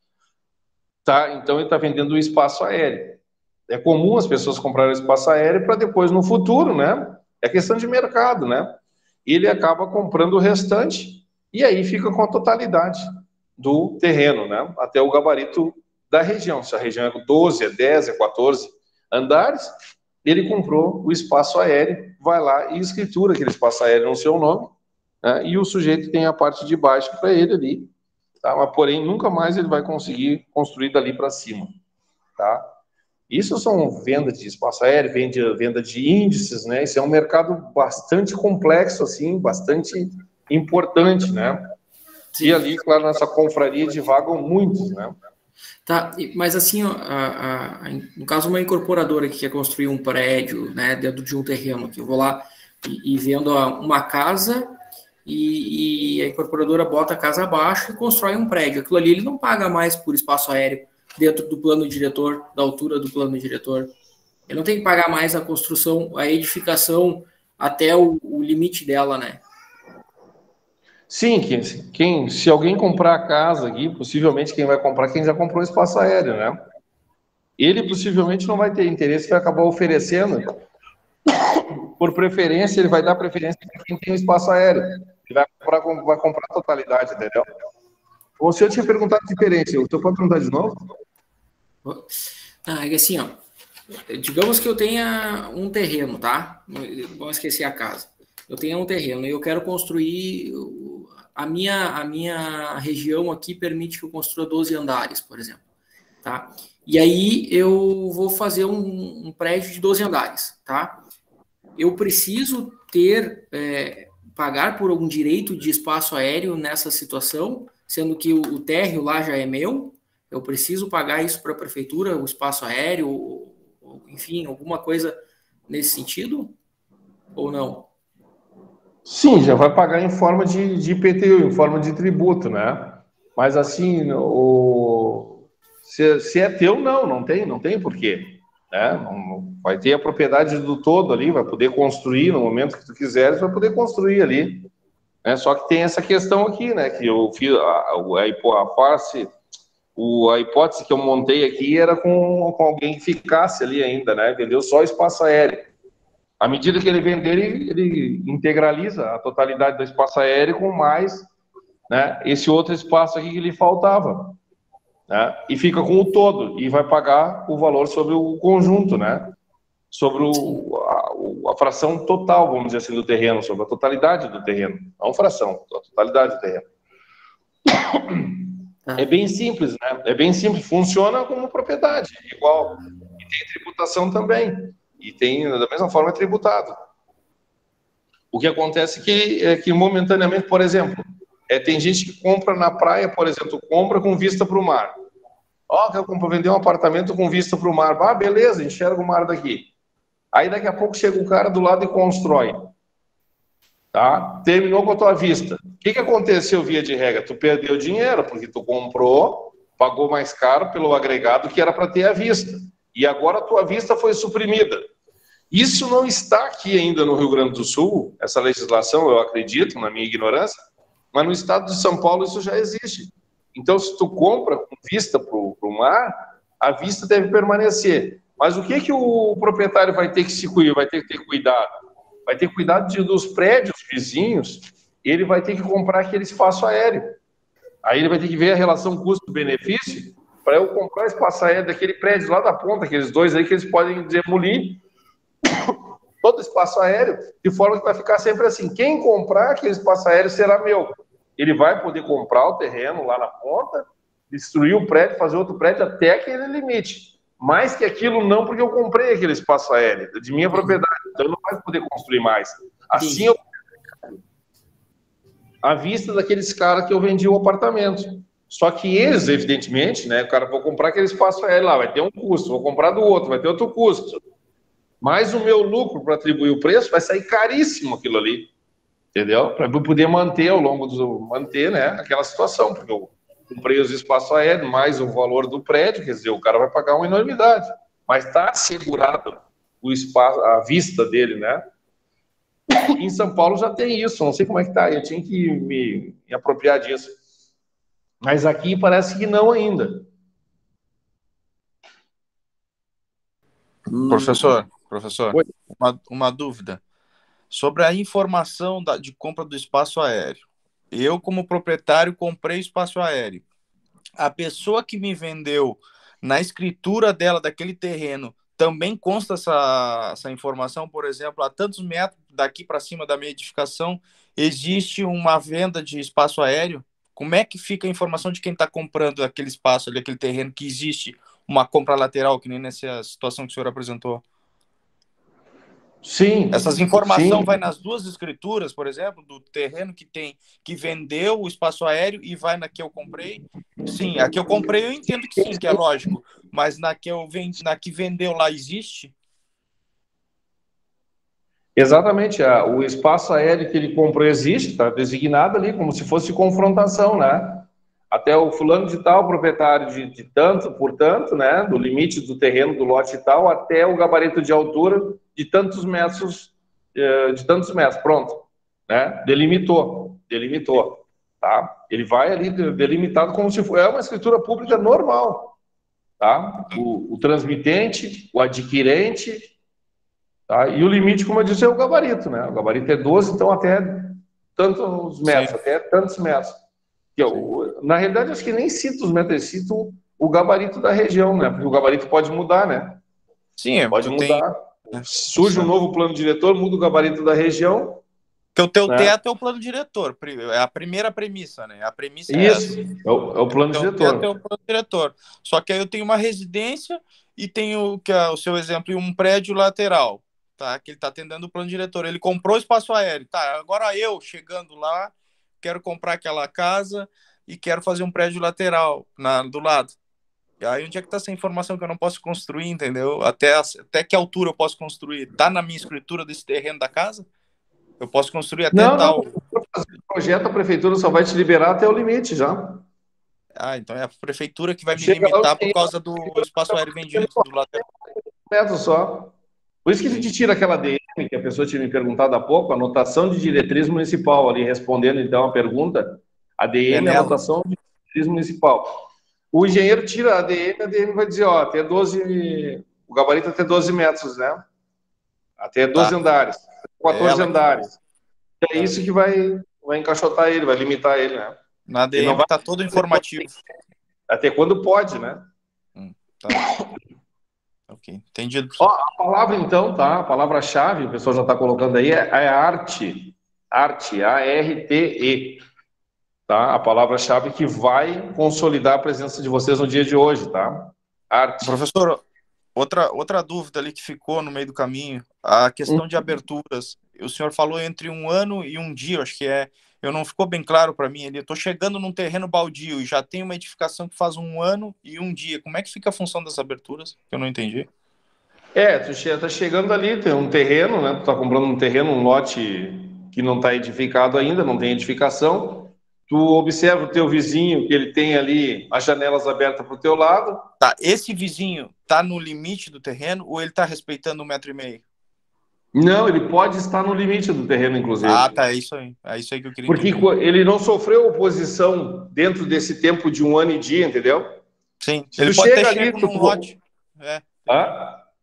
Tá? Então ele está vendendo o espaço aéreo. É comum as pessoas comprarem espaço aéreo para depois, no futuro, né? É questão de mercado, né? Ele acaba comprando o restante e aí fica com a totalidade do terreno, né? Até o gabarito da região. Se a região é 12, é 10, é 14 andares, ele comprou o espaço aéreo, vai lá e escritura aquele espaço aéreo no seu nome, né, e o sujeito tem a parte de baixo para ele ali, tá? Mas, porém, nunca mais ele vai conseguir construir dali para cima, tá? Isso são venda de espaço aéreo, venda de índices, né? Isso é um mercado bastante complexo, assim, bastante importante, né? E ali, claro, nessa confraria divagam muitos, né? Tá, mas assim, ó, no caso, uma incorporadora que quer construir um prédio, né, dentro de um terreno, que eu vou lá e vendo uma casa e a incorporadora bota a casa abaixo e constrói um prédio. Aquilo ali ele não paga mais por espaço aéreo dentro do plano diretor, da altura do plano diretor. Ele não tem que pagar mais a construção, a edificação até o limite dela, né? Sim, se alguém comprar a casa aqui, possivelmente quem vai comprar, quem já comprou espaço aéreo, né? Ele possivelmente não vai ter interesse, vai acabar oferecendo, por preferência, ele vai dar preferência para quem tem o espaço aéreo. Ele vai comprar a totalidade, entendeu? Ou se eu tinha perguntado diferente, o senhor pode perguntar de novo? É assim, ó, digamos que eu tenha um terreno, tá? Vamos esquecer a casa. Eu tenho um terreno e eu quero construir... A minha região aqui permite que eu construa 12 andares, por exemplo, tá? E aí eu vou fazer um prédio de 12 andares, tá? Eu preciso pagar por algum direito de espaço aéreo nessa situação, sendo que o térreo lá já é meu. Eu preciso pagar isso para a prefeitura, o espaço aéreo, ou, enfim, alguma coisa nesse sentido? Ou não? Sim, já vai pagar em forma de IPTU, em forma de tributo, né? Mas assim, se é teu, não tem porquê, né? Não vai ter a propriedade do todo ali, vai poder construir no momento que tu quiseres, vai poder construir ali, né? Só que tem essa questão aqui, né? Que eu fiz a hipótese que eu montei aqui era com alguém que ficasse ali ainda, né? Vendeu só espaço aéreo. À medida que ele vender, ele integraliza a totalidade do espaço aéreo com mais, né, esse outro espaço aqui que lhe faltava, né, e fica com o todo, e vai pagar o valor sobre o conjunto, né, sobre a fração total, vamos dizer assim, do terreno, sobre a totalidade do terreno, não fração, a totalidade do terreno. É bem simples, né, é bem simples, funciona como propriedade, igual, e tem tributação também. E tem, da mesma forma, é tributado. O que acontece é que momentaneamente, por exemplo, tem gente que compra na praia, por exemplo, compra com vista para o mar. Quero vender um apartamento com vista para o mar. Ah, beleza, enxerga o mar daqui. Aí daqui a pouco chega o cara do lado e constrói. Tá? Terminou com a tua vista. O que aconteceu via de regra? Tu perdeu dinheiro, porque tu comprou, pagou mais caro pelo agregado que era para ter a vista. E agora a tua vista foi suprimida. Isso não está aqui ainda no Rio Grande do Sul, essa legislação, eu acredito, na minha ignorância, mas no estado de São Paulo isso já existe. Então, se tu compra com vista para o mar, a vista deve permanecer. Mas o que o proprietário vai ter que se cuidar, vai ter que ter cuidado? Vai ter cuidado dos prédios vizinhos, ele vai ter que comprar aquele espaço aéreo. Aí ele vai ter que ver a relação custo-benefício, para eu comprar espaço aéreo daquele prédio lá da ponta, aqueles dois aí que eles podem demolir todo espaço aéreo, de forma que vai ficar sempre assim, quem comprar aquele espaço aéreo será meu. Ele vai poder comprar o terreno lá na ponta, destruir o prédio, fazer outro prédio até aquele limite. Mais que aquilo não, porque eu comprei aquele espaço aéreo, de minha propriedade, então eu não vai poder construir mais. Assim eu à vista daqueles caras que eu vendi o apartamento. Só que eles, evidentemente, né, o cara, vou comprar aquele espaço aéreo lá, vai ter um custo, vou comprar do outro, vai ter outro custo. Mas o meu lucro para atribuir o preço vai sair caríssimo aquilo ali, entendeu? Para eu poder manter ao longo manter, né, aquela situação, porque eu comprei os espaços aéreos, mais o valor do prédio, quer dizer, o cara vai pagar uma enormidade. Mas está assegurado o espaço, a vista dele, né? Em São Paulo já tem isso, não sei como é que tá, eu tinha que me apropriar disso. Mas aqui parece que não ainda. Professor, uma dúvida. Sobre a informação de compra do espaço aéreo. Eu, como proprietário, comprei espaço aéreo. A pessoa que me vendeu na escritura dela, daquele terreno, também consta essa informação, por exemplo, a tantos metros daqui para cima da minha edificação, existe uma venda de espaço aéreo? Como é que fica a informação de quem está comprando aquele espaço ali, aquele terreno, que existe uma compra lateral, que nem nessa situação que o senhor apresentou? Sim. Essas informações sim. vai nas duas escrituras, por exemplo, do terreno que vendeu o espaço aéreo e vai na que eu comprei? Sim, a que eu comprei eu entendo que sim, que é lógico, mas na que vendeu lá existe? Exatamente, o espaço aéreo que ele comprou existe, está designado ali como se fosse confrontação, né? Até o fulano de tal, proprietário de tanto por tanto, né? Do limite do terreno do lote e tal, até o gabarito de altura de tantos metros, pronto, né? Delimitou, tá? Ele vai ali delimitado como se fosse uma escritura pública normal, tá? O transmitente, o adquirente. Tá? E o limite, como eu disse, é o gabarito, né? O gabarito é 12, então até tantos metros, Sim. até tantos metros. Na realidade, acho que nem cito os metros, cito o gabarito da região, né? Porque o gabarito pode mudar, né? Sim, pode mudar. Surge um novo plano diretor, muda o gabarito da região. Que o teu teto é o plano diretor, é a primeira premissa, né? A premissa é isso, essa. é o plano diretor. Teto é o plano diretor. Só que aí eu tenho uma residência e tenho, que é o seu exemplo, um prédio lateral, tá? Que ele está atendendo o plano diretor. Ele comprou espaço aéreo, tá? Agora eu, chegando lá, quero comprar aquela casa e quero fazer um prédio lateral do lado. E aí onde é que está essa informação que eu não posso construir, entendeu? Até que altura eu posso construir? Tá na minha escritura desse terreno da casa? Eu posso construir até tal... Não, o projeto, a prefeitura só vai te liberar até o limite já. Ah, então é a prefeitura que vai me limitar por causa do espaço aéreo vendido do lateral. Metros só. Por isso que a gente tira aquela DM, que a pessoa tinha me perguntado há pouco, anotação de diretriz municipal, ali respondendo então a pergunta, a DM é a anotação de diretriz municipal. O engenheiro tira a ADM vai dizer, ó, até 12, o gabarito até 12 metros, né? Até 12 andares, 14 andares. É isso que vai encaixotar ele, vai limitar ele, né? Na ADM está todo informativo. Até quando pode, né? Tá. Ok, entendido. Ó, a palavra então, tá? A palavra-chave, o pessoal já está colocando aí, é arte. Arte, A-R-T-E. Tá? A palavra-chave que vai consolidar a presença de vocês no dia de hoje, tá? Arte. Professor, outra dúvida ali que ficou no meio do caminho, a questão de aberturas. O senhor falou entre 1 ano e 1 dia, acho que é. Eu não ficou bem claro para mim ali. Eu estou chegando num terreno baldio e já tem uma edificação que faz 1 ano e 1 dia. Como é que fica a função das aberturas? Eu não entendi. Tu está chegando ali, tem um terreno, né? Tu está comprando um terreno, um lote que não está edificado ainda, não tem edificação. Tu observa o teu vizinho, que ele tem ali as janelas abertas para o teu lado. Tá, esse vizinho está no limite do terreno ou ele está respeitando 1,5 metro? Não, ele pode estar no limite do terreno, inclusive. Ah, tá, é isso aí. É isso aí que eu queria entender. Porque ele não sofreu oposição dentro desse tempo de 1 ano e dia, entendeu? Sim, ele pode ter chegado num lote.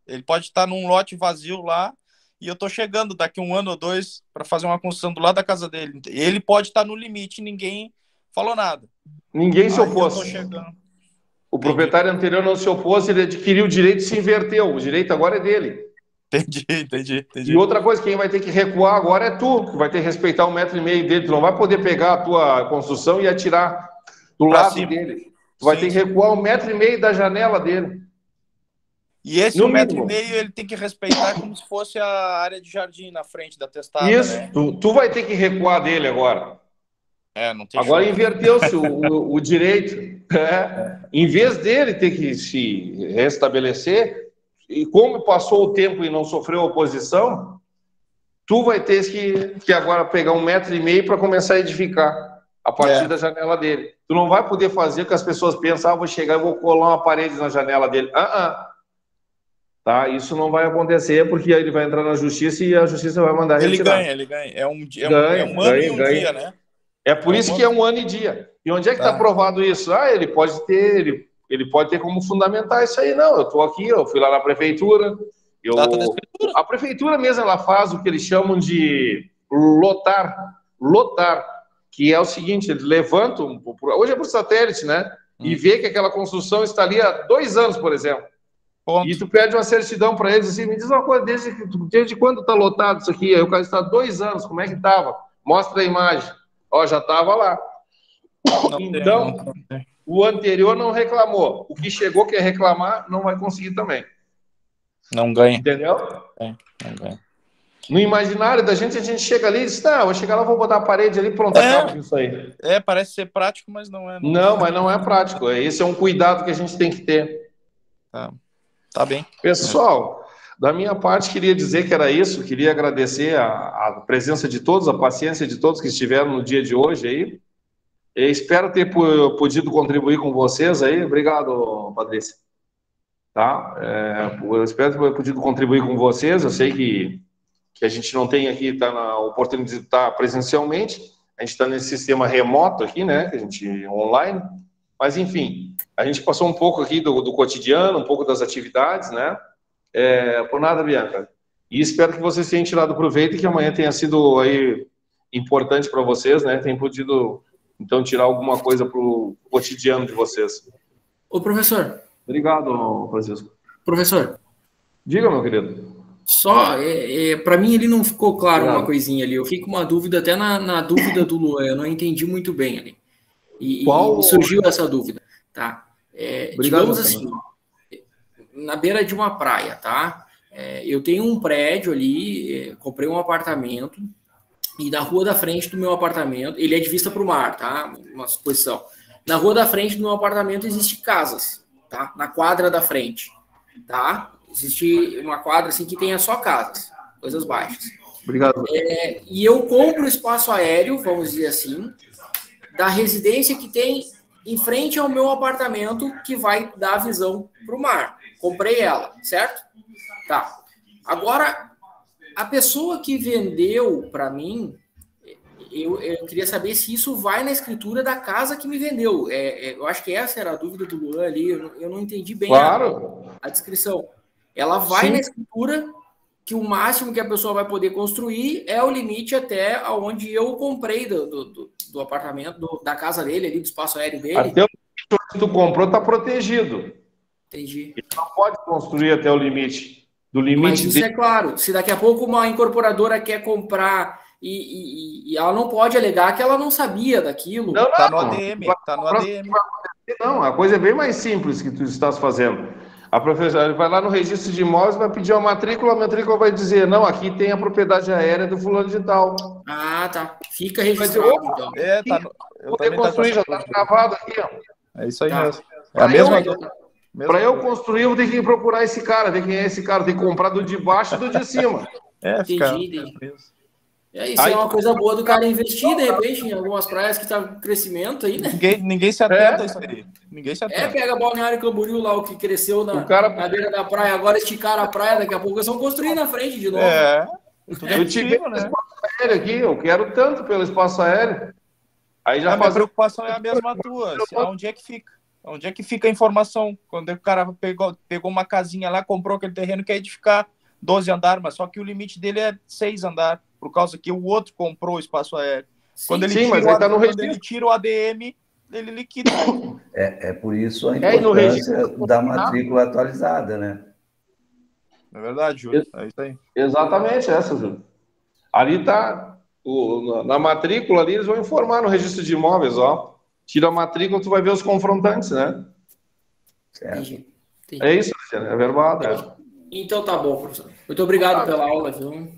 Ele pode estar num lote vazio lá e eu estou chegando daqui 1 ano ou 2 para fazer uma construção do lado da casa dele. Ele pode estar no limite e ninguém falou nada. Ninguém se opôs. O proprietário anterior não se opôs, ele adquiriu o direito e se inverteu. O direito agora é dele. Entendi. E outra coisa, quem vai ter que recuar agora é tu, que vai ter que respeitar 1,5 metro dele. Tu não vai poder pegar a tua construção e atirar do lado dele. Tu vai ter que recuar 1,5 metro da janela dele. E esse 1,5 metro ele tem que respeitar como se fosse a área de jardim na frente da testada. Isso, né? tu vai ter que recuar dele agora. Não tem agora inverteu-se o direito. Em vez dele ter que se restabelecer, e como passou o tempo e não sofreu oposição, tu vai ter que agora pegar 1,5 metro para começar a edificar a partir da janela dele. Tu não vai poder fazer o que as pessoas pensam, vou chegar e vou colar uma parede na janela dele. Tá? Isso não vai acontecer, porque aí ele vai entrar na justiça e a justiça vai mandar retirar. Ele ganha. É um ano e um dia, né? É por isso que é 1 ano e dia. E onde é que está provado isso? Ele pode ter como fundamentar isso aí. Não, eu estou aqui, eu fui lá na prefeitura. A prefeitura mesmo, ela faz o que eles chamam de lotar, que é o seguinte, eles levantam, hoje é por satélite, né? e vê que aquela construção está ali há 2 anos, por exemplo. Ponto. E tu pede uma certidão para eles assim, me diz uma coisa, desde quando está lotado isso aqui? Aí o cara está há 2 anos, como é que estava? Mostra a imagem. Ó, já estava lá. Então, o anterior não reclamou. O que chegou quer reclamar, não vai conseguir também. Não ganha. Entendeu? Não ganha. No imaginário da gente, a gente chega ali e diz, tá, vou chegar lá, vou botar a parede ali, pronto, acaba com isso aí. Parece ser prático, mas não é. Não, mas não é prático. Esse é um cuidado que a gente tem que ter. Tá bem. Pessoal, da minha parte, queria dizer que era isso. Queria agradecer a presença de todos, a paciência de todos que estiveram no dia de hoje aí. E espero ter podido contribuir com vocês aí. Obrigado, Patrícia. Tá? Eu espero ter podido contribuir com vocês. Eu sei que a gente não tem aqui, tá na oportunidade de estar presencialmente. A gente está nesse sistema remoto aqui, né? Que a gente online. Mas, enfim, a gente passou um pouco aqui do cotidiano, um pouco das atividades, né? Por nada, Bianca. E espero que vocês tenham tirado proveito e que amanhã tenha sido aí importante para vocês, né? Tenham podido, então, tirar alguma coisa para o cotidiano de vocês. Ô, professor. Obrigado, Francisco. Professor. Diga, meu querido. Só, para mim ele não ficou claro uma coisinha ali. Eu fico com uma dúvida, até na dúvida do Luan, eu não entendi muito bem ali. E surgiu essa dúvida, tá? Digamos assim, na beira de uma praia, tá? Eu tenho um prédio ali, comprei um apartamento, e na rua da frente do meu apartamento, ele é de vista para o mar, tá? Uma suposição. Na rua da frente do meu apartamento existem casas, tá? Na quadra da frente, tá? Existe uma quadra assim que tenha só casas, coisas baixas. Obrigado. E eu compro espaço aéreo, vamos dizer assim, da residência que tem em frente ao meu apartamento, que vai dar visão para o mar. Comprei ela, certo? Tá. Agora, a pessoa que vendeu para mim, eu queria saber se isso vai na escritura da casa que me vendeu. Eu acho que essa era a dúvida do Luan ali, eu não entendi bem a descrição. Ela vai na escritura que o máximo que a pessoa vai poder construir é o limite até onde eu comprei do apartamento, da casa dele, ali, do espaço aéreo dele. Até o limite que tu comprou está protegido. Entendi. Ele não pode construir até o limite. Do limite. Mas isso é claro. Se daqui a pouco uma incorporadora quer comprar e ela não pode alegar que ela não sabia daquilo. Não, tá no ADM. Tá no ADM. Não, a coisa é bem mais simples que tu estás fazendo. A professora vai lá no registro de imóveis, vai pedir uma matrícula, a matrícula vai dizer, não, aqui tem a propriedade aérea do fulano de tal. Ah, tá. Fica registrado, então. Tá no... Poder construir, já está gravado aqui, ó. É isso aí mesmo. É a mesma... Para eu construir, eu vou ter que procurar esse cara, ver quem é esse cara, tem que comprar do de baixo e do de cima. Entendi. Isso aí, é uma coisa boa do cara investir, de repente, em algumas praias que tá em crescimento aí, né? Ninguém se atenta a isso aí. Ninguém se atenta. Pega Balneário Camboriú lá, o que cresceu na beira da praia, agora esticaram a praia, daqui a pouco eles vão construir na frente de novo. Eu tive espaço aéreo aqui, eu quero tanto pelo espaço aéreo. Aí já minha preocupação é a mesma tua. Onde é que fica? Onde é que fica a informação? Quando o cara pegou uma casinha lá, comprou aquele terreno, quer edificar 12 andares, mas só que o limite dele é 6 andares, por causa que o outro comprou o espaço aéreo. Quando ele tira o ADM, ele liquida. É por isso a importância da matrícula atualizada, né? É verdade, Júlio. É isso aí. Exatamente essa, Júlio. Ali está, na matrícula ali, eles vão informar no registro de imóveis, ó. Tira a matrícula, tu vai ver os confrontantes, né? Certo. É isso, é verdade. Então tá bom, professor. Muito obrigado pela aula, viu?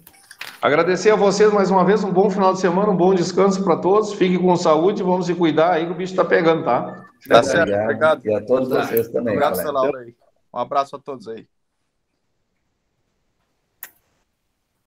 Agradecer a vocês mais uma vez, um bom final de semana, um bom descanso para todos. Fiquem com saúde, vamos se cuidar aí que o bicho está pegando, tá? Tá certo, obrigado. E a todos vocês também. Obrigado pela aula aí. Um abraço a todos aí.